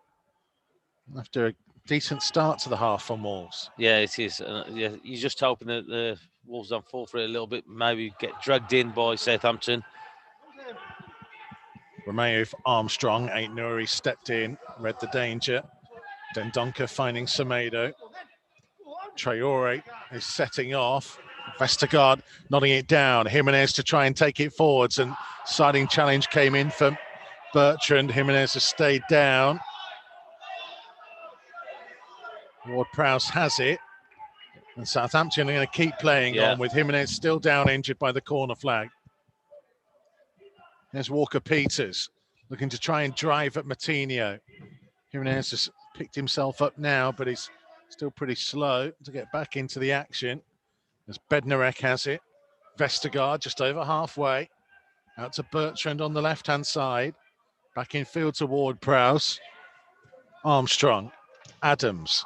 after a decent start to the half from Wolves. Yeah, it is. You're just hoping that the Wolves don't fall for it a little bit, maybe get dragged in by Southampton. Romeo for Armstrong. Aït-Nouri stepped in, read the danger. Dendoncker finding Semedo. Traore is setting off. Vestergaard nodding it down. Jimenez to try and take it forwards, and siding challenge came in from Bertrand. Jimenez has stayed down. Ward-Prowse has it. And Southampton are going to keep playing on with Jimenez still down injured by the corner flag. There's Walker-Peters looking to try and drive at Moutinho. Jimenez has picked himself up now, but he's still pretty slow to get back into the action. As Bednarek has it. Vestergaard just over halfway. Out to Bertrand on the left-hand side. Back in field to Ward-Prowse. Armstrong. Adams.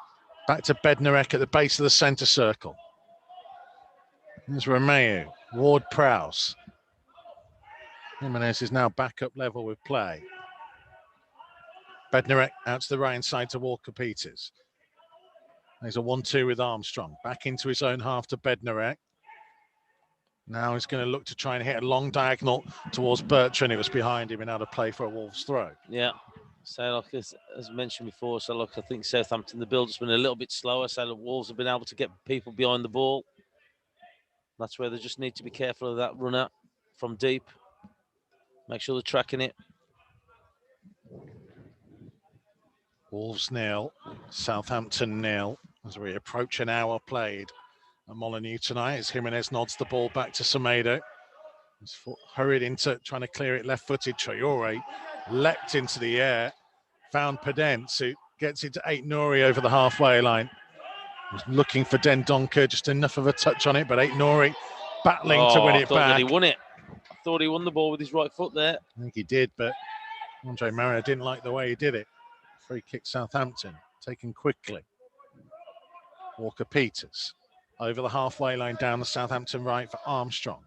Back to Bednarek at the base of the centre circle. There's Romeo. Ward-Prowse. Jimenez is now back up level with play. Bednarek out to the right side to Walker-Peters. There's a 1-2 with Armstrong. Back into his own half to Bednarek. Now he's going to look to try and hit a long diagonal towards Bertrand. It was behind him and out of play for a Wolves throw. Yeah. So, like as mentioned before, so look, I think Southampton, the build-up's been a little bit slower. So the Wolves have been able to get people behind the ball. That's where they just need to be careful of that runner from deep. Make sure they're tracking it. Wolves 0, Southampton 0. As we approach an hour played at Molineux tonight, as Jimenez nods the ball back to Semedo. He's hurried into trying to clear it left-footed. Traore leapt into the air, found Pedence, who gets it to Aït-Nouri over the halfway line. Was looking for Dendoncker, just enough of a touch on it, but Aït-Nouri battling to win it back. That he won it. I thought he won the ball with his right foot there. I think he did, but Andre Marriott didn't like the way he did it. Free kick Southampton, taken quickly. Walker-Peters over the halfway line down the Southampton right for Armstrong.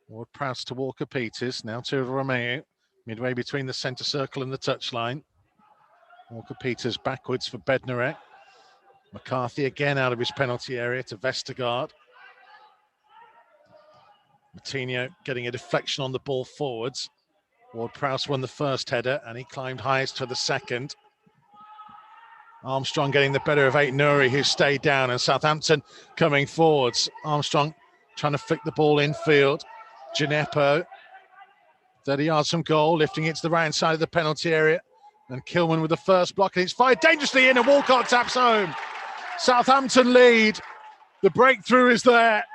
Ward-Prowse to Walker-Peters, now to Romeo, midway between the centre circle and the touchline. Walker-Peters backwards for Bednarek. McCarthy again out of his penalty area to Vestergaard. Moutinho getting a deflection on the ball forwards. Ward-Prowse won the first header and he climbed highest for the second. Armstrong getting the better of Aït-Nouri, who stayed down, and Southampton coming forwards. Armstrong trying to flick the ball infield. Gineppo, 30 yards from goal, lifting it to the right side of the penalty area. And Kilman with the first block, and it's fired dangerously in, and Walcott taps home. Southampton lead. The breakthrough is there.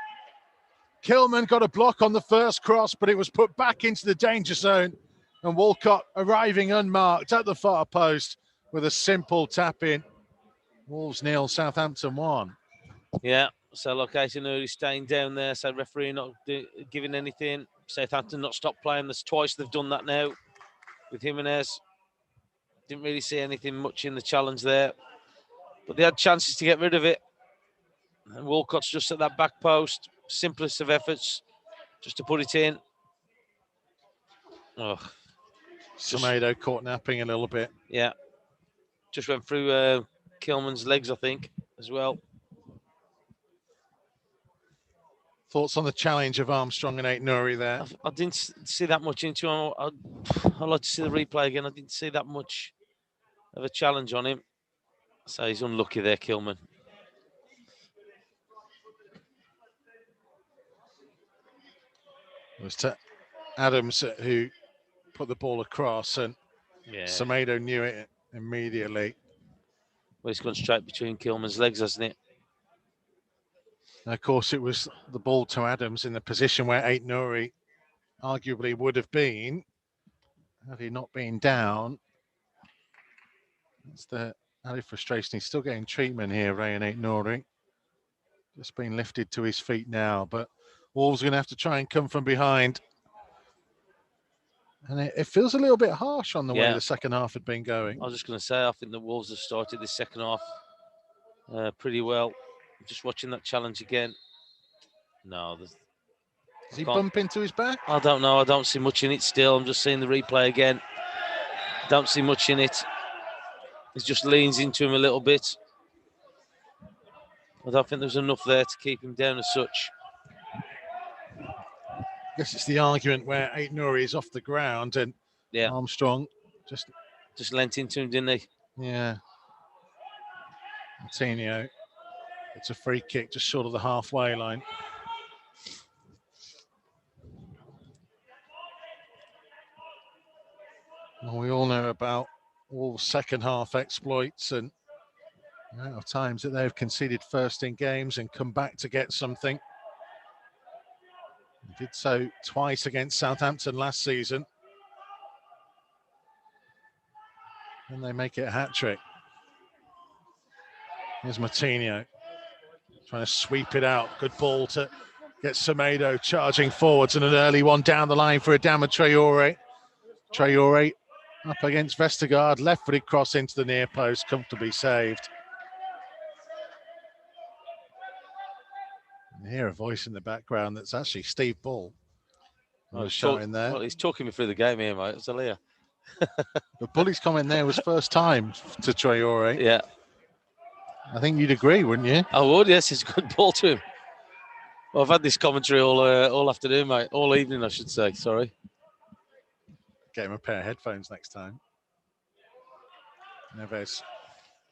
Kilman got a block on the first cross, but it was put back into the danger zone. And Walcott arriving unmarked at the far post with a simple tap in. Wolves 0, Southampton 1. Yeah, so look, Aït-Nouri staying down there, so referee not giving anything. Southampton not stopped playing. That's twice they've done that now with Jimenez. Didn't really see anything much in the challenge there, but they had chances to get rid of it. And Walcott's just at that back post, simplest of efforts, just to put it in. Oh, Semedo caught napping a little bit. Yeah, just went through Kilman's legs, I think, as well. Thoughts on the challenge of Armstrong and Aït-Nouri there? I didn't see that much into him. I'd like to see the replay again. I didn't see that much of a challenge on him. So he's unlucky there, Kilman. It was to Adams who put the ball across, and Semedo knew it immediately. Well, he's gone straight between Kilman's legs, hasn't it? And of course, it was the ball to Adams in the position where Aït-Nouri arguably would have been had he not been down. That's the added frustration. He's still getting treatment here, Rayan Aït-Nouri. Just been lifted to his feet now, but Wolves are going to have to try and come from behind. And it feels a little bit harsh on the way the second half had been going. I was just going to say, I think the Wolves have started this second half pretty well. Just watching that challenge again. No. Does he bump into his back? I don't know. I don't see much in it still. I'm just seeing the replay again. Don't see much in it. He just leans into him a little bit. I don't think there's enough there to keep him down as such. I guess it's the argument where Aït-Nouri is off the ground and Armstrong just lent into him, didn't he? Yeah. Martinho. It's a free kick just short of the halfway line. Well, we all know about Wolves' second half exploits and the amount of times that they've conceded first in games and come back to get something. They did so twice against Southampton last season. And they make it a hat-trick. Here's Martinho. Trying to sweep it out. Good ball to get Semedo charging forwards, and an early one down the line for Adama Traoré. Traoré up against Vestergaard. Left-footed cross into the near post. Comfortably saved. You hear a voice in the background that's actually Steve Bull. Was shouting there. Well, he's talking me through the game here, mate. It's Aaliyah. The Bully's comment there was first time to Traoré. Yeah. I think you'd agree, wouldn't you? I would, yes. It's a good ball to him. Well, I've had this commentary all afternoon, mate. All evening, I should say. Sorry. Get him a pair of headphones next time. Neves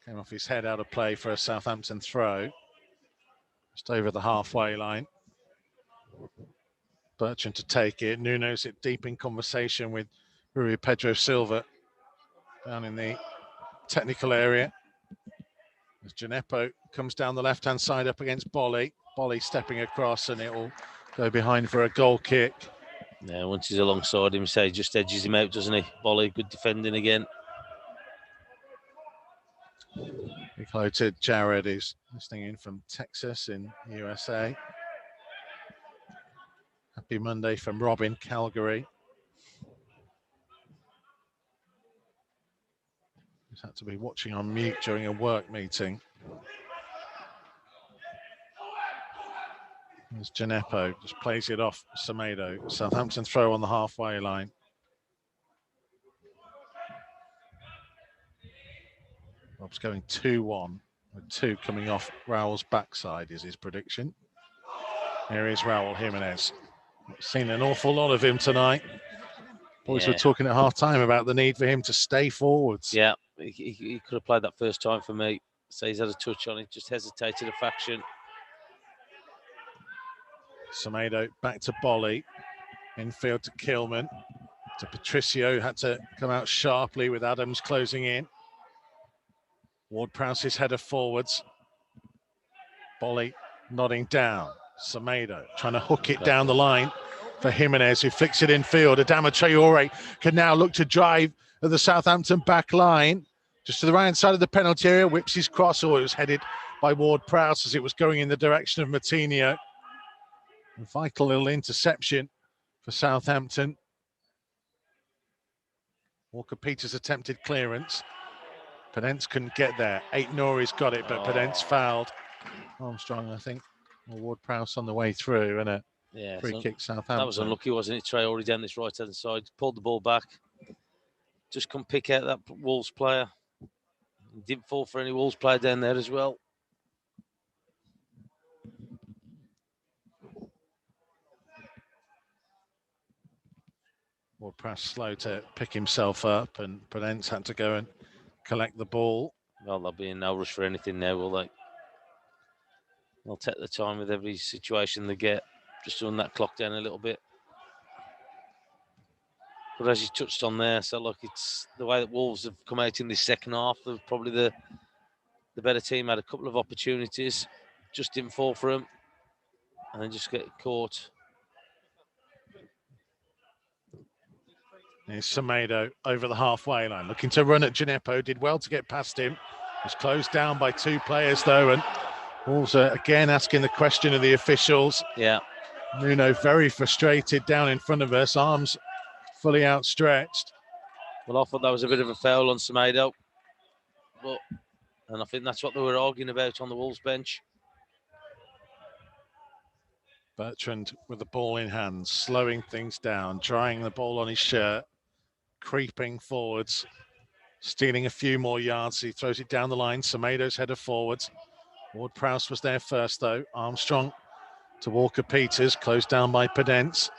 came off his head out of play for a Southampton throw. Just over the halfway line. Bertrand to take it. Nuno's it deep in conversation with Rui Pedro Silva down in the technical area. As Gineppo comes down the left-hand side up against Bolly. Bolly stepping across, and it will go behind for a goal kick. Yeah, once he's alongside him, say, just edges him out, doesn't he? Bolly, good defending again. Big hello to Jared, who's listening in from Texas in USA. Happy Monday from Rob in Calgary. He's had to be watching on mute during a work meeting. There's Gineppo, just plays it off Semedo. Southampton throw on the halfway line. Rob's going 2-1, with 2 coming off Raul's backside is his prediction. Here is Raul Jimenez. Seen an awful lot of him tonight. Boys were talking at half-time about the need for him to stay forwards. Yeah, he could have played that first time for me. So he's had a touch on it, just hesitated a fraction. Semedo back to Bolly. Infield to Kilman. To Patricio, had to come out sharply with Adams closing in. Ward-Prowse's header forwards. Bolly nodding down. Semedo trying to hook it down the line for Jimenez, who flicks it in field. Adama Traore can now look to drive at the Southampton back line. Just to the right-hand side of the penalty area, whips his cross, or it was headed by Ward-Prowse as it was going in the direction of Moutinho. A vital little interception for Southampton. Walker-Peters attempted clearance. Pedence couldn't get there. Aït-Nouri's got it, but Pedence fouled. Armstrong, I think, or Ward-Prowse on the way through, and a free kick Southampton. That was unlucky, wasn't it? Traore down this right-hand side, pulled the ball back. Just couldn't pick out that Wolves player. He didn't fall for any Wolves player down there as well. Ward-Prowse slow to pick himself up, and Pedence had to go and collect the ball. Well, they'll be in no rush for anything now, will they? They'll take the time with every situation they get, just to run that clock down a little bit. But as you touched on there, so look, it's the way that Wolves have come out in this second half. They're probably the better team. Had a couple of opportunities, just didn't fall for them, and then just get caught. Here's Semedo over the halfway line, looking to run at Gineppo. Did well to get past him. Was closed down by two players though, and Wolves are again asking the question of the officials. Yeah. Nuno very frustrated down in front of us, arms fully outstretched. Well, I thought that was a bit of a foul on Semedo, and I think that's what they were arguing about on the Wolves bench. Bertrand with the ball in hand, slowing things down, drying the ball on his shirt, creeping forwards, stealing a few more yards. He throws it down the line. Semedo's header forwards. Ward-Prowse was there first, though. Armstrong to Walker-Peters, closed down by Pedence.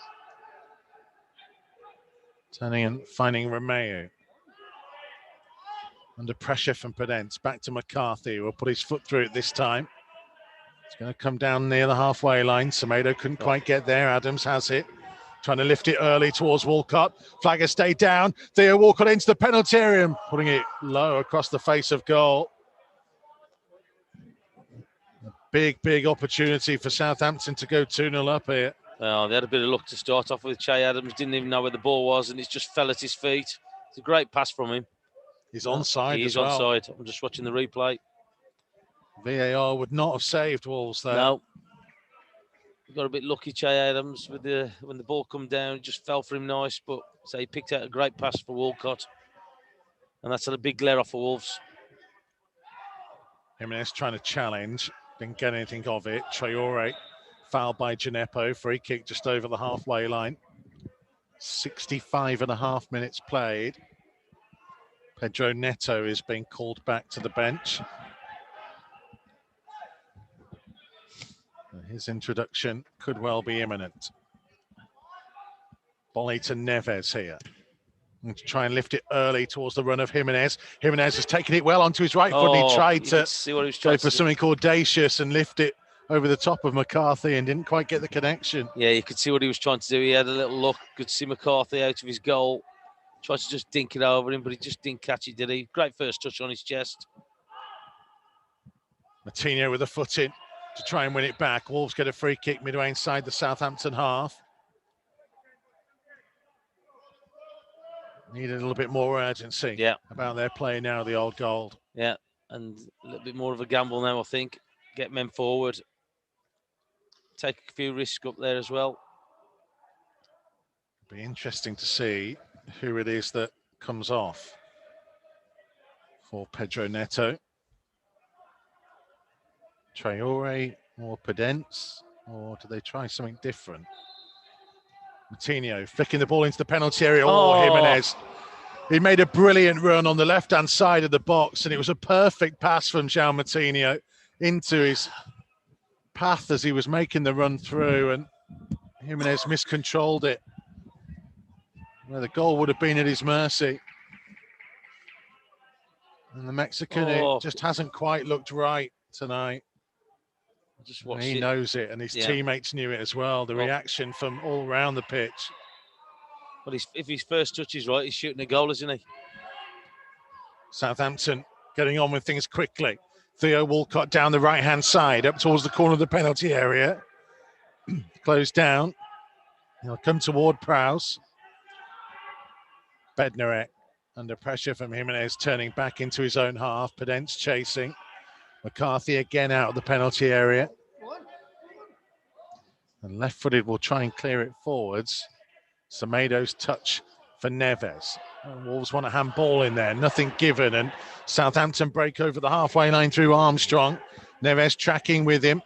Turning and finding Romeu. Under pressure from Pedence. Back to McCarthy, who will put his foot through it this time. It's going to come down near the halfway line. Semedo couldn't quite get there. Adams has it. Trying to lift it early towards Walcott. Flagger stayed down. Theo Walcott into the penalty area, putting it low across the face of goal. A big opportunity for Southampton to go 2-0 up here. Well, they had a bit of luck to start off with. Che Adams didn't even know where the ball was, and it just fell at his feet. It's a great pass from him. He's onside. He is as well. onside. I'm just watching the replay. VAR would not have saved Wolves there. No. He got a bit lucky, Che Adams, with when the ball come down. It just fell for him nice, but so he picked out a great pass for Walcott. And that's a big glare off for Wolves. Jimenez trying to challenge. Didn't get anything of it. Traore fouled by Gineppo. Free kick just over the halfway line. 65.5 minutes played. Pedro Neto is being called back to the bench. His introduction could well be imminent. Volley to Neves here. And to try and lift it early towards the run of Jimenez. Jimenez has taken it well onto his right foot. He tried to go for something audacious and lift it over the top of McCarthy and didn't quite get the connection. Yeah, you could see what he was trying to do. He had a little look. Could see McCarthy out of his goal. Tried to just dink it over him, but he just didn't catch it, did he? Great first touch on his chest. Moutinho with a foot in to try and win it back. Wolves get a free kick midway inside the Southampton half. Need a little bit more urgency about their play now, the old gold. Yeah, and a little bit more of a gamble now, I think. Get men forward. Take a few risks up there as well. Be interesting to see who it is that comes off for Pedro Neto. Traore or Pedence, or do they try something different? Moutinho flicking the ball into the penalty area. Jimenez. He made a brilliant run on the left-hand side of the box, and it was a perfect pass from João Moutinho into his path as he was making the run through, and Jimenez miscontrolled it. Well, the goal would have been at his mercy. And the Mexican, it just hasn't quite looked right tonight. He knows it, and his teammates knew it as well. The reaction from all around the pitch. Well, if his first touch is right, he's shooting a goal, isn't he? Southampton getting on with things quickly. Theo Walcott down the right-hand side, up towards the corner of the penalty area. closed down. He'll come toward Prowse. Bednarek under pressure from Jimenez, turning back into his own half. Pedence chasing. McCarthy again out of the penalty area. And left-footed will try and clear it forwards. Semedo's touch for Neves. Wolves want a handball in there, nothing given, and Southampton break over the halfway line through Armstrong. Neves tracking with him.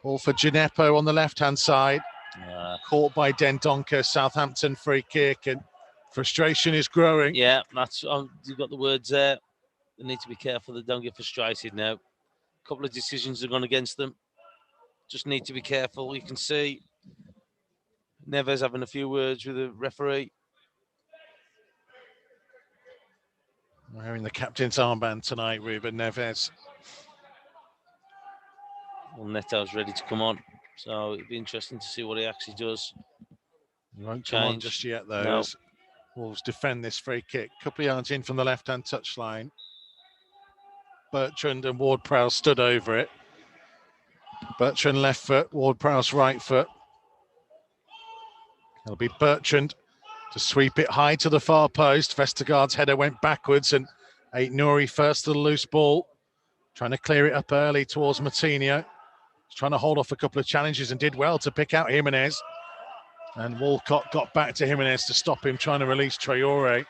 Ball for Gineppo on the left-hand side. Caught by Dendoncker. Southampton free kick, and frustration is growing. Yeah, that's you've got the words there. They need to be careful they don't get frustrated now. A couple of decisions have gone against them. Just need to be careful. You can see Neves having a few words with the referee. Wearing the captain's armband tonight, Ruben Neves. Well, Neto's ready to come on, so it'd be interesting to see what he actually does. He won't come on just yet, though. No. As Wolves defend this free kick. Couple of yards in from the left-hand touchline. Bertrand and Ward-Prowse stood over it. Bertrand left foot, Ward-Prowse right foot. It'll be Bertrand to sweep it high to the far post. Vestergaard's header went backwards, and Aït-Nouri first to the loose ball. Trying to clear it up early towards Moutinho. He's trying to hold off a couple of challenges and did well to pick out Jimenez. And Walcott got back to Jimenez to stop him, trying to release Traore.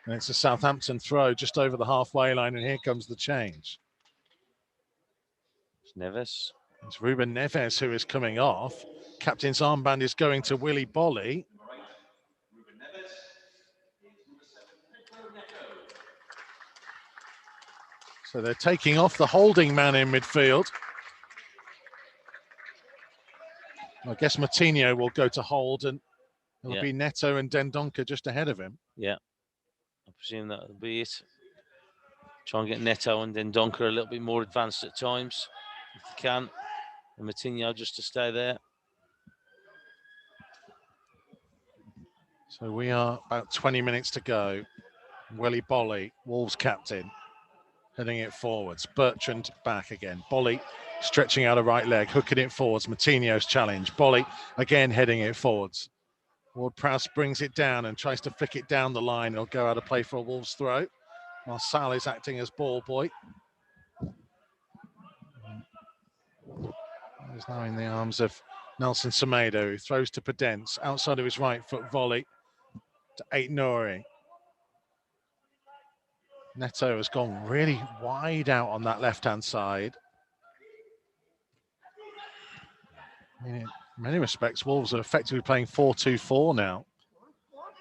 And it's a Southampton throw just over the halfway line, and here comes the change. It's Neves. It's Ruben Neves who is coming off. Captain's armband is going to Willy Bolly. So they're taking off the holding man in midfield. I guess Moutinho will go to hold, and it'll be Neto and Dendoncker just ahead of him. Yeah, I presume that'll be it. Try and get Neto and Dendoncker a little bit more advanced at times, if they can. And Moutinho just to stay there. So we are about 20 minutes to go. Willy Bolly, Wolves captain, heading it forwards. Bertrand back again. Bolly stretching out a right leg, hooking it forwards. Moutinho's challenge. Bolly again heading it forwards. Ward-Prowse brings it down and tries to flick it down the line. It'll go out of play for a Wolves throw. Marçal is acting as ball boy. He's now in the arms of Nelson Semedo, who throws to Pedence. Outside of his right foot volley to Aït-Nouri. Neto has gone really wide out on that left-hand side. I mean, in many respects, Wolves are effectively playing 4-2-4 now.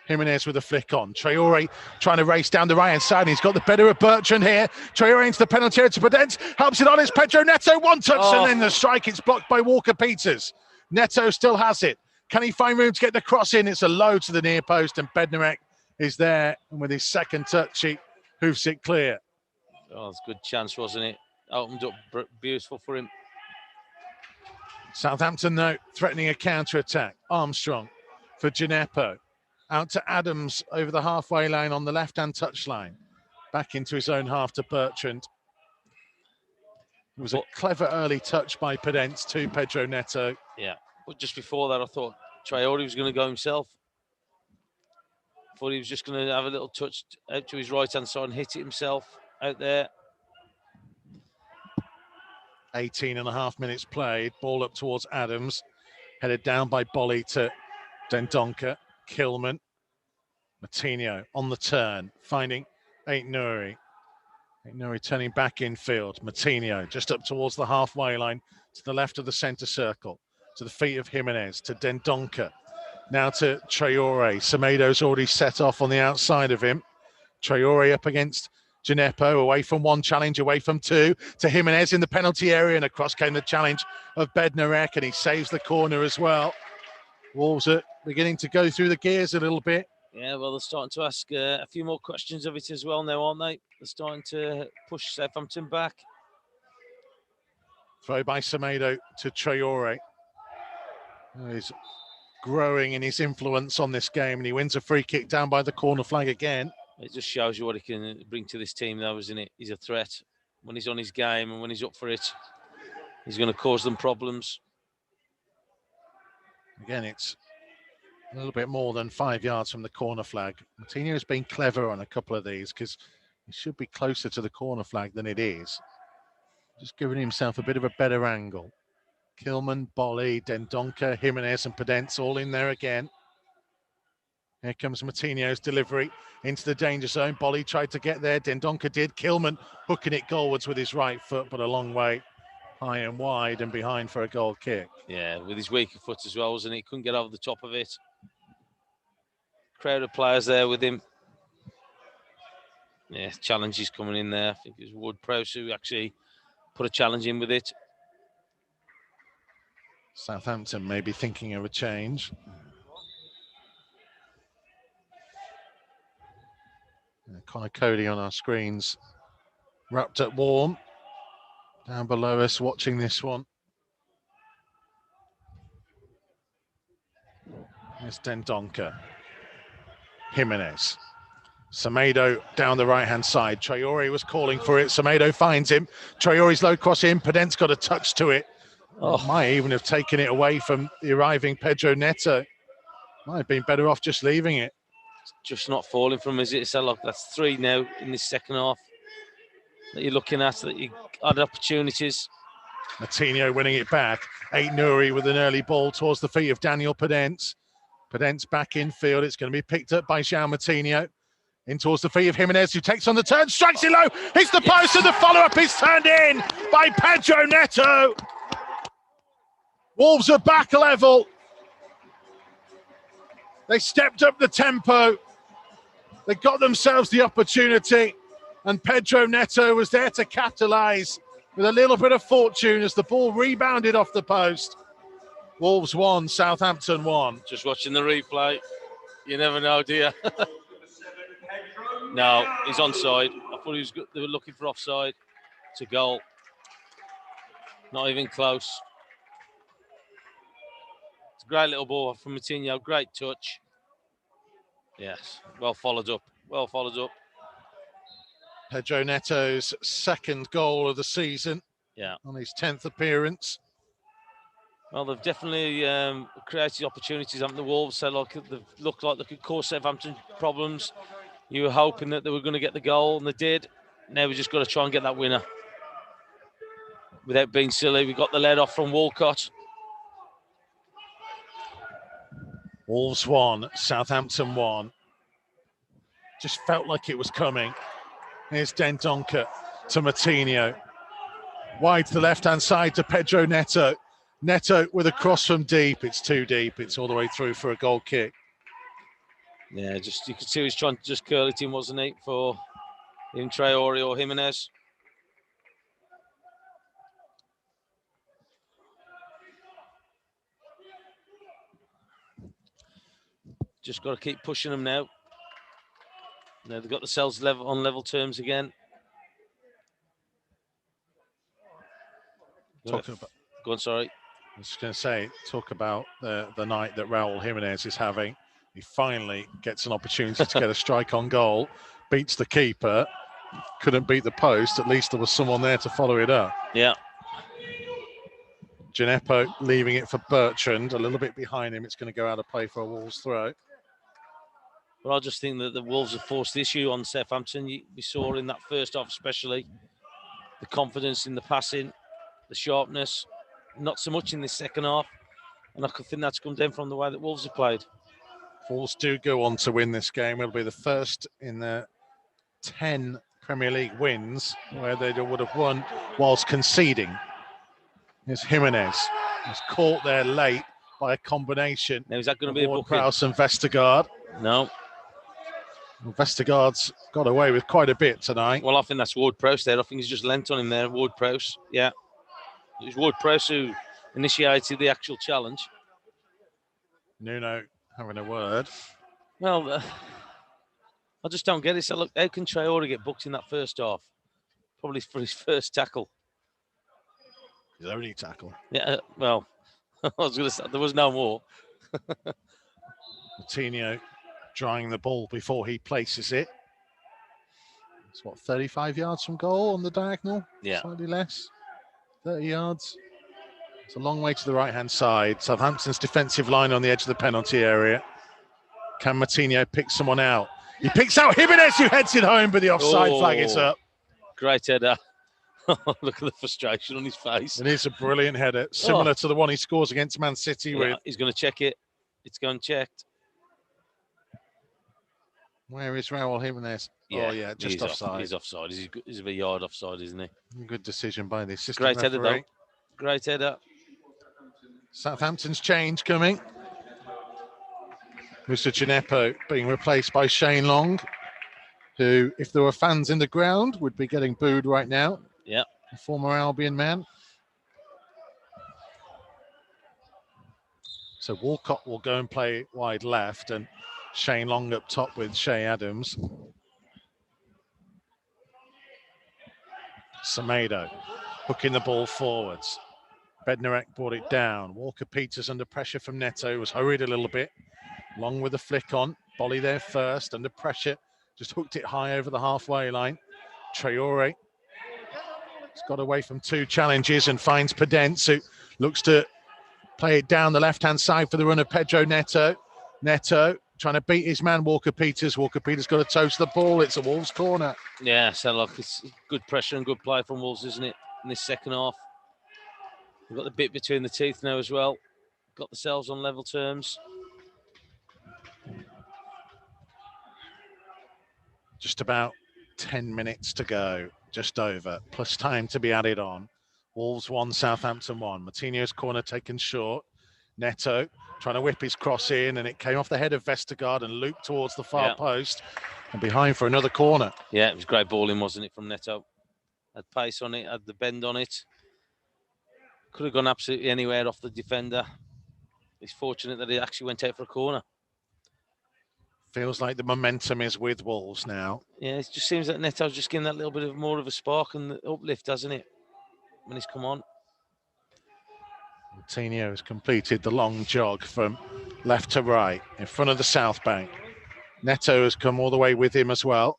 Jimenez with a flick on. Traore trying to race down the right-hand side. And he's got the better of Bertrand here. Traore into the penalty area to Pedence. Helps it on. It's Pedro Neto. One touch and then the strike. It's blocked by Walker-Peters. Neto still has it. Can he find room to get the cross in? It's a low to the near post, and Bednarek is there. And with his second touch, he hoofs it clear. Oh, it's a good chance, wasn't it? Opened up beautiful for him. Southampton, though, threatening a counter-attack. Armstrong for Gineppo. Out to Adams over the halfway line on the left-hand touchline. Back into his own half to Bertrand. It was a clever early touch by Pedence to Pedro Neto. Yeah, but just before that, I thought Traore was going to go himself. Thought he was just going to have a little touch out to his right-hand side and hit it himself out there. 18 and a half minutes played. Ball up towards Adams. Headed down by Bolly to Dendoncker. Kilman. Moutinho on the turn. Finding Aït-Nouri. Aït-Nouri turning back infield. Moutinho just up towards the halfway line. To the left of the centre circle. To the feet of Jimenez. To Dendoncker. Now to Traore. Semedo's already set off on the outside of him. Traore up against Gineppo, away from one challenge, away from two, to Jimenez in the penalty area, and across came the challenge of Bednarek, and he saves the corner as well. Wolves are beginning to go through the gears a little bit. Yeah, well, they're starting to ask a few more questions of it as well now, aren't they? They're starting to push Southampton back. Throw by Semedo to Traore. He's growing in his influence on this game, and he wins a free kick down by the corner flag again. It just shows you what he can bring to this team, though, isn't it? He's a threat. When he's on his game and when he's up for it, he's going to cause them problems. Again, it's a little bit more than 5 yards from the corner flag. Martinho's been clever on a couple of these because he should be closer to the corner flag than it is. Just giving himself a bit of a better angle. Kilman, Bolly, Dendoncker, Jimenez and Pedence all in there again. Here comes Martinho's delivery into the danger zone. Bolly tried to get there. Dendoncker did. Kilman hooking it goalwards with his right foot, but a long way high and wide and behind for a goal kick. Yeah, with his weaker foot as well, wasn't he? Couldn't get over the top of it. Crowd of players there with him. Yeah, challenges coming in there. I think it was Wood-Prowse who actually put a challenge in with it. Southampton may be thinking of a change. Connor Cody on our screens, wrapped up warm. Down below us, watching this one. There's Dendoncker. Jimenez. Semedo down the right-hand side. Traore was calling for it. Semedo finds him. Traore's low cross in. Pedence got a touch to it. Oh. Might even have taken it away from the arriving Pedro Neto. Might have been better off just leaving it. It's just not falling from him, is it? So look, that's 3 now in this second half that you're looking at, that you had opportunities. Martinho winning it back. Ait-Nouri with an early ball towards the feet of Daniel Pedence. Pedence back in field. It's going to be picked up by João Martinho. In towards the feet of Jimenez, who takes on the turn, strikes it low, hits the post, and the follow-up is turned in by Pedro Neto. Wolves are back level. They stepped up the tempo. They got themselves the opportunity, and Pedro Neto was there to capitalise with a little bit of fortune as the ball rebounded off the post. Wolves 1, Southampton 1. Just watching the replay, you never know, do you? No, he's onside. I thought they were looking for offside. It's a goal. Not even close. It's a great little ball from Martinho. Great touch. Yes, well followed up. Well followed up. Pedro Neto's second goal of the season. Yeah. On his 10th appearance. Well, they've definitely created opportunities, haven't the Wolves? So they've looked like they could cause Southampton problems. You were hoping that they were going to get the goal, and they did. Now we just got to try and get that winner. Without being silly, we got the lead off from Walcott. Wolves 1, Southampton 1. Just felt like it was coming. Here's Dendoncker to Martinho. Wide to the left-hand side to Pedro Neto. Neto with a cross from deep. It's too deep. It's all the way through for a goal kick. Yeah, just you could see he was trying to just curl it in, wasn't he, for in Traore or Jimenez. Just got to keep pushing them now. Now they've got themselves on level terms again. Go on, sorry. I was just going to say, talk about the night that Raul Jimenez is having. He finally gets an opportunity to get a strike on goal, beats the keeper, couldn't beat the post. At least there was someone there to follow it up. Yeah. Gineppo leaving it for Bertrand, a little bit behind him. It's going to go out of play for a Wolves throw. Well, I just think that the Wolves have forced the issue on Southampton. We saw in that first half especially, the confidence in the passing, the sharpness, not so much in this second half. And I think that's come down from the way that Wolves have played. Wolves do go on to win this game. It'll be the first in the 10 Premier League wins where they would have won whilst conceding. Here's Jimenez. He's caught there late by a combination. Now, is that going to be a booking? Prowse and Vestergaard. No. Well, Vestergaard's got away with quite a bit tonight. Well, I think that's Ward-Prowse there. I think he's just lent on him there, Ward-Prowse. Yeah. It was Ward-Prowse who initiated the actual challenge. Nuno having a word. Well, I just don't get it. So look, how can Traore get booked in that first half? Probably for his first tackle. His only tackle. Yeah, well, I was going to say, there was no more. Martinho drying the ball before he places it. It's what, 35 yards from goal on the diagonal? Yeah. Slightly less. 30 yards. It's a long way to the right-hand side. Southampton's defensive line on the edge of the penalty area. Can Moutinho pick someone out? He picks out Jimenez, who heads it home, but the offside flag is up. Great header. Look at the frustration on his face. It is a brilliant header, similar to the one he scores against Man City with. He's going to check it. It's going checked. Where is Raul Jimenez? Yeah, just offside. He's offside. He's a yard offside, isn't he? Good decision by the assistant Great referee. header, though. Great header. Southampton's change coming. Mr. Gineppo being replaced by Shane Long, who, if there were fans in the ground, would be getting booed right now. Yeah. A former Albion man. So Walcott will go and play wide left, and Shane Long up top with Shea Adams. Semedo hooking the ball forwards. Bednarek brought it down. Walker-Peters under pressure from Neto, was hurried a little bit. Long with the flick on. Bolly there first, under pressure. Just hooked it high over the halfway line. Traore has got away from two challenges and finds Pedence, who looks to play it down the left-hand side for the run of Pedro Neto. Neto trying to beat his man, Walker-Peters. Walker-Peters got a toe to the ball. It's a Wolves corner. Yeah, so look, it's good pressure and good play from Wolves, isn't it, in this second half? We've got the bit between the teeth now as well. Got themselves on level terms. Just about 10 minutes to go, just over, plus time to be added on. Wolves 1, Southampton 1. Moutinho's corner taken short. Neto trying to whip his cross in, and it came off the head of Vestergaard and looped towards the far post and behind for another corner. Yeah, it was great balling, wasn't it, from Neto? Had pace on it, had the bend on it. Could have gone absolutely anywhere off the defender. He's fortunate that he actually went out for a corner. Feels like the momentum is with Wolves now. Yeah, it just seems that Neto's just getting that little bit of more of a spark and the uplift, hasn't it, when he's come on. Moutinho has completed the long jog from left to right in front of the South Bank. Neto has come all the way with him as well.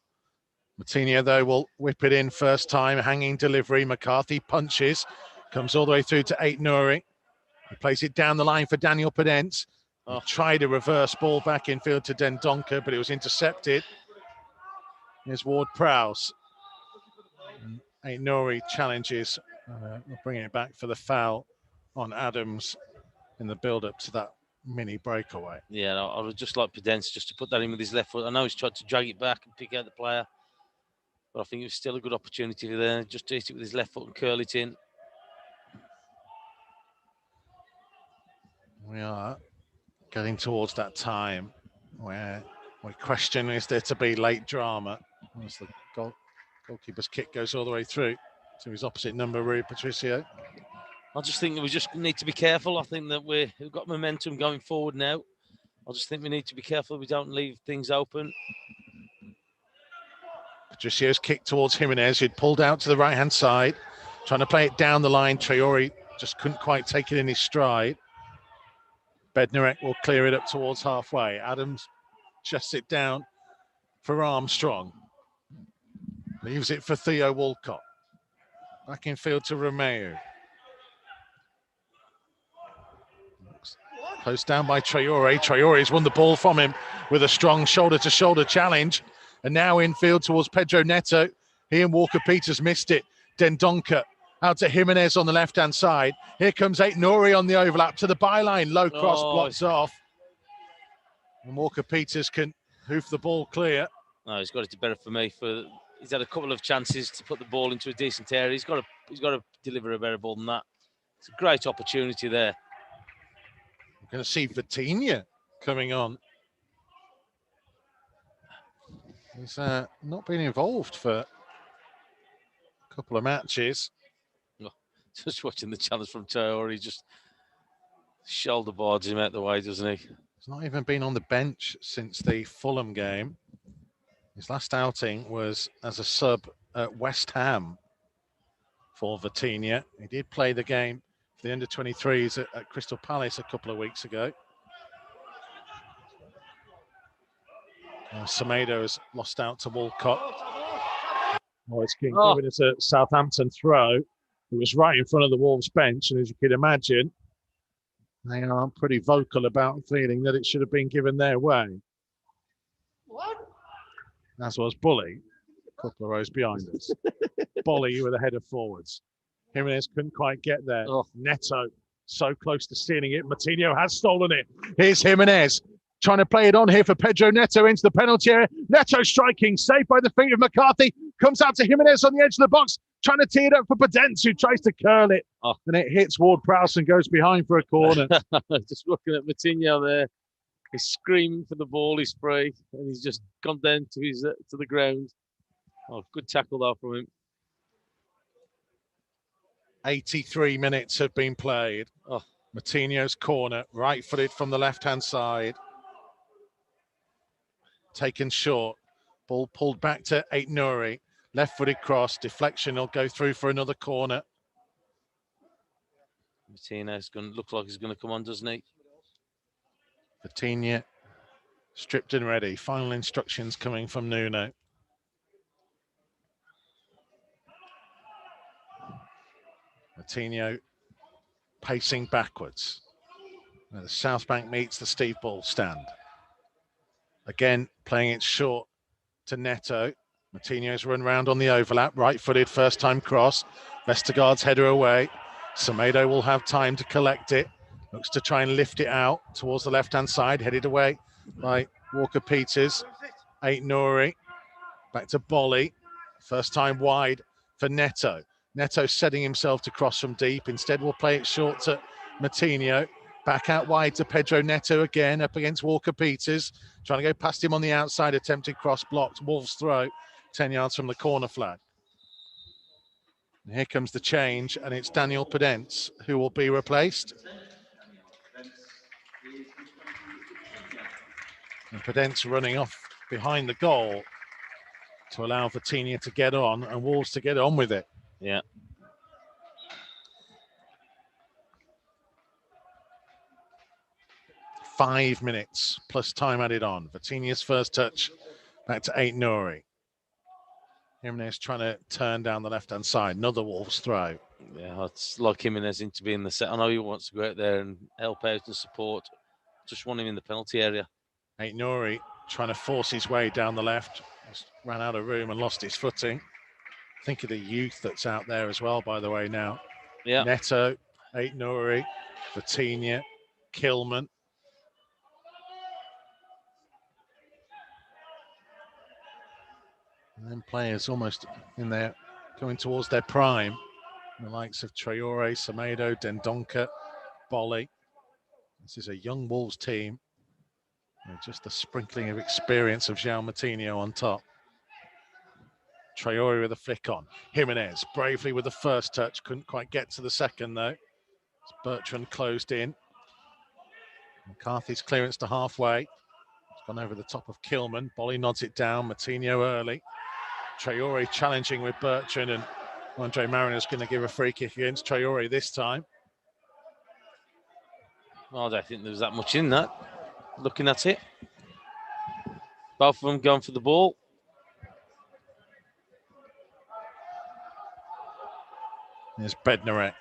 Moutinho, though, will whip it in first time, hanging delivery. McCarthy punches, comes all the way through to Ait-Nouri. He plays it down the line for Daniel Pedence. Tried a reverse ball back infield to Dendoncker, but it was intercepted. Here's Ward-Prowse. Ait-Nouri challenges, bringing it back for the foul on Adams in the build-up to that mini breakaway. Yeah, I would just like Pedence just to put that in with his left foot. I know he's tried to drag it back and pick out the player, but I think it was still a good opportunity there, just to hit it with his left foot and curl it in. We are getting towards that time where we question, is there to be late drama as the goalkeeper's kick goes all the way through to his opposite number, Rui Patricio. I just think that we just need to be careful. I think that we've got momentum going forward now. I just think we need to be careful we don't leave things open. Patricio's kick towards Jimenez, who'd pulled out to the right-hand side, trying to play it down the line. Traore just couldn't quite take it in his stride. Bednarek will clear it up towards halfway. Adams just it down for Armstrong. Leaves it for Theo Walcott. Back in field to Romeu. Post down by Traore. Traore's won the ball from him with a strong shoulder-to-shoulder challenge. And now infield towards Pedro Neto. He and Walker-Peters missed it. Dendoncker out to Jimenez on the left-hand side. Here comes Ait-Nouri on the overlap to the byline. Low cross blocks off. And Walker-Peters can hoof the ball clear. No, he's got it better for me. He's had a couple of chances to put the ball into a decent area. He's got to deliver a better ball than that. It's a great opportunity there. We're going to see Vitinha coming on. He's not been involved for a couple of matches. Just watching the challenge from Traore, he just shoulder boards him out the way, doesn't he? He's not even been on the bench since the Fulham game. His last outing was as a sub at West Ham for Vitinha. He did play the game for the under-23s at Crystal Palace a couple of weeks ago. Semedo has lost out to Walcott. Morris King giving us a Southampton throw. who was right in front of the Wolves bench. And as you can imagine, they are pretty vocal about feeling that it should have been given their way. What? As was Bully, a couple of rows behind us. Bolly with a header forwards. Jimenez couldn't quite get there. Oh. Neto so close to stealing it. Moutinho has stolen it. Here's Jimenez trying to play it on here for Pedro Neto into the penalty area. Neto striking, saved by the feet of McCarthy. Comes out to Jimenez on the edge of the box, trying to tee it up for Podence, who tries to curl it. Oh. And it hits Ward-Prowse and goes behind for a corner. Just looking at Moutinho there. He's screaming for the ball. He's free, and he's just gone down to his to the ground. Oh, good tackle though from him. 83 minutes have been played. Oh. Moutinho's corner, right-footed from the left-hand side. Taken short. Ball pulled back to Aït-Nouri. Left-footed cross. Deflection will go through for another corner. Moutinho's going to look like he's going to come on, doesn't he? Vitinha stripped and ready. Final instructions coming from Nuno. Moutinho pacing backwards. Now the South Bank meets the Steve Ball stand. Again, playing it short to Neto. Moutinho's run round on the overlap. Right-footed, first-time cross. Vestergaard's header away. Semedo will have time to collect it. Looks to try and lift it out towards the left-hand side. Headed away by Walker-Peters. Aït-Nouri. Back to Bolly. First time wide for Neto. Neto setting himself to cross from deep. Instead, we'll play it short to Moutinho. Back out wide to Pedro Neto again, up against Walker-Peters. Trying to go past him on the outside. Attempted cross blocked. Wolves throw 10 yards from the corner flag. And here comes the change, and it's Daniel Podence who will be replaced. And Podence running off behind the goal to allow Vitinha to get on and Wolves to get on with it. Yeah. Five minutes plus time added on. Vitinha's first touch back to Aït-Nouri. Jimenez trying to turn down the left-hand side. Another Wolves throw. Yeah, it's like Jimenez into being the set. I know he wants to go out there and help out and support. Just want him in the penalty area. Aït-Nouri trying to force his way down the left. Just ran out of room and lost his footing. Think of the youth that's out there as well, by the way, now. Yeah. Neto, Aït-Nouri, Vitinha, Kilman. And then players almost in there, going towards their prime. The likes of Traoré, Semedo, Dendoncker, Bolly. This is a young Wolves team. And just the sprinkling of experience of João Moutinho on top. Traoré with a flick on. Jimenez bravely with the first touch. Couldn't quite get to the second though. Bertrand closed in. McCarthy's clearance to halfway. It's gone over the top of Kilman. Bolly nods it down. Moutinho early. Traoré challenging with Bertrand, and Andre Mariner's going to give a free kick against Traoré this time. Well, I don't think there was that much in that. Looking at it. Both of them going for the ball. There's Bednarek.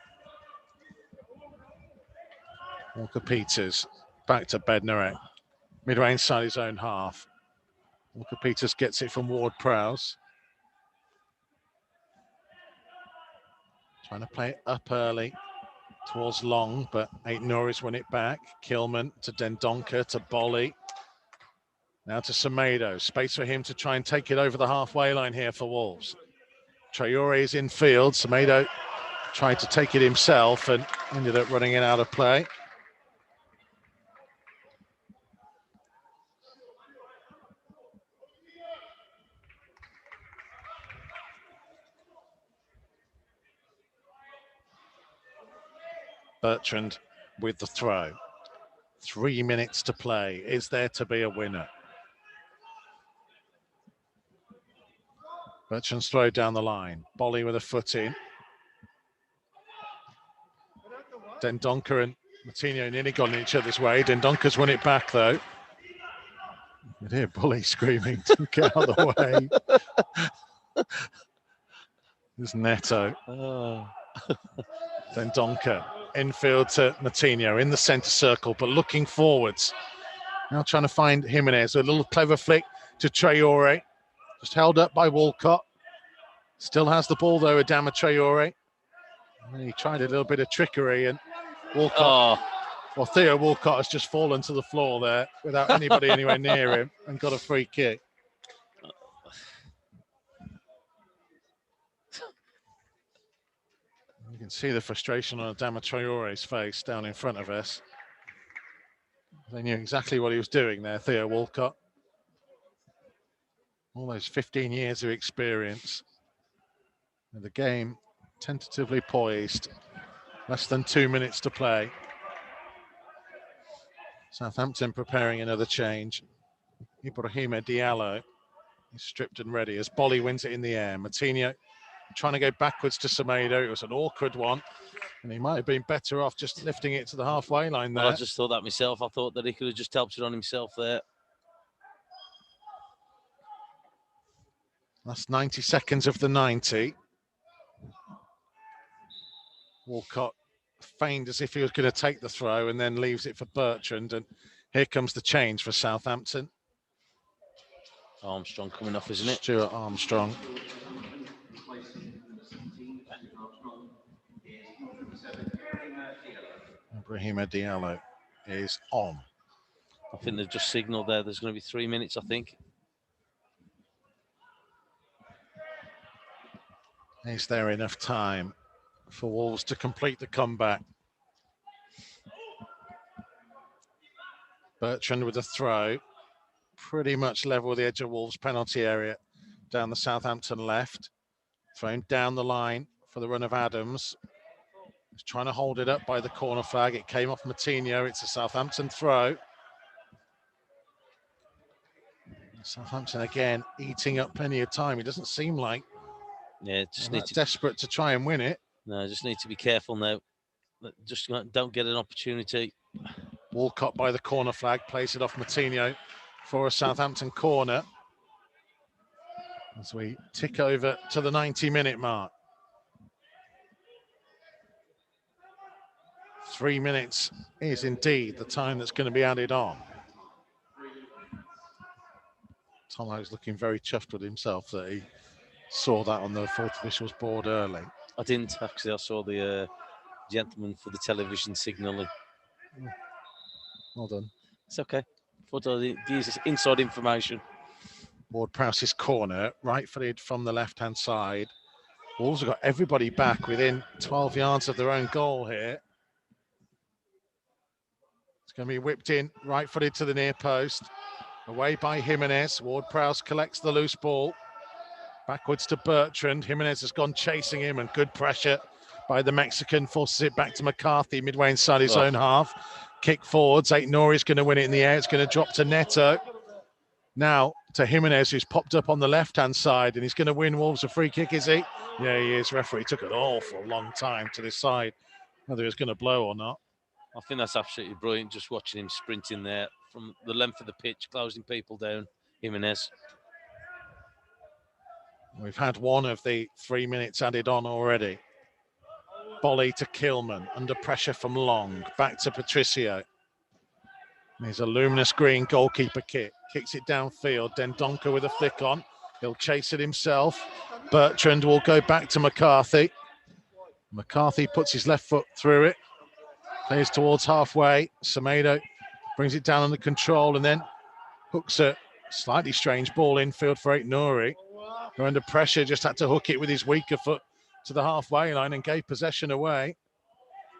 Walker-Peters back to Bednarek. Midway inside his own half. Walker-Peters gets it from Ward-Prowse. Trying to play it up early towards Long, but Aït-Nouri's won it back. Kilman to Dendoncker to Bolly. Now to Semedo. Space for him to try and take it over the halfway line here for Wolves. Traoré is in field. Semedo tried to take it himself and ended up running it out of play. Bertrand with the throw. 3 minutes to play. Is there to be a winner? Bertrand's throw down the line. Bolly with a foot in. Dendoncker and Moutinho nearly gone each other's way. Dendonker's won it back though. You can hear Bolly screaming to get out of the way. There's Neto. Oh. Then Donker infield to Moutinho in the centre circle, but looking forwards. Now trying to find Jimenez. A little clever flick to Traore. Just held up by Walcott. Still has the ball though, Adama Traore. And he tried a little bit of trickery, and Walcott, well, Theo Walcott has just fallen to the floor there without anybody anywhere near him and got a free kick. You can see the frustration on Adama Traore's face down in front of us. They knew exactly what he was doing there, Theo Walcott. All those 15 years of experience. And the game tentatively poised. Less than 2 minutes to play. Southampton preparing another change. Ibrahima Diallo is stripped and ready as Bolly wins it in the air. Moutinho trying to go backwards to Semedo. It was an awkward one, and he might have been better off just lifting it to the halfway line there. Well, I just thought that myself. I thought that he could have just helped it on himself there. Last 90 seconds of the 90. Walcott feigned as if he was going to take the throw and then leaves it for Bertrand. And here comes the change for Southampton. Armstrong coming off, isn't it? Stuart Armstrong. Ibrahima Diallo is on. I think they've just signalled there. There's going to be 3 minutes, I think. Is there enough time for Wolves to complete the comeback? Bertrand with a throw. Pretty much level with the edge of Wolves' penalty area down the Southampton left. Thrown down the line for the run of Adams. He's trying to hold it up by the corner flag. It came off Moutinho. It's a Southampton throw. Southampton again eating up plenty of time. It doesn't seem like desperate to try and win it. No, just need to be careful now. Just don't get an opportunity. Walcott by the corner flag, plays it off Moutinho for a Southampton corner. As we tick over to the 90-minute mark. 3 minutes is indeed the time that's going to be added on. Tomo's looking very chuffed with himself that he saw that on the fourth officials board early. I didn't actually. I saw the gentleman for the television signalling. Well done. It's okay. Thought I'd use inside information. Ward-Prowse's corner, right-footed from the left-hand side. Wolves have got everybody back within 12 yards of their own goal here. It's going to be whipped in, right-footed to the near post. Away by Jimenez. Ward-Prowse collects the loose ball. Backwards to Bertrand. Jimenez has gone chasing him, and good pressure by the Mexican. Forces it back to McCarthy midway inside his own half. Kick forwards. Aït-Nouri's going to win it in the air. It's going to drop to Neto. Now to Jimenez, who's popped up on the left-hand side, and he's going to win Wolves a free kick, is he? Yeah, he is. Referee took an awful long time to decide whether he was going to blow or not. I think that's absolutely brilliant, just watching him sprinting there from the length of the pitch, closing people down. Jimenez. We've had one of the 3 minutes added on already. Bolly to Kilman, under pressure from Long, back to Patricio. There's a luminous green goalkeeper kit, kicks it downfield, then Donker with a flick on. He'll chase it himself. Bertrand will go back to McCarthy. McCarthy puts his left foot through it, plays towards halfway. Semedo brings it down under control and then hooks a slightly strange ball infield for Aït-Nouri. Who under pressure just had to hook it with his weaker foot to the halfway line and gave possession away.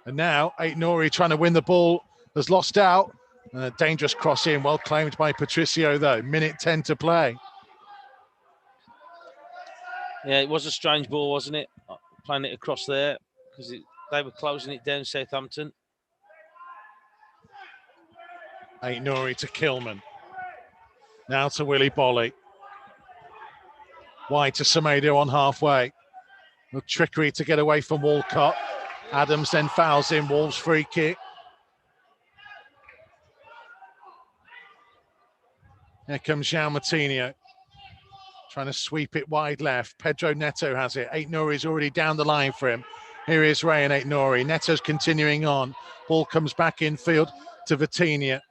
And now Aït-Nouri trying to win the ball has lost out. And a dangerous cross in, well claimed by Patricio though. Minute 10 to play. Yeah, it was a strange ball, wasn't it? Playing it across there because they were closing it down, Southampton. Aït-Nouri to Kilman. Now to Willy Bolly. Wide to Semedo on halfway. A trickery to get away from Walcott. Adams then fouls in. Wolves free kick. Here comes João Moutinho. Trying to sweep it wide left. Pedro Neto has it. Aït-Nouri's already down the line for him. Here is Ray and Nori. Neto's continuing on. Ball comes back in field to Vitinha.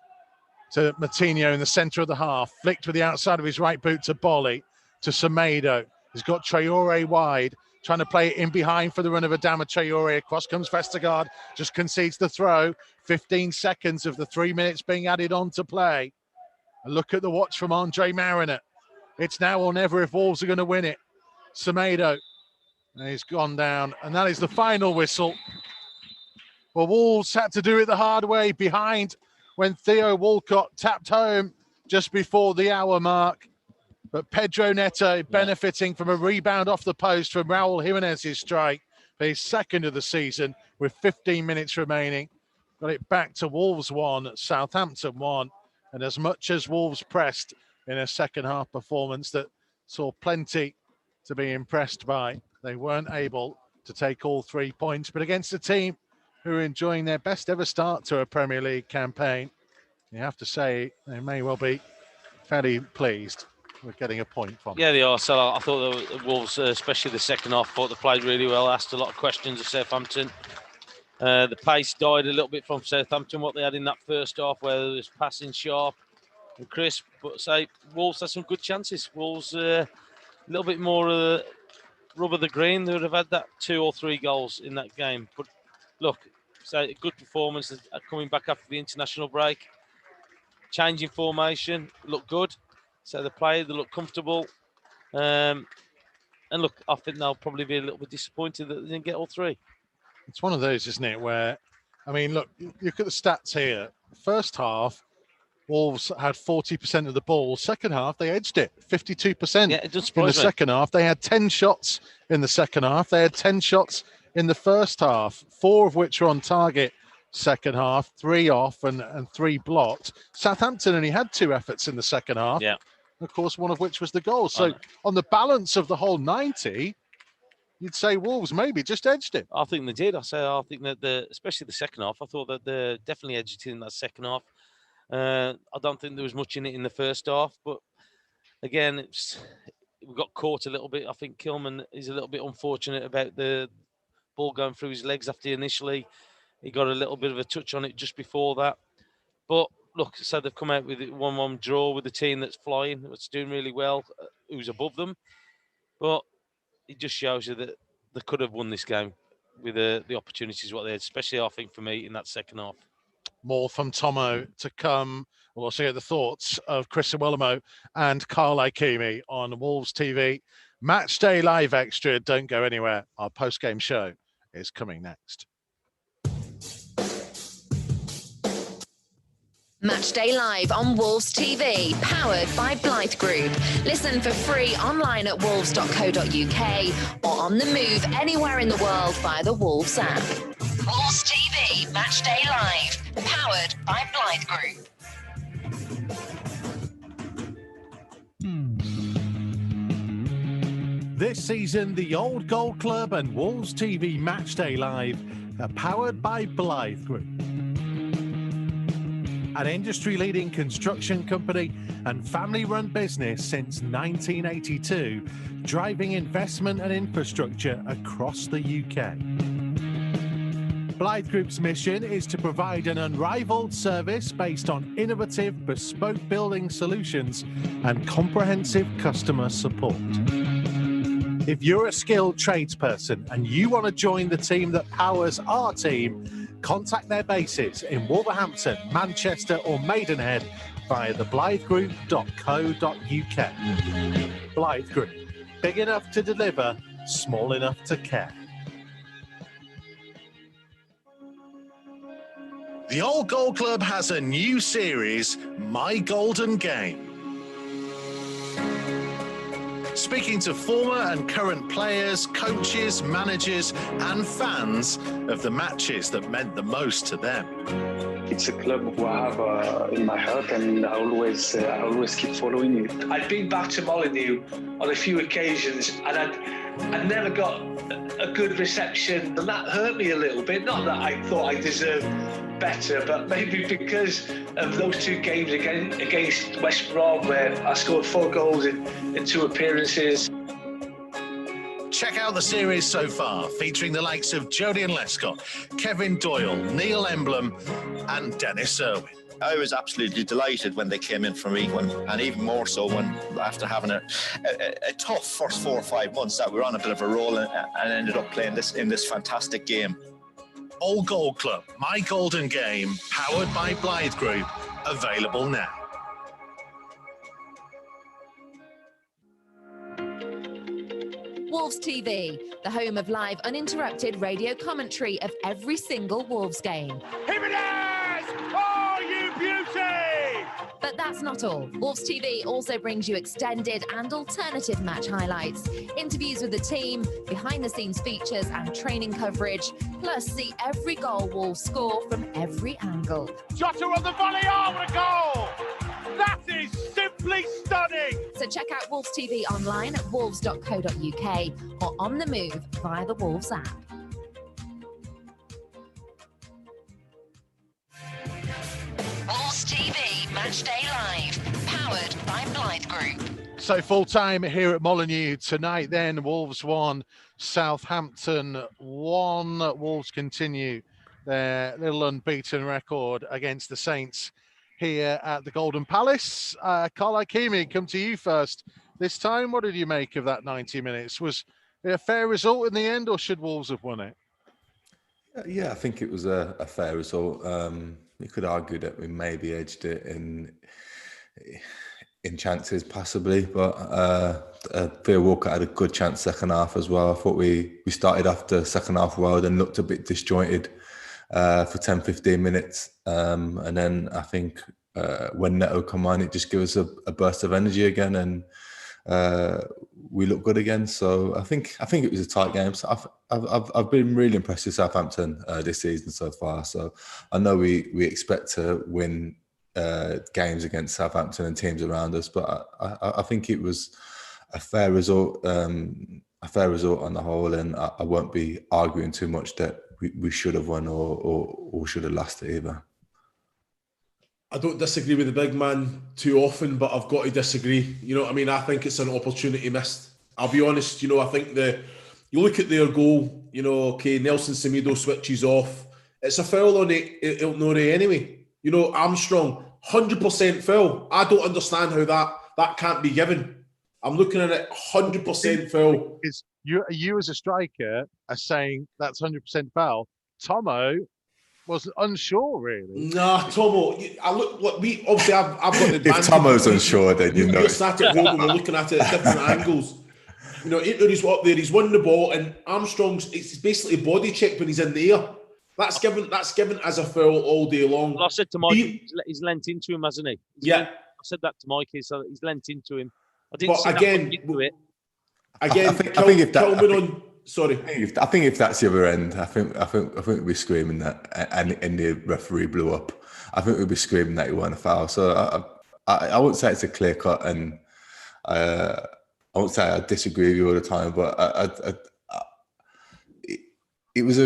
To Matinho in the centre of the half. Flicked with the outside of his right boot to Bolly. To Semedo. He's got Traore wide. Trying to play it in behind for the run of Adama Traore. Across comes Vestergaard. Just concedes the throw. 15 seconds of the 3 minutes being added on to play. A look at the watch from Andre Mariner. It's now or never if Wolves are going to win it. Semedo. And he's gone down. And that is the final whistle. Well, Wolves had to do it the hard way behind when Theo Walcott tapped home just before the hour mark. But Pedro Neto benefiting from a rebound off the post from Raul Jimenez's strike for his second of the season with 15 minutes remaining. Got it back to Wolves 1, Southampton 1. And as much as Wolves pressed in a second half performance that saw plenty to be impressed by, they weren't able to take all 3 points. But against a team who are enjoying their best ever start to a Premier League campaign, you have to say they may well be fairly pleased with getting a point from. Yeah, they are. So I thought the Wolves, especially the second half, thought they played really well. Asked a lot of questions of Southampton. The pace died a little bit from Southampton, what they had in that first half, where it was passing sharp and crisp. But say Wolves had some good chances. Wolves a little bit more rub of the green. They would have had that 2 or 3 goals in that game. But look, say a good performance coming back after the international break. Changing formation, looked good. So they look comfortable. And look, I think they'll probably be a little bit disappointed that they didn't get all 3. It's one of those, isn't it, where, I mean, look at the stats here. First half, Wolves had 40% of the ball. Second half, they edged it, 52%. Yeah, it does in the me. second half. They had 10 shots in the second half. They had 10 shots in the first half, 4 of which were on target second half, 3 off and 3 blocked. Southampton only had 2 efforts in the second half. Yeah. Of course, one of which was the goal. So on the balance of the whole 90, you'd say Wolves maybe just edged it. I think they did. I think that especially the second half, I thought that they definitely edged it in that second half. I don't think there was much in it in the first half, but again, we got caught a little bit. I think Kilman is a little bit unfortunate about the ball going through his legs after initially. He got a little bit of a touch on it just before that. But look, so they've come out with a 1-1 draw with a team that's flying, that's doing really well, who's above them. But it just shows you that they could have won this game with the opportunities what they had, especially, I think, for me, in that second half. More from Tomo to come. We'll also get the thoughts of Chris Iwelumo and Carl Ikeme on Wolves TV. Matchday Live Extra. Don't go anywhere. Our post-game show is coming next. Matchday Live on Wolves TV, powered by Blythe Group. Listen for free online at wolves.co.uk or on the move anywhere in the world via the Wolves app. Wolves TV, Matchday Live, powered by Blythe Group. This season, the Old Gold Club and Wolves TV Matchday Live are powered by Blythe Group, an industry-leading construction company and family-run business since 1982, driving investment and infrastructure across the UK. Blythe Group's mission is to provide an unrivaled service based on innovative, bespoke building solutions and comprehensive customer support. If you're a skilled tradesperson and you want to join the team that powers our team, contact their bases in Wolverhampton, Manchester or Maidenhead via theblythegroup.co.uk. Blythe Group, big enough to deliver, small enough to care. The Old Gold Club has a new series, My Golden Game. Speaking to former and current players, coaches, managers and fans of the matches that meant the most to them. It's a club who I have in my heart, and I always keep following it. I've been back to Molineux on a few occasions, and I never got a good reception, and that hurt me a little bit. Not that I thought I deserved better, but maybe because of those 2 games against West Brom, where I scored 4 goals in 2 appearances. Check out the series so far, featuring the likes of Jodie Lescott, Kevin Doyle, Neil Emblem and Dennis Irwin. I was absolutely delighted when they came in from England, and even more so when, after having a tough first 4 or 5 months, that we were on a bit of a roll and ended up playing in this fantastic game. All Gold Club, My Golden Game, powered by Blythe Group, available now. Wolves TV, the home of live uninterrupted radio commentary of every single Wolves game. Jimenez! Oh, you beauty! But that's not all. Wolves TV also brings you extended and alternative match highlights, interviews with the team, behind-the-scenes features and training coverage, plus see every goal Wolves score from every angle. Jota on the volley, oh, what a goal! That is simply stunning! So check out Wolves TV online at wolves.co.uk or on the move via the Wolves app. Wolves TV Matchday Live, powered by Blythe Group. So full time here at Molineux tonight then, Wolves 1, Southampton 1. Wolves continue their little unbeaten record against the Saints here at the Golden Palace. Carl Ikeme, come to you first. This time, what did you make of that 90 minutes? Was it a fair result in the end, or should Wolves have won it? Yeah, I think it was a fair result. You could argue that we maybe edged it in chances, possibly, but Theo Walcott had a good chance second half as well. I thought we started off the second half well, then looked a bit disjointed for 10-15 minutes, and then I think when Neto come on, it just gave us a burst of energy again, and we looked good again. So I think it was a tight game. So I've been really impressed with Southampton this season so far. So I know we expect to win games against Southampton and teams around us, but I think it was a fair result. A fair result on the whole, and I won't be arguing too much that we should have won or should have lost it either. I don't disagree with the big man too often, but I've got to disagree. You know what I mean? I think it's an opportunity missed. I'll be honest, you know, I think you look at their goal, you know, okay, Nelson Semedo switches off. It's a foul on El Nori anyway. You know, Armstrong, 100% foul. I don't understand how that can't be given. I'm looking at it, 100% foul. You as a striker are saying that's 100% foul. Tomo was unsure, really. Nah, Tomo. We obviously I've got the advantage. If Tomo's unsure, then you know. You're sat at home and we're looking at it at different angles. You know, he's up there. He's won the ball, and Armstrong's. It's basically a body check when he's in the air. That's given as a foul all day long. Well, I said to Mikey, he's lent into him, hasn't he? Yeah. I said that to Mikey, so he's lent into him. I didn't see again, that into it. Again, I think if that. Sorry. I think if that's the other end, I think we'd be screaming that, and the referee blew up. I think we'd be screaming that it weren't a foul. So I wouldn't say it's a clear cut, and I won't say I disagree with you all the time, but it was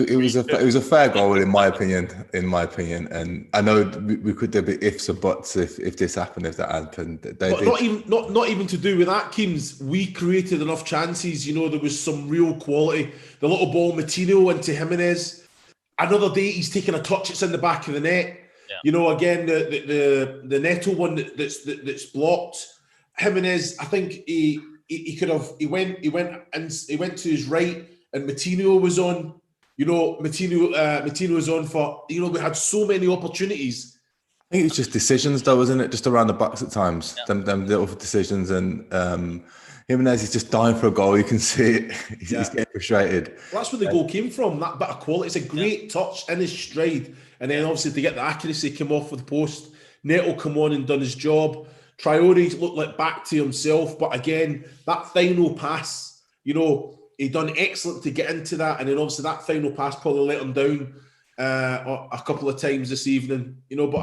a fair goal in my opinion. And I know we could there be ifs and buts if this happened, if that happened. Not even to do with that, Keems. We created enough chances. You know, there was some real quality. The little ball, Matino into Jimenez. Another day, he's taking a touch. It's in the back of the net. Yeah. You know, again, the Neto one that's blocked. Jimenez, I think he could have. He went to his right, and Matino was on. You know, Matino was on for. You know, we had so many opportunities. I think it's just decisions, though, isn't it? Just around the backs at times. Yeah. Them little decisions, and Jimenez is just dying for a goal. You can see it. He's getting frustrated. Well, that's where the goal came from. That bit of quality. It's a great touch in his stride, and then obviously to get the accuracy, came off with the post. Neto come on and done his job. Traore looked like back to himself, but again, that final pass, you know, he done excellent to get into that, and then obviously that final pass probably let him down a couple of times this evening. You know, but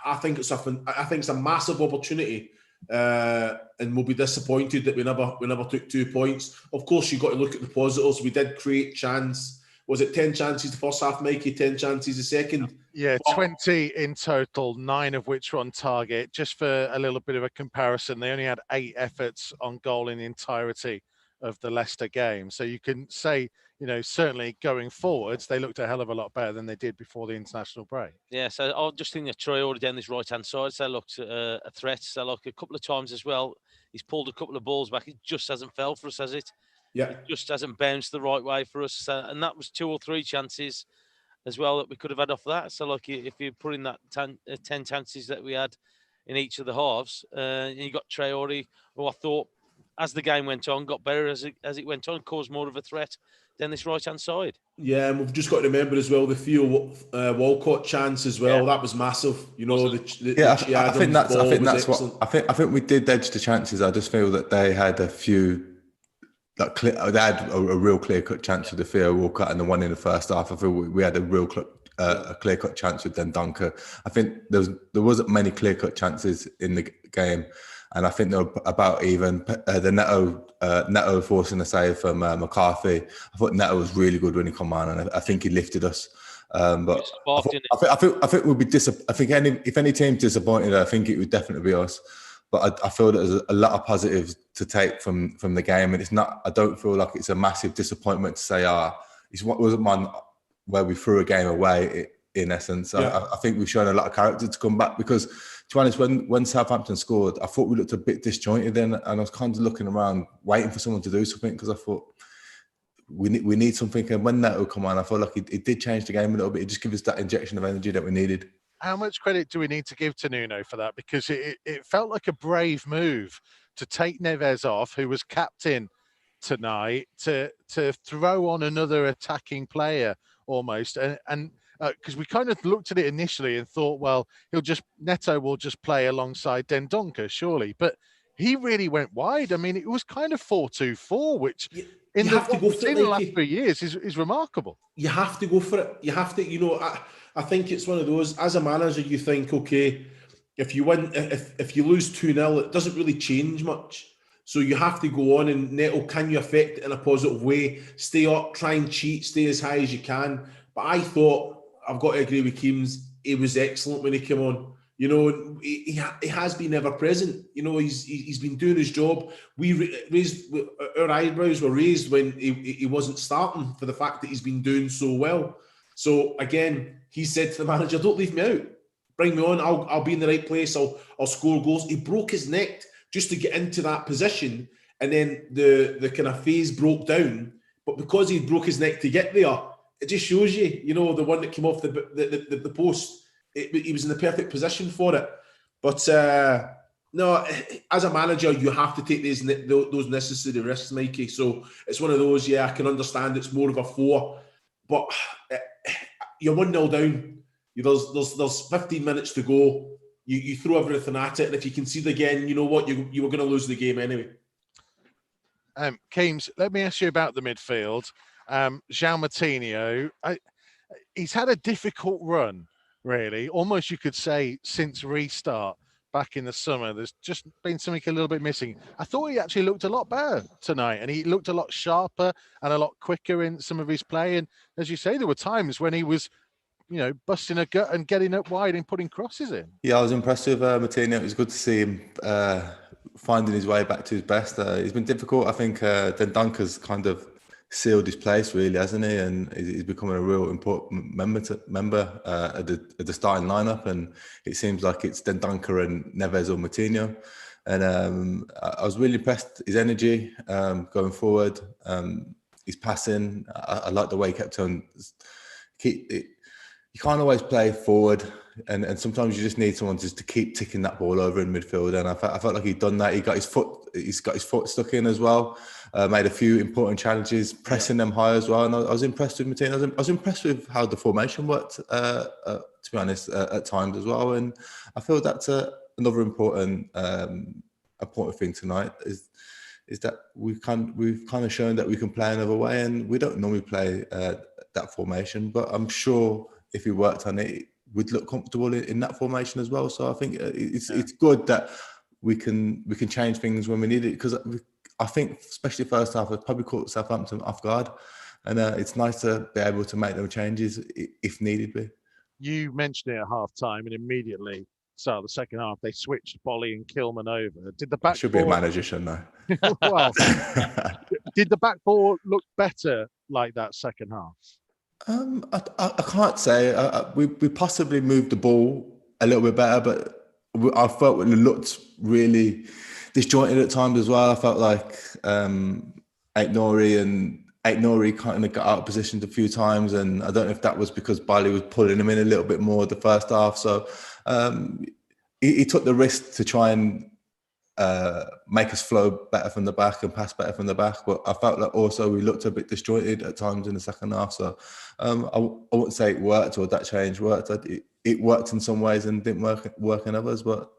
I think it's a massive opportunity, and we'll be disappointed that we never took 2 points. Of course, you've got to look at the positives. We did create chance. Was it 10 chances the first half, Mikey? 10 chances the second? Yeah, 20 in total, 9 of which were on target. Just for a little bit of a comparison, they only had 8 efforts on goal in the entirety of the Leicester game. So you can say, certainly going forwards, they looked a hell of a lot better than they did before the international break. Yeah, so I just think that Troy already down this right-hand side, so looked a threat. So look, a couple of times as well, he's pulled a couple of balls back. It just hasn't fell for us, has it? Yeah. It just hasn't bounced the right way for us. And that was 2 or 3 chances as well that we could have had off that. So like, if you put in that 10 chances that we had in each of the halves, and you got Traore, who I thought, as the game went on, got better as it went on, caused more of a threat than this right-hand side. Yeah, and we've just got to remember as well the Theo Walcott chance as well. Yeah. That was massive. I think that's what I think we did edge the chances. I just feel that they had a few. They had a real clear-cut chance with the Theo Walcott and the one in the first half. I feel we had a real clear-cut chance with Dendoncker. I think there wasn't many clear-cut chances in the game, and I think they were about even. The Neto forcing a save from McCarthy. I thought Neto was really good when he came on, and I think he lifted us. But I think we'd be I think if any team's disappointed, I think it would definitely be us. But I feel that there's a lot of positives to take from the game, and it's not. I don't feel like it's a massive disappointment to say, it wasn't one where we threw a game away. In essence, yeah. I think we've shown a lot of character to come back, because, to be honest, when Southampton scored, I thought we looked a bit disjointed then, and I was kind of looking around, waiting for someone to do something, because I thought we need something. And when Neto come on, I felt like it did change the game a little bit. It just gave us that injection of energy that we needed. How much credit do we need to give to Nuno for that? Because it felt like a brave move to take Neves off, who was captain tonight, to throw on another attacking player almost, and because we kind of looked at it initially and thought, well, Neto will just play alongside Dendoncker, surely. But he really went wide. I mean, it was kind of 4-2-4, which in the last 3 years is remarkable. You have to go for it. You have to, I think it's one of those, as a manager, you think, okay, if you win, if you lose 2-0, it doesn't really change much. So you have to go on, and Neto, can you affect it in a positive way? Stay up, try and cheat, stay as high as you can. But I thought, I've got to agree with Keems, he was excellent when he came on. He has been ever present. He's been doing his job. Our eyebrows were raised when he wasn't starting, for the fact that he's been doing so well. So again, he said to the manager, "Don't leave me out. Bring me on. I'll be in the right place. I'll score goals." He broke his neck just to get into that position, and then the kind of phase broke down. But because he broke his neck to get there, it just shows you, the one that came off the post, he was in the perfect position for it. But no, as a manager, you have to take those necessary risks, Mikey. So it's one of those, I can understand it's more of a 4, but you're 1-0 down. There's 15 minutes to go. You throw everything at it, and if you concede again, you know what, you were going to lose the game anyway. Keems, let me ask you about the midfield. João Moutinho, he's had a difficult run, really. Almost you could say since restart back in the summer. There's just been something a little bit missing. I thought he actually looked a lot better tonight, and he looked a lot sharper and a lot quicker in some of his play. And as you say, there were times when he was, busting a gut and getting up wide and putting crosses in. Yeah, I was impressed with Moutinho. It was good to see him finding his way back to his best. It's been difficult. I think Dendoncker's kind of sealed his place, really, hasn't he? And he's becoming a real important member at the starting lineup. And it seems like it's Dendoncker and Neves or Moutinho. And I was really impressed. His energy going forward, his passing. I like the way he kept on. You can't always play forward, and sometimes you just need someone just to keep ticking that ball over in midfield. And I felt like he'd done that. He's got his foot stuck in as well. Made a few important challenges, pressing them high as well. And I was impressed with Moutinho. I was impressed with how the formation worked, to be honest, at times as well. And I feel that's another important thing tonight is that we've kind of shown that we can play another way, and we don't normally play that formation. But I'm sure if we worked on it, we'd look comfortable in that formation as well. So I think it's good that we can change things when we need it, because I think especially first half, it probably caught Southampton off guard, and it's nice to be able to make those changes if needed be. You mentioned it at half time, and immediately start of the second half they switched Bolly and Kilman over. Did the back should be a manager, shouldn't I? Well, Did the back four look better like that second half? I can't say. We possibly moved the ball a little bit better, but I felt we looked really disjointed at times as well. I felt like Aït-Nouri kind of got out of position a few times, and I don't know if that was because Bailey was pulling him in a little bit more the first half. So he took the risk to try and make us flow better from the back and pass better from the back. But I felt like also we looked a bit disjointed at times in the second half. So I wouldn't say it worked or that change worked. It worked in some ways and didn't work in others. But,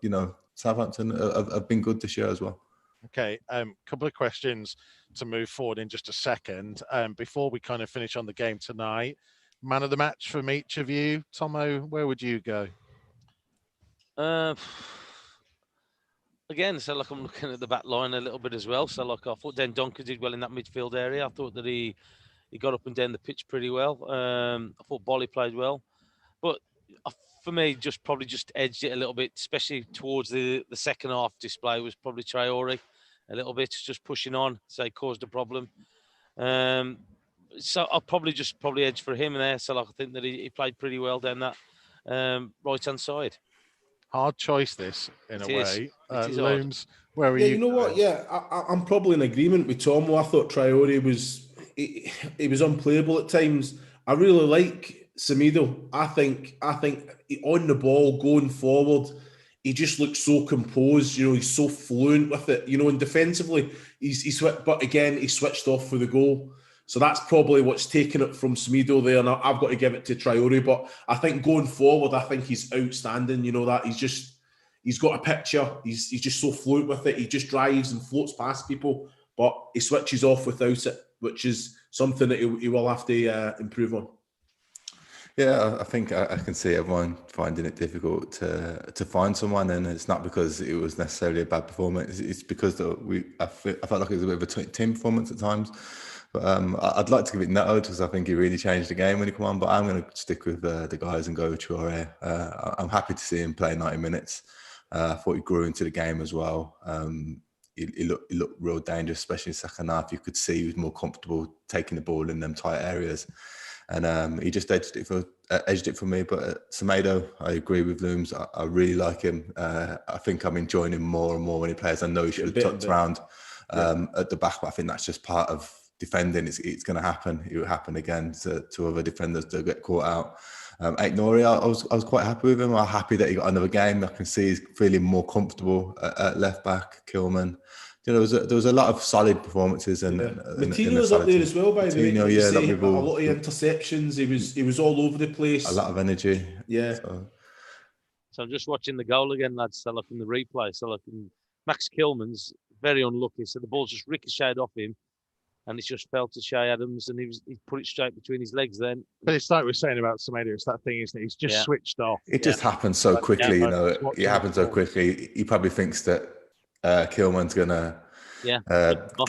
Southampton have been good this year as well. Okay, couple of questions to move forward in just a second. Before we kind of finish on the game tonight, man of the match from each of you. Tomo, where would you go? Again, so like I'm looking at the back line a little bit as well. So like I thought Den Donker did well in that midfield area. I thought that he got up and down the pitch pretty well. I thought Bolly played well. But for me, probably edged it a little bit, especially towards the second half display was probably Traore a little bit, just pushing on, so he caused a problem. So I'll probably edge for him there. So like, I think that he played pretty well down that right-hand side. Hard choice this, in a way. Looms, where are you? You know what? Yeah, I'm probably in agreement with Tomo. I thought Traore he was unplayable at times. I really like Semedo. I think on the ball going forward, he just looks so composed. He's so fluent with it. And defensively, but again, he switched off for the goal. So that's probably what's taken it from Semedo there, and I've got to give it to Traore. But I think going forward, I think he's outstanding. That he's got a picture. He's just so fluent with it. He just drives and floats past people, but he switches off without it, which is something that he will have to improve on. Yeah, I think I can see everyone finding it difficult to find someone, and it's not because it was necessarily a bad performance. It's because I felt like it was a bit of a team performance at times. But I'd like to give it Neto because I think he really changed the game when he came on. But I'm going to stick with the guys and go with Traore. I'm happy to see him play 90 minutes. I thought he grew into the game as well. He looked real dangerous, especially in the second half. You could see he was more comfortable taking the ball in them tight areas. And he just edged it for me. But Semedo, I agree with Looms. I really like him. I think I'm enjoying him more and more when he plays. I know he should have tucked around at the back, but I think that's just part of defending. It's going to happen. It will happen again to other defenders to get caught out. Aït-Nouri, I was quite happy with him. I'm happy that he got another game. I can see he's feeling more comfortable at left back. Kilman. There was a lot of solid performances, and Matino was up there as well. By the way, a lot of interceptions. He was all over the place. A lot of energy. Yeah. So I'm just watching the goal again, lads. So in the replay, Max Kilman's very unlucky. So the ball just ricocheted off him, and it just fell to Shay Adams, and he put it straight between his legs. Then, but it's like we're saying about Semedo. It's that thing, isn't it? He's just switched off. It just happens so quickly. It happens so quickly. He probably thinks that Kilman's gonna get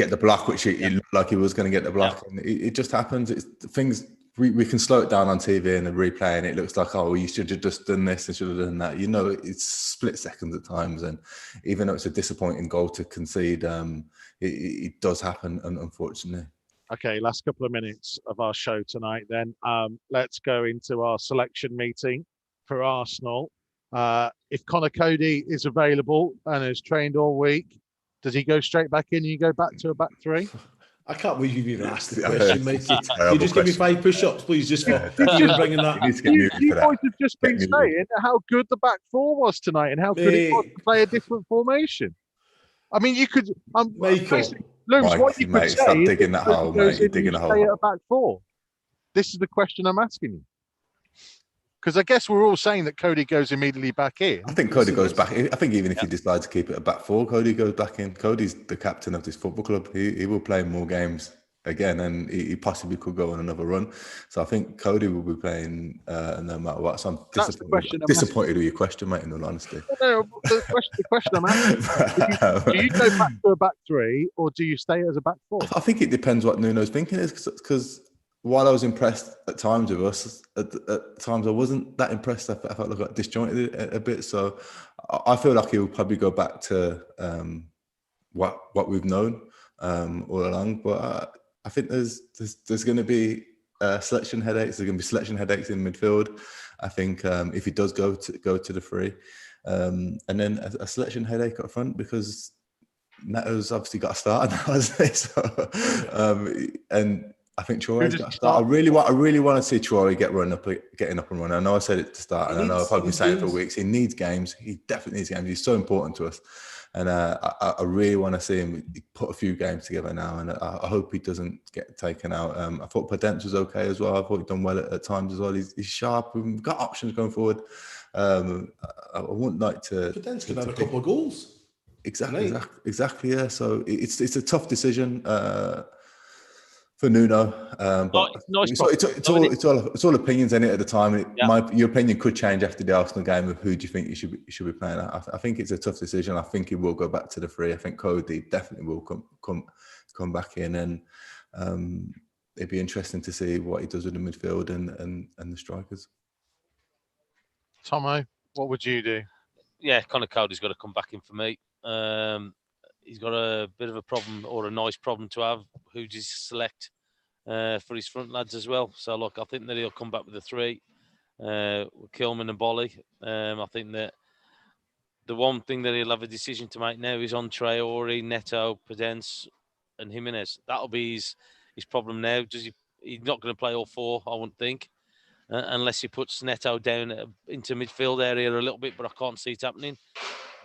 the block, which he looked like he was going to get the block. And it just happens. It's things we can slow it down on TV and then replay, and it looks like, oh, you should have just done this and should have done that. It's split seconds at times, and even though it's a disappointing goal to concede, it does happen, unfortunately. Okay, last couple of minutes of our show tonight. Then let's go into our selection meeting for Arsenal. If Conor Cody is available and has trained all week, does he go straight back in and you go back to a back three? I can't believe you've even asked the question, Mikey. Can you just give me 5 push-ups, please? Just for bringing that. You boys have just been saying how good the back four was tonight and how good it was to play a different formation. I mean, you could... Michael. Looms, what you could say stop digging that hole, mate. You're digging a hole. Stay at a back four. This is the question I'm asking you. Because I guess we're all saying that Cody goes immediately back in. I think Cody goes back in. I think even if he decides to keep it a back four, Cody goes back in. Cody's the captain of this football club. He will play more games again, and he possibly could go on another run. So I think Cody will be playing no matter what. So I'm disappointed with your question, mate, in all honesty. No, the question I'm asking, do you go back to a back three or do you stay as a back four? I think it depends what Nuno's thinking is, because while I was impressed at times with us, at times I wasn't that impressed. I felt like I got disjointed a bit. So I feel like he'll probably go back to what we've known. all along. But I think there's going to be selection headaches. There's going to be selection headaches in midfield. I think if he does go to the free, and then a selection headache up front because Neto's obviously got to start now, hasn't he? So, and I think Traore's got to start. I really want to see Traore getting up and running. I know I said it to start, and I know I've probably been saying it for weeks. He needs games. He definitely needs games. He's so important to us, and I really want to see him put a few games together now. And I hope he doesn't get taken out. I thought Podence was okay as well. I thought he'd done well at times as well. He's sharp. We've got options going forward. I wouldn't like to. Podence could have a couple of goals. Exactly. Yeah. So it's a tough decision for Nuno, but it's all opinions in it at the time. Your opinion could change after the Arsenal game of who do you think you should be playing. I think it's a tough decision. I think he will go back to the free. I think Cody definitely will come back in, and it'd be interesting to see what he does with the midfield and the strikers. Tomo, what would you do? Yeah, Conor Cody's got to come back in for me. He's got a bit of a problem, or a nice problem to have. Who does he select for his front lads as well? So look, I think that he'll come back with the three, with Kilman and Bolly. I think that the one thing that he'll have a decision to make now is on Traore, Neto, Podence, and Jimenez. That'll be his problem now. He's not going to play all four, I wouldn't think, unless he puts Neto down into midfield area a little bit. But I can't see it happening.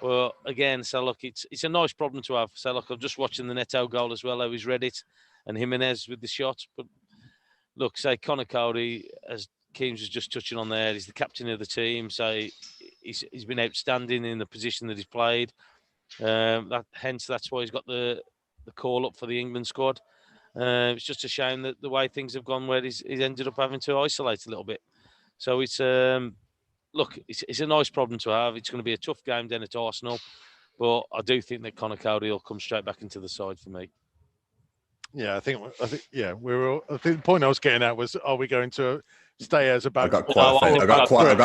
Well, again, so look, it's a nice problem to have. So look, I'm just watching the Neto goal as well, how he's read it, and Jimenez with the shot. But look, say Conor Cody, as Keames was just touching on there, he's the captain of the team. So he's been outstanding in the position that he's played. Hence, that's why he's got the call up for the England squad. It's just a shame that the way things have gone, where he's ended up having to isolate a little bit. So it's look, it's a nice problem to have. It's going to be a tough game then at Arsenal, but I do think that Conor Cody will come straight back into the side for me. Yeah, I think the point I was getting at was, are we going to stay as a back? I got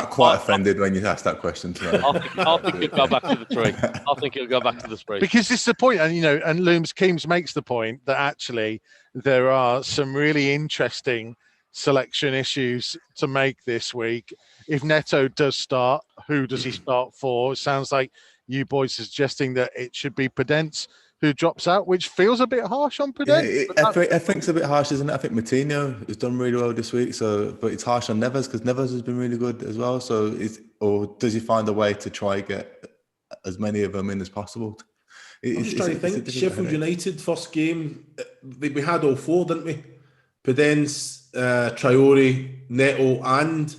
quite offended when you asked that question today. I think he'll go back to the three. I think he'll go back to the three. Because this is the point, and and Keames makes the point that actually there are some really interesting selection issues to make this week. If Neto does start, who does he start for? It sounds like you boys are suggesting that it should be Podence who drops out, which feels a bit harsh on Podence. I think it's a bit harsh, isn't it? I think Moutinho has done really well this week, but it's harsh on Neves because Neves has been really good as well. So or does he find a way to try get as many of them in as possible? I'm just trying to think. Sheffield United first game, we had all four, didn't we? Podence, Traore, Neto, and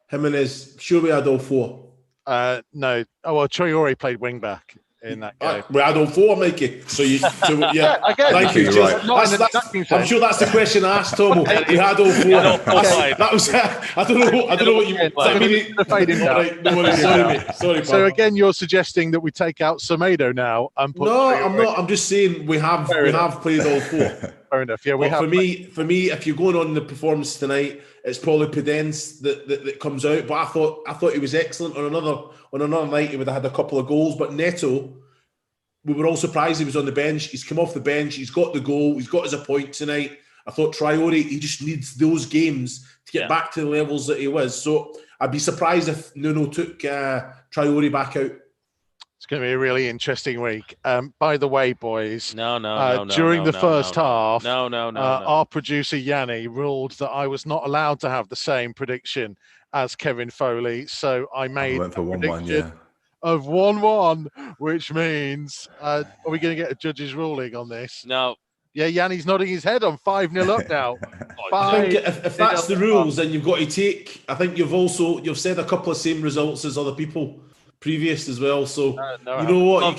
Jimenez. Sure, we had all four. No. Oh well, Traore played wing back in that game. We had all four, Mikey. Yeah. Again, thank you. I'm sure that's the question I asked Tom. We had all four. That was. I don't know what you meant. Sorry. So again, you're suggesting that we take out Semedo now and put. No, I'm not. I'm just saying we have played all four. Fair enough. Yeah, we have. For me, if you're going on the performance tonight, it's probably Podence that comes out. But I thought he was excellent on another night. He would have had a couple of goals. But Neto, we were all surprised he was on the bench. He's come off the bench. He's got the goal. He's got his point tonight. I thought Traore, he just needs those games to get back to the levels that he was. So I'd be surprised if Nuno took Traore back out. It's going to be a really interesting week. By the way, boys, during the first half, no. Our producer Yanni ruled that I was not allowed to have the same prediction as Kevin Foley, so I made a prediction of 1-1, which means are we going to get a judge's ruling on this? No. Yeah, Yanni's nodding his head on 5-0 up now. I think if that's the rules, then you've got to take. I think you've said a couple of same results as other people previous as well, so you know what? You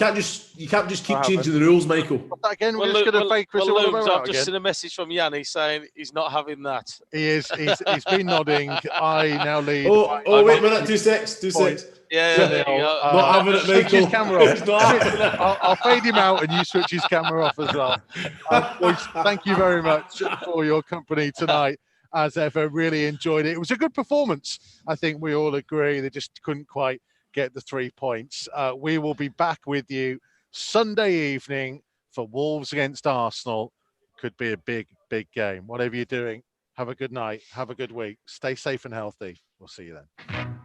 can't just keep changing the rules, Michael. Again, we're just going to fake Chris. I've just seen a message from Yanni saying he's not having that. He is. He's been nodding. I now lead. Wait a minute. 2 6. Yeah. Not having it, Michael. His camera off. I'll fade him out, and you switch his camera off as well. Boys, thank you very much for your company tonight. As ever, really enjoyed it. It was a good performance. I think we all agree. They just couldn't quite get the 3 points. We will be back with you Sunday evening for Wolves against Arsenal. Could be a big, big game. Whatever you're doing, have a good night. Have a good week. Stay safe and healthy. We'll see you then.